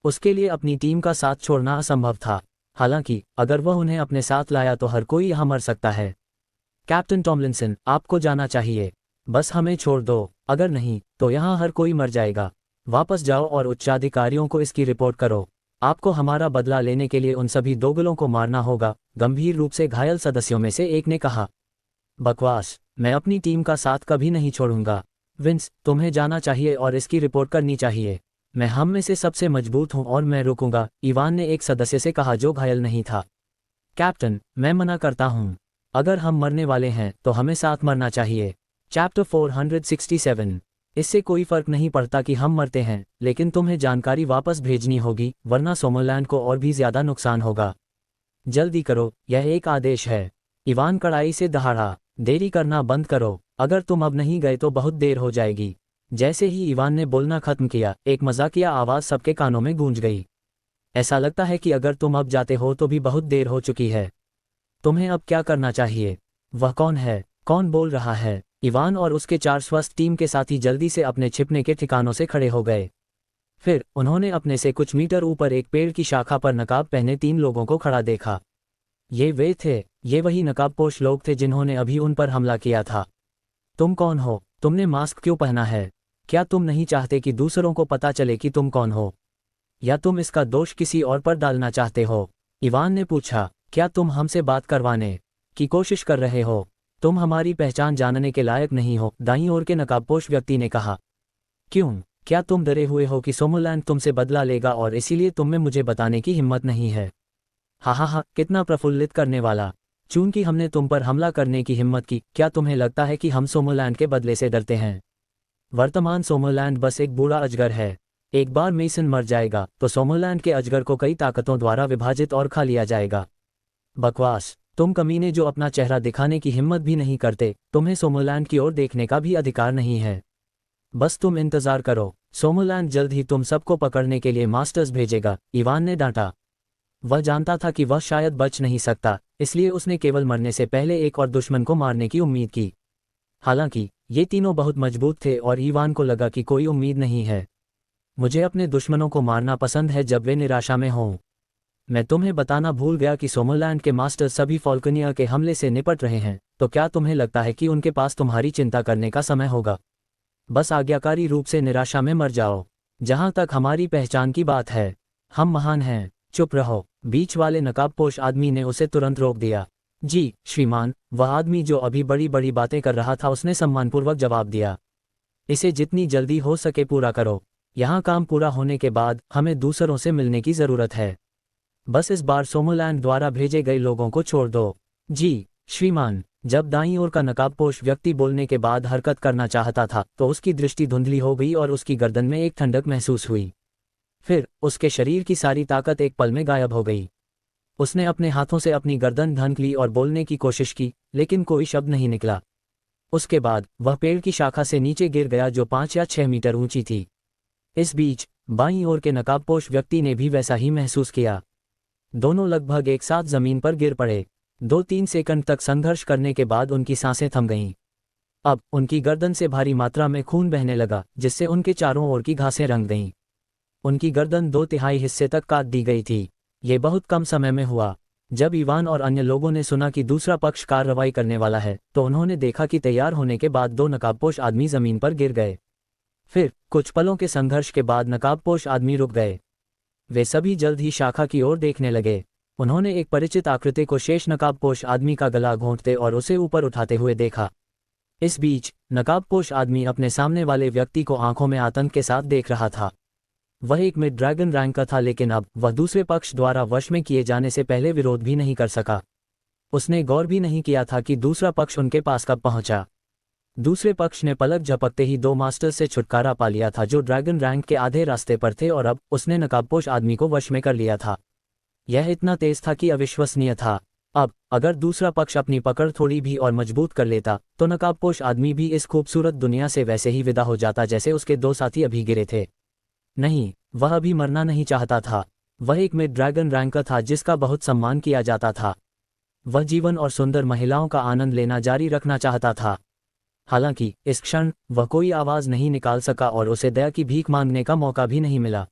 उसके लिए अपनी टीम का साथ छोड़ना असंभव था। हालांकि अगर वह उन्हें अपने साथ लाया तो हर कोई यहाँ मर सकता है। कैप्टन टॉमलिंसन, आपको जाना चाहिए। बस हमें छोड़ दो, अगर नहीं तो यहाँ हर कोई मर जाएगा। वापस जाओ और उच्चाधिकारियों को इसकी रिपोर्ट करो। आपको हमारा बदला लेने के लिए उन सभी दोगलों को मारना होगा, गंभीर रूप से घायल सदस्यों में से एक ने कहा। बकवास, मैं अपनी टीम का साथ कभी नहीं छोड़ूंगा। विंस, तुम्हें जाना चाहिए और इसकी रिपोर्ट करनी चाहिए। मैं हम में से सबसे मजबूत हूं और मैं रुकूंगा, इवान ने एक सदस्य से कहा जो घायल नहीं था। कैप्टन, मैं मना करता हूं। अगर हम मरने वाले हैं तो हमें साथ मरना चाहिए। चैप्टर 467। इससे कोई फर्क नहीं पड़ता कि हम मरते हैं, लेकिन तुम्हें जानकारी वापस भेजनी होगी, वरना सोमरलैंड को और भी ज्यादा नुकसान होगा। जल्दी करो, यह एक आदेश है। इवान कड़ाई से दहाड़ा। देरी करना बंद करो, अगर तुम अब नहीं गए तो बहुत देर हो जाएगी। जैसे ही इवान ने बोलना खत्म किया, एक मजाकिया आवाज सबके कानों में गूंज गई। ऐसा लगता है कि अगर तुम अब जाते हो तो भी बहुत देर हो चुकी है। तुम्हें अब क्या करना चाहिए? वह कौन है? कौन बोल रहा है? इवान और उसके 4 स्वस्थ टीम के साथी जल्दी से अपने छिपने के ठिकानों से खड़े हो गए। फिर उन्होंने अपने से कुछ मीटर ऊपर एक पेड़ की शाखा पर नकाब पहने 3 लोगों को खड़ा देखा। ये वही नकाबपोश लोग थे जिन्होंने अभी उन पर हमला किया था। तुम कौन हो? तुमने मास्क क्यों पहना है? क्या तुम नहीं चाहते कि दूसरों को पता चले कि तुम कौन हो? या तुम इसका दोष किसी और पर डालना चाहते हो? इवान ने पूछा। क्या तुम हमसे बात करवाने की कोशिश कर रहे हो? तुम हमारी पहचान जानने के लायक नहीं हो, दाईं ओर के नकाबपोश व्यक्ति ने कहा। क्यों? क्या तुम डरे हुए हो कि सोमरलैंड तुमसे बदला लेगा और इसीलिए तुम में मुझे बताने की हिम्मत नहीं है? हा, कितना प्रफुल्लित करने वाला। चूंकि हमने तुम पर हमला करने की हिम्मत की, क्या तुम्हें लगता है कि हम सोमरलैंड के बदले से डरते हैं? वर्तमान सोमरलैंड बस एक बूढ़ा अजगर है। एक बार मेसन मर जाएगा तो सोमरलैंड के अजगर को कई ताकतों द्वारा विभाजित और खा लिया जाएगा। बकवास, तुम कमीने जो अपना चेहरा दिखाने की हिम्मत भी नहीं करते, तुम्हें सोमरलैंड की ओर देखने का भी अधिकार नहीं है। बस तुम इंतजार करो, सोमरलैंड जल्द ही तुम सबको पकड़ने के लिए मास्टर्स भेजेगा, इवान ने डांटा। वह जानता था कि वह शायद बच नहीं सकता, इसलिए उसने केवल मरने से पहले एक और दुश्मन को मारने की उम्मीद की। हालांकि ये तीनों बहुत मजबूत थे और इवान को लगा कि कोई उम्मीद नहीं है। मुझे अपने दुश्मनों को मारना पसंद है जब वे निराशा में हों। मैं तुम्हें बताना भूल गया कि सोमरलैंड के मास्टर सभी फॉल्कनियर के हमले से निपट रहे हैं, तो क्या तुम्हें लगता है कि उनके पास तुम्हारी चिंता करने का समय होगा? बस आज्ञाकारी रूप से निराशा में मर जाओ। जहां तक हमारी पहचान की बात है, हम महान हैं। चुप रहो, बीच वाले नकाबपोश आदमी ने उसे तुरंत रोक दिया। जी श्रीमान, वह आदमी जो अभी बड़ी बड़ी बातें कर रहा था, उसने सम्मानपूर्वक जवाब दिया। इसे जितनी जल्दी हो सके पूरा करो। यहाँ काम पूरा होने के बाद हमें दूसरों से मिलने की जरूरत है। बस इस बार सोमरलैंड द्वारा भेजे गए लोगों को छोड़ दो। जी श्रीमान। जब दाईं ओर का नकाबपोश व्यक्ति बोलने के बाद हरकत करना चाहता था तो उसकी दृष्टि धुंधली हो गई और उसकी गर्दन में एक ठंडक महसूस हुई। फिर उसके शरीर की सारी ताकत एक पल में गायब हो गई। उसने अपने हाथों से अपनी गर्दन ढक ली और बोलने की कोशिश की, लेकिन कोई शब्द नहीं निकला। उसके बाद वह पेड़ की शाखा से नीचे गिर गया जो 5 या 6 मीटर ऊंची थी। इस बीच बाईं ओर के नकाबपोश व्यक्ति ने भी वैसा ही महसूस किया। दोनों लगभग एक साथ जमीन पर गिर पड़े। 2-3 सेकंड तक संघर्ष करने के बाद उनकी सांसें थम गईं। अब उनकी गर्दन से भारी मात्रा में खून बहने लगा, जिससे उनके चारों ओर की घासें रंग गईं। उनकी गर्दन 2/3 हिस्से तक काट दी गई थी। ये बहुत कम समय में हुआ। जब इवान और अन्य लोगों ने सुना कि दूसरा पक्ष कार्रवाई करने वाला है, तो उन्होंने देखा कि तैयार होने के बाद 2 नकाबपोश आदमी जमीन पर गिर गए। फिर कुछ पलों के संघर्ष के बाद नकाबपोश आदमी रुक गए। वे सभी जल्द ही शाखा की ओर देखने लगे। उन्होंने एक परिचित आकृति को शेष नकाबपोश आदमी का गला घोंटते और उसे ऊपर उठाते हुए देखा। इस बीच नकाबपोश आदमी अपने सामने वाले व्यक्ति को आंखों में आतंक के साथ देख रहा था। वह एक मिड ड्रैगन रैंक का था, लेकिन अब वह दूसरे पक्ष द्वारा वश में किए जाने से पहले विरोध भी नहीं कर सका। उसने गौर भी नहीं किया था कि दूसरा पक्ष उनके पास कब पहुंचा। दूसरे पक्ष ने पलक झपकते ही 2 मास्टर्स से छुटकारा पा लिया था जो ड्रैगन रैंक के आधे रास्ते पर थे, और अब उसने नकाबपोश आदमी को वश में कर लिया था। यह इतना तेज था कि अविश्वसनीय था। अब अगर दूसरा पक्ष अपनी पकड़ थोड़ी भी और मजबूत कर लेता तो नकाबपोश आदमी भी इस खूबसूरत दुनिया से वैसे ही विदा हो जाता जैसे उसके 2 साथी अभी गिरे थे। नहीं, वह अभी मरना नहीं चाहता था। वह एक मिड ड्रैगन रैंकर था जिसका बहुत सम्मान किया जाता था। वह जीवन और सुंदर महिलाओं का आनंद लेना जारी रखना चाहता था। हालांकि इस क्षण वह कोई आवाज नहीं निकाल सका और उसे दया की भीख मांगने का मौका भी नहीं मिला।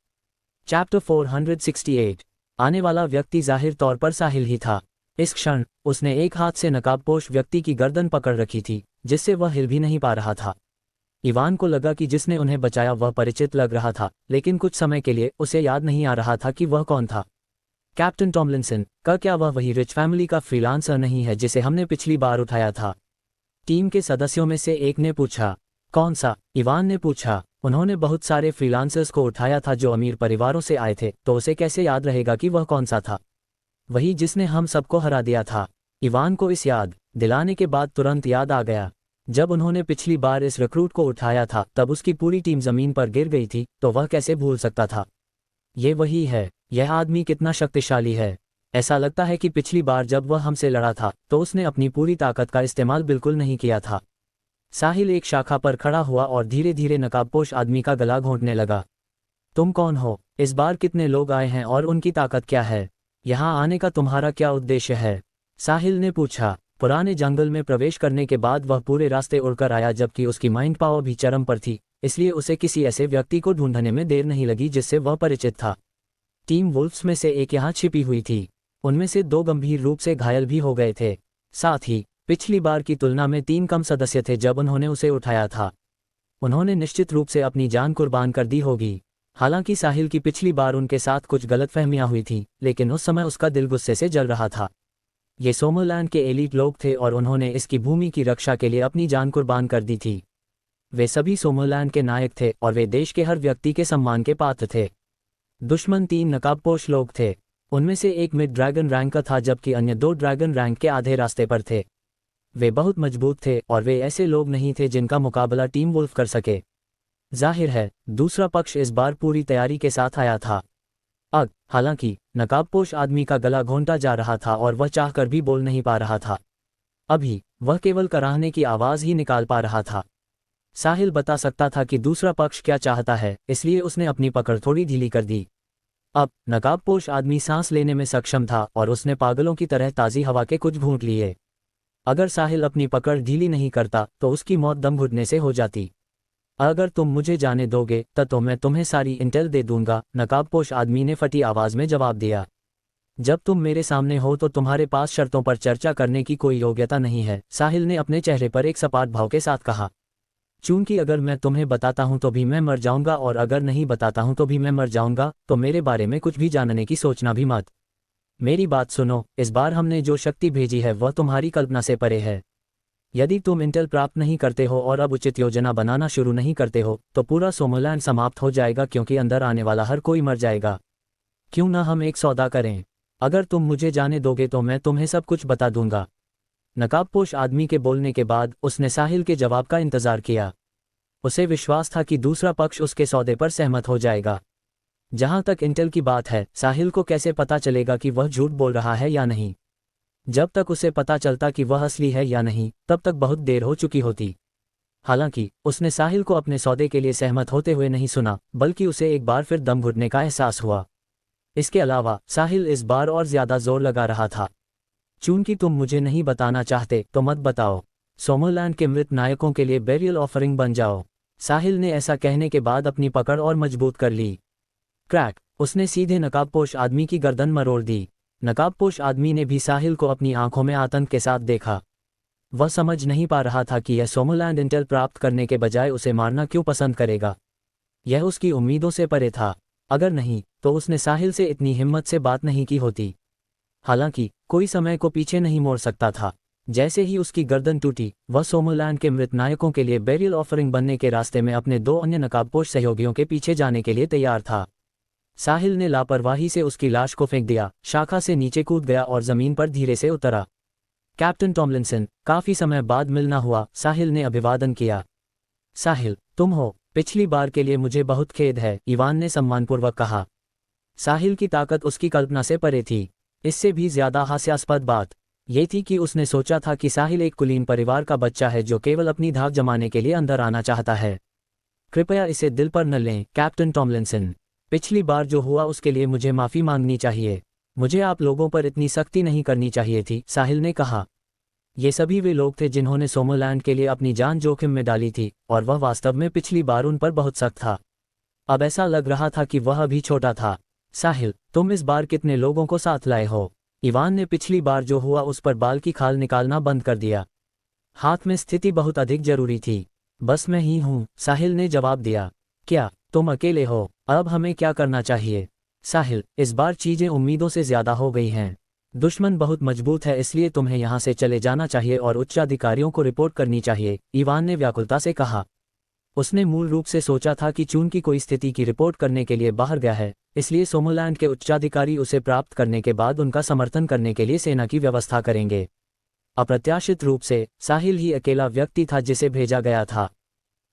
चैप्टर 468। आने वाला व्यक्ति जाहिर तौर पर साहिल ही था। इस क्षण उसने एक हाथ से नकाबपोश व्यक्ति की गर्दन पकड़ रखी थी, जिससे वह हिल भी नहीं पा रहा था। इवान को लगा कि जिसने उन्हें बचाया वह परिचित लग रहा था, लेकिन कुछ समय के लिए उसे याद नहीं आ रहा था कि वह कौन था। कैप्टन टॉमलिंसन का क्या वह वही रिच फैमिली का फ्रीलांसर नहीं है जिसे हमने पिछली बार उठाया था? टीम के सदस्यों में से एक ने पूछा। कौन सा? इवान ने पूछा। उन्होंने बहुत सारे फ्रीलांसर्स को उठाया था जो अमीर परिवारों से आए थे, तो उसे कैसे याद रहेगा कि वह कौन सा था? वही जिसने हम सबको हरा दिया था। इवान को इस याद दिलाने के बाद तुरंत याद आ गया। जब उन्होंने पिछली बार इस रिक्रूट को उठाया था तब उसकी पूरी टीम जमीन पर गिर गई थी, तो वह कैसे भूल सकता था? ये वही है। यह आदमी कितना शक्तिशाली है। ऐसा लगता है कि पिछली बार जब वह हमसे लड़ा था तो उसने अपनी पूरी ताकत का इस्तेमाल बिल्कुल नहीं किया था। साहिल एक शाखा पर खड़ा हुआ और धीरे धीरे नकाबपोश आदमी का गला घोंटने लगा। तुम कौन हो? इस बार कितने लोग आए हैं और उनकी ताकत क्या है? यहाँ आने का तुम्हारा क्या उद्देश्य है? साहिल ने पूछा। पुराने जंगल में प्रवेश करने के बाद वह पूरे रास्ते उड़कर आया, जबकि उसकी माइंड पावर भी चरम पर थी, इसलिए उसे किसी ऐसे व्यक्ति को ढूंढने में देर नहीं लगी जिससे वह परिचित था। टीम वुल्फ्स में से एक यहाँ छिपी हुई थी। उनमें से 2 गंभीर रूप से घायल भी हो गए थे। साथ ही पिछली बार की तुलना में 3 कम सदस्य थे जब उन्होंने उसे उठाया था। उन्होंने निश्चित रूप से अपनी जान कुर्बान कर दी होगी। हालांकि साहिल की पिछली बार उनके साथ कुछ गलतफहमियां हुई थी, लेकिन उस समय उसका दिल गुस्से से जल रहा था। ये सोमरलैंड के एलीट लोग थे और उन्होंने इसकी भूमि की रक्षा के लिए अपनी जान कुर्बान कर दी थी। वे सभी सोमरलैंड के नायक थे और वे देश के हर व्यक्ति के सम्मान के पात्र थे। दुश्मन 3 नकाबपोश लोग थे। उनमें से एक मिड ड्रैगन रैंक का था, जबकि अन्य 2 ड्रैगन रैंक के आधे रास्ते पर थे। वे बहुत मजबूत थे और वे ऐसे लोग नहीं थे जिनका मुकाबला टीम वुल्फ कर सके। जाहिर है दूसरा पक्ष इस बार पूरी तैयारी के साथ आया था। हालांकि नकाबपोश आदमी का गला घोंटा जा रहा था और वह चाहकर भी बोल नहीं पा रहा था। अभी वह केवल कराहने की आवाज ही निकाल पा रहा था। साहिल बता सकता था कि दूसरा पक्ष क्या चाहता है, इसलिए उसने अपनी पकड़ थोड़ी ढीली कर दी। अब नकाबपोश आदमी सांस लेने में सक्षम था और उसने पागलों की तरह ताज़ी हवा के कुछ घूंट लिए। अगर साहिल अपनी पकड़ ढीली नहीं करता तो उसकी मौत दम घुटने से हो जाती। अगर तुम मुझे जाने दोगे तो मैं तुम्हें सारी इंटेल दे दूंगा, नकाबपोश आदमी ने फटी आवाज में जवाब दिया। जब तुम मेरे सामने हो तो तुम्हारे पास शर्तों पर चर्चा करने की कोई योग्यता नहीं है, साहिल ने अपने चेहरे पर एक सपाट भाव के साथ कहा। चूंकि अगर मैं तुम्हें बताता हूं तो भी मैं मर जाऊंगा और अगर नहीं बताता हूं तो भी मैं मर जाऊंगा, तो मेरे बारे में कुछ भी जानने की सोचना भी मत। मेरी बात सुनो, इस बार हमने जो शक्ति भेजी है वह तुम्हारी कल्पना से परे है। यदि तुम इंटेल प्राप्त नहीं करते हो और अब उचित योजना बनाना शुरू नहीं करते हो तो पूरा सोमरलैंड समाप्त हो जाएगा, क्योंकि अंदर आने वाला हर कोई मर जाएगा। क्यों ना हम एक सौदा करें? अगर तुम मुझे जाने दोगे तो मैं तुम्हें सब कुछ बता दूंगा। नकाबपोश आदमी के बोलने के बाद उसने साहिल के जवाब का इंतजार किया। उसे विश्वास था कि दूसरा पक्ष उसके सौदे पर सहमत हो जाएगा। जहां तक इंटेल की बात है, साहिल को कैसे पता चलेगा कि वह झूठ बोल रहा है या नहीं? जब तक उसे पता चलता कि वह असली है या नहीं, तब तक बहुत देर हो चुकी होती। हालांकि उसने साहिल को अपने सौदे के लिए सहमत होते हुए नहीं सुना, बल्कि उसे एक बार फिर दम घुटने का एहसास हुआ। इसके अलावा साहिल इस बार और ज्यादा जोर लगा रहा था। चूंकि तुम मुझे नहीं बताना चाहते तो मत बताओ। सोमरलैंड के मृत नायकों के लिए बेरियल ऑफरिंग बन जाओ। साहिल ने ऐसा कहने के बाद अपनी पकड़ और मजबूत कर ली। क्रैक! उसने सीधे नकाबपोश आदमी की गर्दन मरोड़ दी। नकाबपोश आदमी ने भी साहिल को अपनी आंखों में आतंक के साथ देखा। वह समझ नहीं पा रहा था कि यह सोमरलैंड इंटेल प्राप्त करने के बजाय उसे मारना क्यों पसंद करेगा। यह उसकी उम्मीदों से परे था। अगर नहीं तो उसने साहिल से इतनी हिम्मत से बात नहीं की होती। हालांकि कोई समय को पीछे नहीं मोड़ सकता था। जैसे ही उसकी गर्दन टूटी, वह सोमरलैंड के मृत नायकों के लिए बेरियल ऑफरिंग बनने के रास्ते में अपने 2 अन्य नकाबपोश सहयोगियों के पीछे जाने के लिए तैयार था। साहिल ने लापरवाही से उसकी लाश को फेंक दिया, शाखा से नीचे कूद गया और जमीन पर धीरे से उतरा। कैप्टन टॉमलिंसन, काफी समय बाद मिलना हुआ, साहिल ने अभिवादन किया। साहिल, तुम हो? पिछली बार के लिए मुझे बहुत खेद है, इवान ने सम्मानपूर्वक कहा। साहिल की ताकत उसकी कल्पना से परे थी। इससे भी ज्यादा हास्यास्पद बात यह थी कि उसने सोचा था कि साहिल एक कुलीन परिवार का बच्चा है जो केवल अपनी धाक जमाने के लिए अंदर आना चाहता है। कृपया इसे दिल पर न लें, कैप्टन टॉमलिंसन। पिछली बार जो हुआ उसके लिए मुझे माफी मांगनी चाहिए। मुझे आप लोगों पर इतनी सख्ती नहीं करनी चाहिए थी, साहिल ने कहा। ये सभी वे लोग थे जिन्होंने सोमरलैंड के लिए अपनी जान जोखिम में डाली थी और वह वास्तव में पिछली बार उन पर बहुत सख्त था। अब ऐसा लग रहा था कि वह भी छोटा था। साहिल, तुम इस बार कितने लोगों को साथ लाए हो? इवान ने पिछली बार जो हुआ उस पर बाल की खाल निकालना बंद कर दिया। हाथ में स्थिति बहुत अधिक जरूरी थी। बस मैं ही हूँ, साहिल ने जवाब दिया। क्या तुम अकेले हो? अब हमें क्या करना चाहिए? साहिल, इस बार चीजें उम्मीदों से ज्यादा हो गई हैं। दुश्मन बहुत मजबूत है, इसलिए तुम्हें यहाँ से चले जाना चाहिए और उच्चाधिकारियों को रिपोर्ट करनी चाहिए, इवान ने व्याकुलता से कहा। उसने मूल रूप से सोचा था कि चून की कोई स्थिति की रिपोर्ट करने के लिए बाहर गया है, इसलिए सोमोलैंड के उच्चाधिकारी उसे प्राप्त करने के बाद उनका समर्थन करने के लिए सेना की व्यवस्था करेंगे। अप्रत्याशित रूप से साहिल ही अकेला व्यक्ति था जिसे भेजा गया था।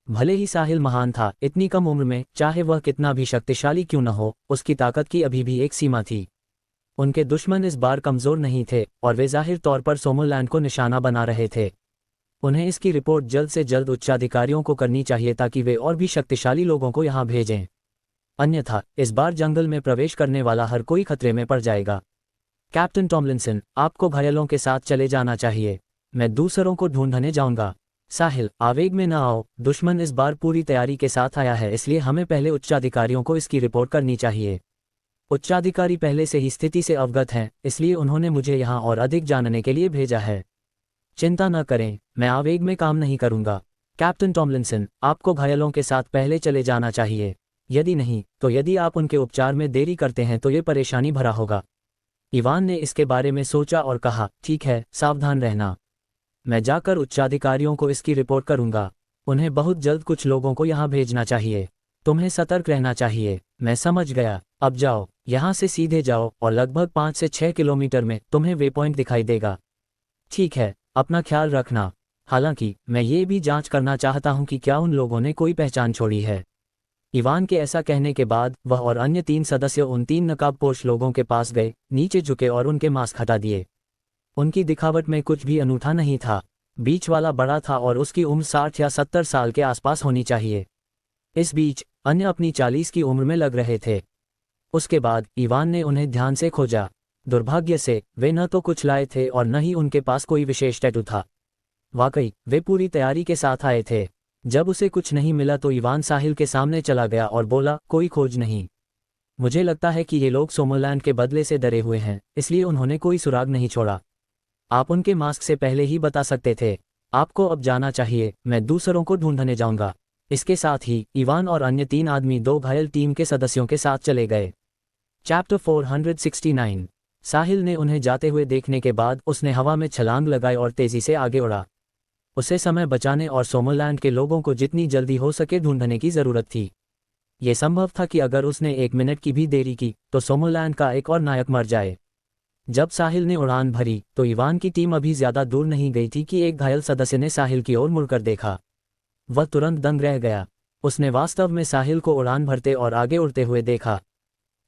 भले ही साहिल महान था, इतनी कम उम्र में, चाहे वह कितना भी शक्तिशाली क्यों न हो, उसकी ताकत की अभी भी एक सीमा थी। उनके दुश्मन इस बार कमजोर नहीं थे और वे जाहिर तौर पर सोमोलैंड को निशाना बना रहे थे। उन्हें इसकी रिपोर्ट जल्द से जल्द उच्चाधिकारियों को करनी चाहिए ताकि वे और भी शक्तिशाली लोगों को यहाँ भेजें। अन्यथा इस बार जंगल में प्रवेश करने वाला हर कोई खतरे में पड़ जाएगा। कैप्टन टॉमलिंसन, आपको घायलों के साथ चले जाना चाहिए। मैं दूसरों को ढूंढने जाऊंगा। साहिल, आवेग में न आओ, दुश्मन इस बार पूरी तैयारी के साथ आया है, इसलिए हमें पहले उच्चाधिकारियों को इसकी रिपोर्ट करनी चाहिए। उच्चाधिकारी पहले से ही स्थिति से अवगत हैं, इसलिए उन्होंने मुझे यहाँ और अधिक जानने के लिए भेजा है। चिंता न करें, मैं आवेग में काम नहीं करूंगा। कैप्टन टॉमलिंसन, आपको घायलों के साथ पहले चले जाना चाहिए। यदि नहीं, तो यदि आप उनके उपचार में देरी करते हैं तो ये परेशानी भरा होगा। इवान ने इसके बारे में सोचा और कहा, ठीक है, सावधान रहना। मैं जाकर उच्चाधिकारियों को इसकी रिपोर्ट करूंगा। उन्हें बहुत जल्द कुछ लोगों को यहाँ भेजना चाहिए। तुम्हें सतर्क रहना चाहिए। मैं समझ गया, अब जाओ, यहाँ से सीधे जाओ और लगभग 5 से 6 किलोमीटर में तुम्हें वे पॉइंट दिखाई देगा। ठीक है, अपना ख्याल रखना। हालांकि मैं ये भी जांच करना चाहता हूं कि क्या उन लोगों ने कोई पहचान छोड़ी है। इवान के ऐसा कहने के बाद वह और अन्य 3 सदस्य उन 3 नकाबपोश लोगों के पास गए, नीचे झुके और उनके मास्क हटा दिए। उनकी दिखावट में कुछ भी अनूठा नहीं था। बीच वाला बड़ा था और उसकी उम्र 60 या 70 साल के आसपास होनी चाहिए। इस बीच अन्य अपनी 40 की उम्र में लग रहे थे। उसके बाद इवान ने उन्हें ध्यान से खोजा। दुर्भाग्य से वे न तो कुछ लाए थे और न ही उनके पास कोई विशेष टैटू था। वाकई वे पूरी तैयारी के साथ आए थे। जब उसे कुछ नहीं मिला तो इवान साहिल के सामने चला गया और बोला, कोई खोज नहीं। मुझे लगता है कि ये लोग सोमोलैंड के बदले से डरे हुए हैं, इसलिए उन्होंने कोई सुराग नहीं छोड़ा। आप उनके मास्क से पहले ही बता सकते थे। आपको अब जाना चाहिए, मैं दूसरों को ढूंढने जाऊंगा। इसके साथ ही इवान और अन्य 3 आदमी 2 घायल टीम के सदस्यों के साथ चले गए। चैप्टर 469। साहिल ने उन्हें जाते हुए देखने के बाद उसने हवा में छलांग लगाई और तेजी से आगे उड़ा। उसे समय बचाने और सोमोलैंड के लोगों को जितनी जल्दी हो सके ढूंढने की जरूरत थी। ये संभव था कि अगर उसने 1 मिनट की भी देरी की तो सोमोलैंड का एक और नायक मर जाए। जब साहिल ने उड़ान भरी तो इवान की टीम अभी ज्यादा दूर नहीं गई थी कि एक घायल सदस्य ने साहिल की ओर मुड़कर देखा। वह तुरंत दंग रह गया। उसने वास्तव में साहिल को उड़ान भरते और आगे उड़ते हुए देखा।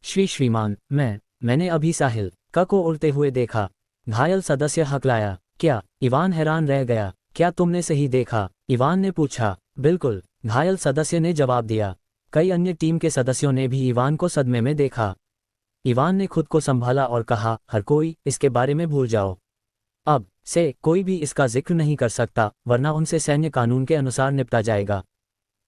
श्रीमान, मैंने अभी साहिल को उड़ते हुए देखा, घायल सदस्य हकलाया। क्या? इवान हैरान रह गया। क्या तुमने सही देखा? इवान ने पूछा। बिल्कुल, घायल सदस्य ने जवाब दिया। कई अन्य टीम के सदस्यों ने भी इवान को सदमे में देखा। इवान ने खुद को संभाला और कहा, हर कोई इसके बारे में भूल जाओ। अब से कोई भी इसका जिक्र नहीं कर सकता, वरना उनसे सैन्य कानून के अनुसार निपटा जाएगा।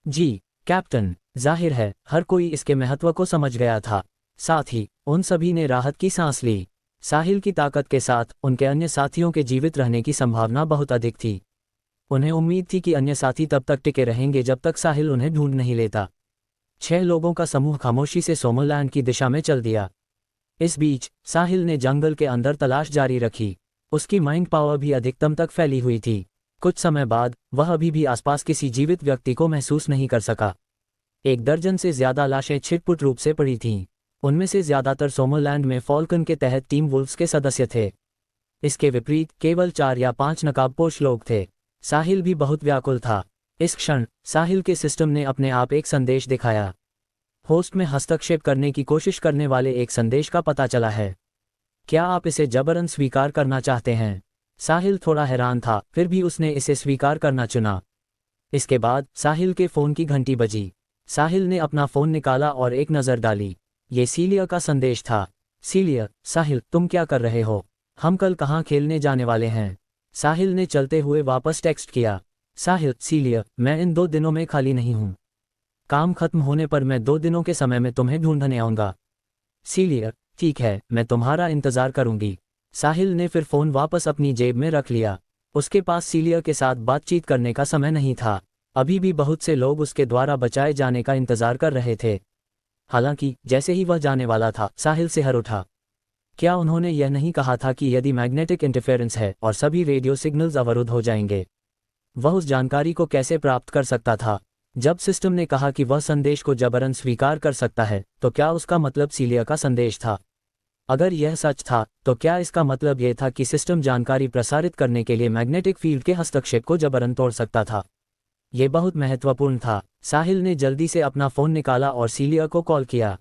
जी कैप्टन। जाहिर है हर कोई इसके महत्व को समझ गया था। साथ ही उन सभी ने राहत की सांस ली। साहिल की ताकत के साथ उनके अन्य साथियों के जीवित रहने की संभावना बहुत अधिक थी। उन्हें उम्मीद थी कि अन्य साथी तब तक टिके रहेंगे जब तक साहिल उन्हें ढूंढ नहीं लेता। 6 लोगों का समूह खामोशी से सोमोलैंड की दिशा में चल दिया। इस बीच साहिल ने जंगल के अंदर तलाश जारी रखी। उसकी माइंड पावर भी अधिकतम तक फैली हुई थी। कुछ समय बाद वह अभी भी आसपास किसी जीवित व्यक्ति को महसूस नहीं कर सका। 1 दर्जन से ज्यादा लाशें छिटपुट रूप से पड़ी थीं। उनमें से ज्यादातर सोमोलैंड में फॉल्कन के तहत टीम वुल्व्स के सदस्य थे। इसके विपरीत केवल 4 या 5 नकाबपोश लोग थे। साहिल भी बहुत व्याकुल था। इस क्षण साहिल के सिस्टम ने अपने आप एक संदेश दिखाया। होस्ट में हस्तक्षेप करने की कोशिश करने वाले एक संदेश का पता चला है। क्या आप इसे जबरन स्वीकार करना चाहते हैं? साहिल थोड़ा हैरान था, फिर भी उसने इसे स्वीकार करना चुना। इसके बाद साहिल के फोन की घंटी बजी। साहिल ने अपना फोन निकाला और एक नज़र डाली। ये सीलिया का संदेश था। सीलिया, साहिल तुम क्या कर रहे हो? हम कल कहाँ खेलने जाने वाले हैं? साहिल ने चलते हुए वापस टेक्स्ट किया। साहिल, सीलिया, मैं इन 2 दिनों में खाली नहीं हूँ। काम खत्म होने पर मैं 2 दिनों के समय में तुम्हें ढूंढने आऊंगा। सीलिया, ठीक है, मैं तुम्हारा इंतजार करूंगी। साहिल ने फिर फोन वापस अपनी जेब में रख लिया। उसके पास सीलिया के साथ बातचीत करने का समय नहीं था। अभी भी बहुत से लोग उसके द्वारा बचाए जाने का इंतजार कर रहे थे। हालांकि जैसे ही वह जाने वाला था, साहिल सिहर उठा। क्या उन्होंने यह नहीं कहा था कि यदि मैग्नेटिक इंटरफेरेंस है और सभी रेडियो सिग्नल्स अवरुद्ध हो जाएंगे? वह उस जानकारी को कैसे प्राप्त कर सकता था? जब सिस्टम ने कहा कि वह संदेश को जबरन स्वीकार कर सकता है, तो क्या उसका मतलब सीलिया का संदेश था? अगर यह सच था, तो क्या इसका मतलब यह था कि सिस्टम जानकारी प्रसारित करने के लिए मैग्नेटिक फील्ड के हस्तक्षेप को जबरन तोड़ सकता था? यह बहुत महत्वपूर्ण था। साहिल ने जल्दी से अपना फ़ोन निकाला और सीलिया को कॉल किया।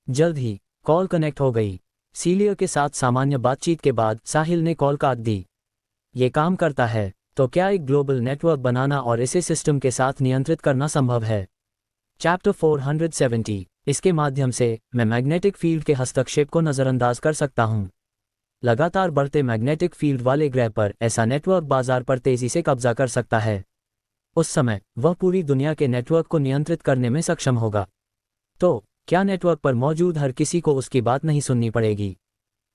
जल्द ही कॉल कनेक्ट हो गई। सीलिया के साथ सामान्य बातचीत के बाद साहिल ने कॉल काट दी। ये काम करता है, तो क्या एक ग्लोबल नेटवर्क बनाना और इसे सिस्टम के साथ नियंत्रित करना संभव है? चैप्टर 470, इसके माध्यम से मैं मैग्नेटिक फील्ड के हस्तक्षेप को नज़रअंदाज कर सकता हूँ। लगातार बढ़ते मैग्नेटिक फील्ड वाले ग्रह पर ऐसा नेटवर्क बाजार पर तेजी से कब्जा कर सकता है। उस समय वह पूरी दुनिया के नेटवर्क को नियंत्रित करने में सक्षम होगा। तो क्या नेटवर्क पर मौजूद हर किसी को उसकी बात नहीं सुननी पड़ेगी?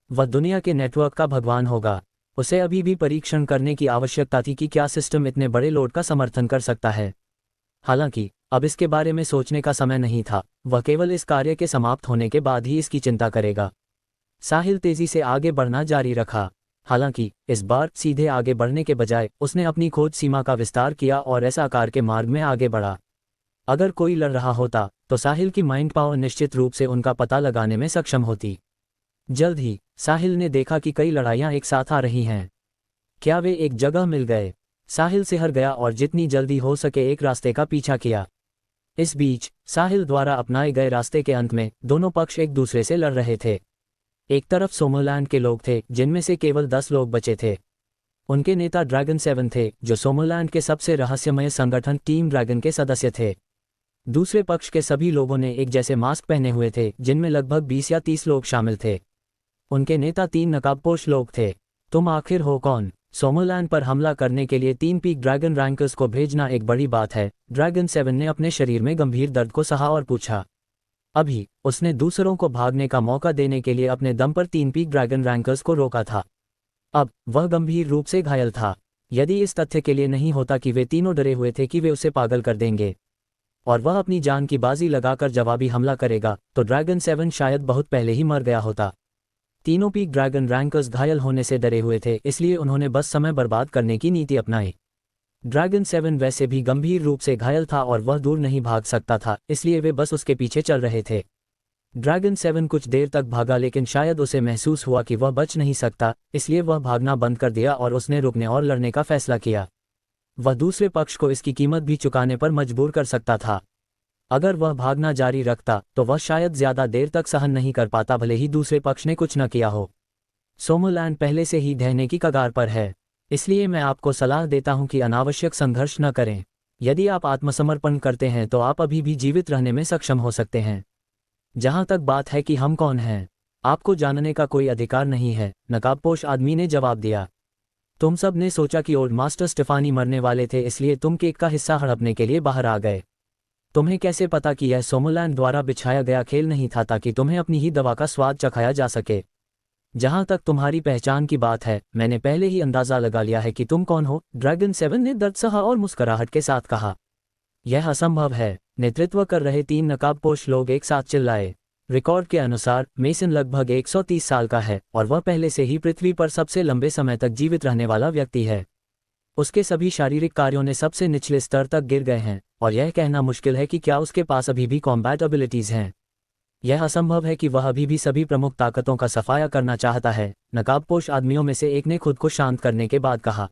वह दुनिया के नेटवर्क का भगवान होगा। उसे अभी भी परीक्षण करने की आवश्यकता थी कि क्या सिस्टम इतने बड़े लोड का समर्थन कर सकता है। हालांकि अब इसके बारे में सोचने का समय नहीं था। वह केवल इस कार्य के समाप्त होने के बाद ही इसकी चिंता करेगा। साहिल तेजी से आगे बढ़ना जारी रखा। हालांकि इस बार सीधे आगे बढ़ने के बजाय उसने अपनी खोज सीमा का विस्तार किया और ऐसा आकार के मार्ग में आगे बढ़ा। अगर कोई लड़ रहा होता, तो साहिल की माइंड पावर निश्चित रूप से उनका पता लगाने में सक्षम होती। जल्द ही साहिल ने देखा कि कई लड़ाइयां एक साथ आ रही हैं। क्या वे एक जगह मिल गए? साहिल सिहर गया और जितनी जल्दी हो सके एक रास्ते का पीछा किया। इस बीच साहिल द्वारा अपनाए गए रास्ते के अंत में दोनों पक्ष एक दूसरे से लड़ रहे थे। एक तरफ सोमरलैंड के लोग थे, जिनमें से केवल 10 लोग बचे थे। उनके नेता ड्रैगन 7 थे, जो सोमरलैंड के सबसे रहस्यमय संगठन टीम ड्रैगन के सदस्य थे। दूसरे पक्ष के सभी लोगों ने एक जैसे मास्क पहने हुए थे, जिनमें लगभग 20 या 30 लोग शामिल थे। उनके नेता 3 नकाबपोश लोग थे। तुम आखिर हो कौन? सोमरलैंड पर हमला करने के लिए 3 पीक ड्रैगन रैंकर्स को भेजना एक बड़ी बात है। ड्रैगन 7 ने अपने शरीर में गंभीर दर्द को सहा और पूछा। अभी उसने दूसरों को भागने का मौका देने के लिए अपने दम पर 3 पीक ड्रैगन रैंकर्स को रोका था। अब वह गंभीर रूप से घायल था। यदि इस तथ्य के लिए नहीं होता कि वे तीनों डरे हुए थे कि वे उसे पागल कर देंगे और वह अपनी जान की बाजी लगाकर जवाबी हमला करेगा, तो ड्रैगन 7 शायद बहुत पहले ही मर गया होता। तीनों पीक ड्रैगन रैंकर्स घायल होने से डरे हुए थे, इसलिए उन्होंने बस समय बर्बाद करने की नीति अपनाई। ड्रैगन 7 वैसे भी गंभीर रूप से घायल था और वह दूर नहीं भाग सकता था, इसलिए वे बस उसके पीछे चल रहे थे। ड्रैगन 7 कुछ देर तक भागा, लेकिन शायद उसे महसूस हुआ कि वह बच नहीं सकता, इसलिए वह भागना बंद कर दिया और उसने रुकने और लड़ने का फैसला किया। वह दूसरे पक्ष को इसकी कीमत भी चुकाने पर मजबूर कर सकता था। अगर वह भागना जारी रखता, तो वह शायद ज्यादा देर तक सहन नहीं कर पाता, भले ही दूसरे पक्ष ने कुछ न किया हो। सोमरलैंड पहले से ही ढहने की कगार पर है, इसलिए मैं आपको सलाह देता हूं कि अनावश्यक संघर्ष न करें। यदि आप आत्मसमर्पण करते हैं तो आप अभी भी जीवित रहने में सक्षम हो सकते हैं। जहां तक बात है कि हम कौन हैं, आपको जानने का कोई अधिकार नहीं है, नकाबपोश आदमी ने जवाब दिया। तुम सब ने सोचा कि ओल्ड मास्टर स्टेफानी मरने वाले थे, इसलिए तुम केक का हिस्सा हड़पने के लिए बाहर आ गए। तुम्हें कैसे पता कि यह सोमरलैंड द्वारा बिछाया गया खेल नहीं था ताकि तुम्हें अपनी ही दवा का स्वाद चखाया जा सके? जहां तक तुम्हारी पहचान की बात है, मैंने पहले ही अंदाजा लगा लिया है कि तुम कौन हो, ड्रैगन 7 ने दर्द सहा और मुस्कुराहट के साथ कहा। यह असंभव है, नेतृत्व कर रहे 3 नकाबपोश लोग एक साथ चिल्लाए। रिकॉर्ड के अनुसार मेसन लगभग 130 साल का है और वह पहले से ही पृथ्वी पर सबसे लंबे समय तक जीवित रहने वाला व्यक्ति है। उसके सभी शारीरिक कार्यों ने सबसे निचले स्तर तक गिर गए हैं और यह कहना मुश्किल है कि क्या उसके पास अभी भी कॉम्बैट एबिलिटीज हैं। यह असंभव है कि वह अभी भी सभी प्रमुख ताकतों का सफाया करना चाहता है, नकाबपोश आदमियों में से एक ने खुद को शांत करने के बाद कहा।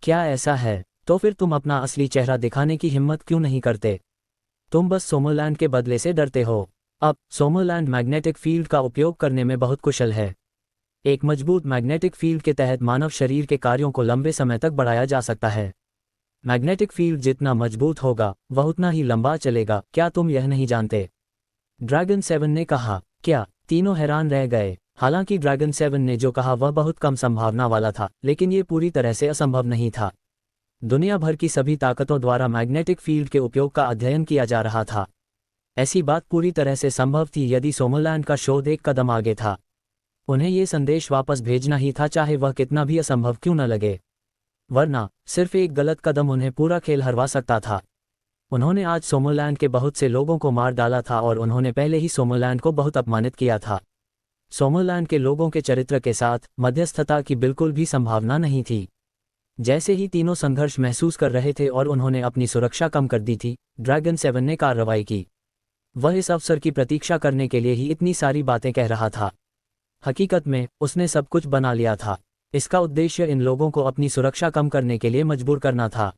क्या ऐसा है? तो फिर तुम अपना असली चेहरा दिखाने की हिम्मत क्यों नहीं करते? तुम बस सोमरलैंड के बदले से डरते हो। अब सोमरलैंड मैग्नेटिक फील्ड का उपयोग करने में बहुत कुशल है। एक मजबूत मैग्नेटिक फील्ड के तहत मानव शरीर के कार्यों को लंबे समय तक बढ़ाया जा सकता है। मैग्नेटिक फील्ड जितना मजबूत होगा, वह उतना ही लंबा चलेगा। क्या तुम यह नहीं जानते? ड्रैगन 7 ने कहा। क्या? तीनों हैरान रह गए। हालांकि ड्रैगन 7 ने जो कहा वह बहुत कम संभावना वाला था, लेकिन ये पूरी तरह से असंभव नहीं था। दुनिया भर की सभी ताकतों द्वारा मैग्नेटिक फील्ड के उपयोग का अध्ययन किया जा रहा था। ऐसी बात पूरी तरह से संभव थी यदि सोमरलैंड का शोध एक कदम आगे था। उन्हें ये संदेश वापस भेजना ही था, चाहे वह कितना भी असंभव क्यों न लगे, वरना सिर्फ एक गलत कदम उन्हें पूरा खेल हरवा सकता था। उन्होंने आज सोमरलैंड के बहुत से लोगों को मार डाला था और उन्होंने पहले ही सोमरलैंड को बहुत अपमानित किया था। सोमरलैंड के लोगों के चरित्र के साथ मध्यस्थता की बिल्कुल भी संभावना नहीं थी। जैसे ही तीनों संघर्ष महसूस कर रहे थे और उन्होंने अपनी सुरक्षा कम कर दी थी, ड्रैगन 7 ने कार्रवाई की। वह इस अवसर की प्रतीक्षा करने के लिए ही इतनी सारी बातें कह रहा था। हकीकत में उसने सब कुछ बना लिया था। इसका उद्देश्य इन लोगों को अपनी सुरक्षा कम करने के लिए मजबूर करना था।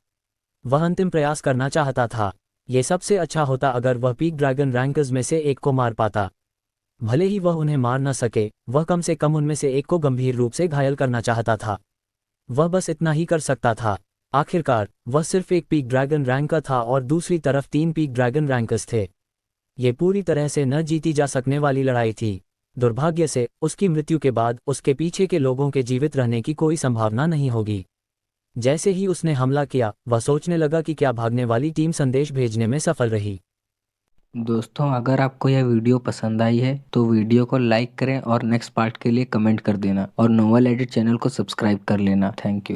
वह अंतिम प्रयास करना चाहता था। ये सबसे अच्छा होता अगर वह पीक ड्रैगन रैंकर्स में से एक को मार पाता। भले ही वह उन्हें मार न सके, वह कम से कम उनमें से एक को गंभीर रूप से घायल करना चाहता था। वह बस इतना ही कर सकता था। आखिरकार वह सिर्फ एक पीक ड्रैगन रैंकर था और दूसरी तरफ 3 पीक ड्रैगन रैंकर्स थे। ये पूरी तरह से न जीती जा सकने वाली लड़ाई थी। दुर्भाग्य से उसकी मृत्यु के बाद उसके पीछे के लोगों के जीवित रहने की कोई संभावना नहीं होगी। जैसे ही उसने हमला किया, वह सोचने लगा कि क्या भागने वाली टीम संदेश भेजने में सफल रही। दोस्तों, अगर आपको यह वीडियो पसंद आई है तो वीडियो को लाइक करें और नेक्स्ट पार्ट के लिए कमेंट कर देना और नोवेल एडिट चैनल को सब्सक्राइब कर लेना। Thank you.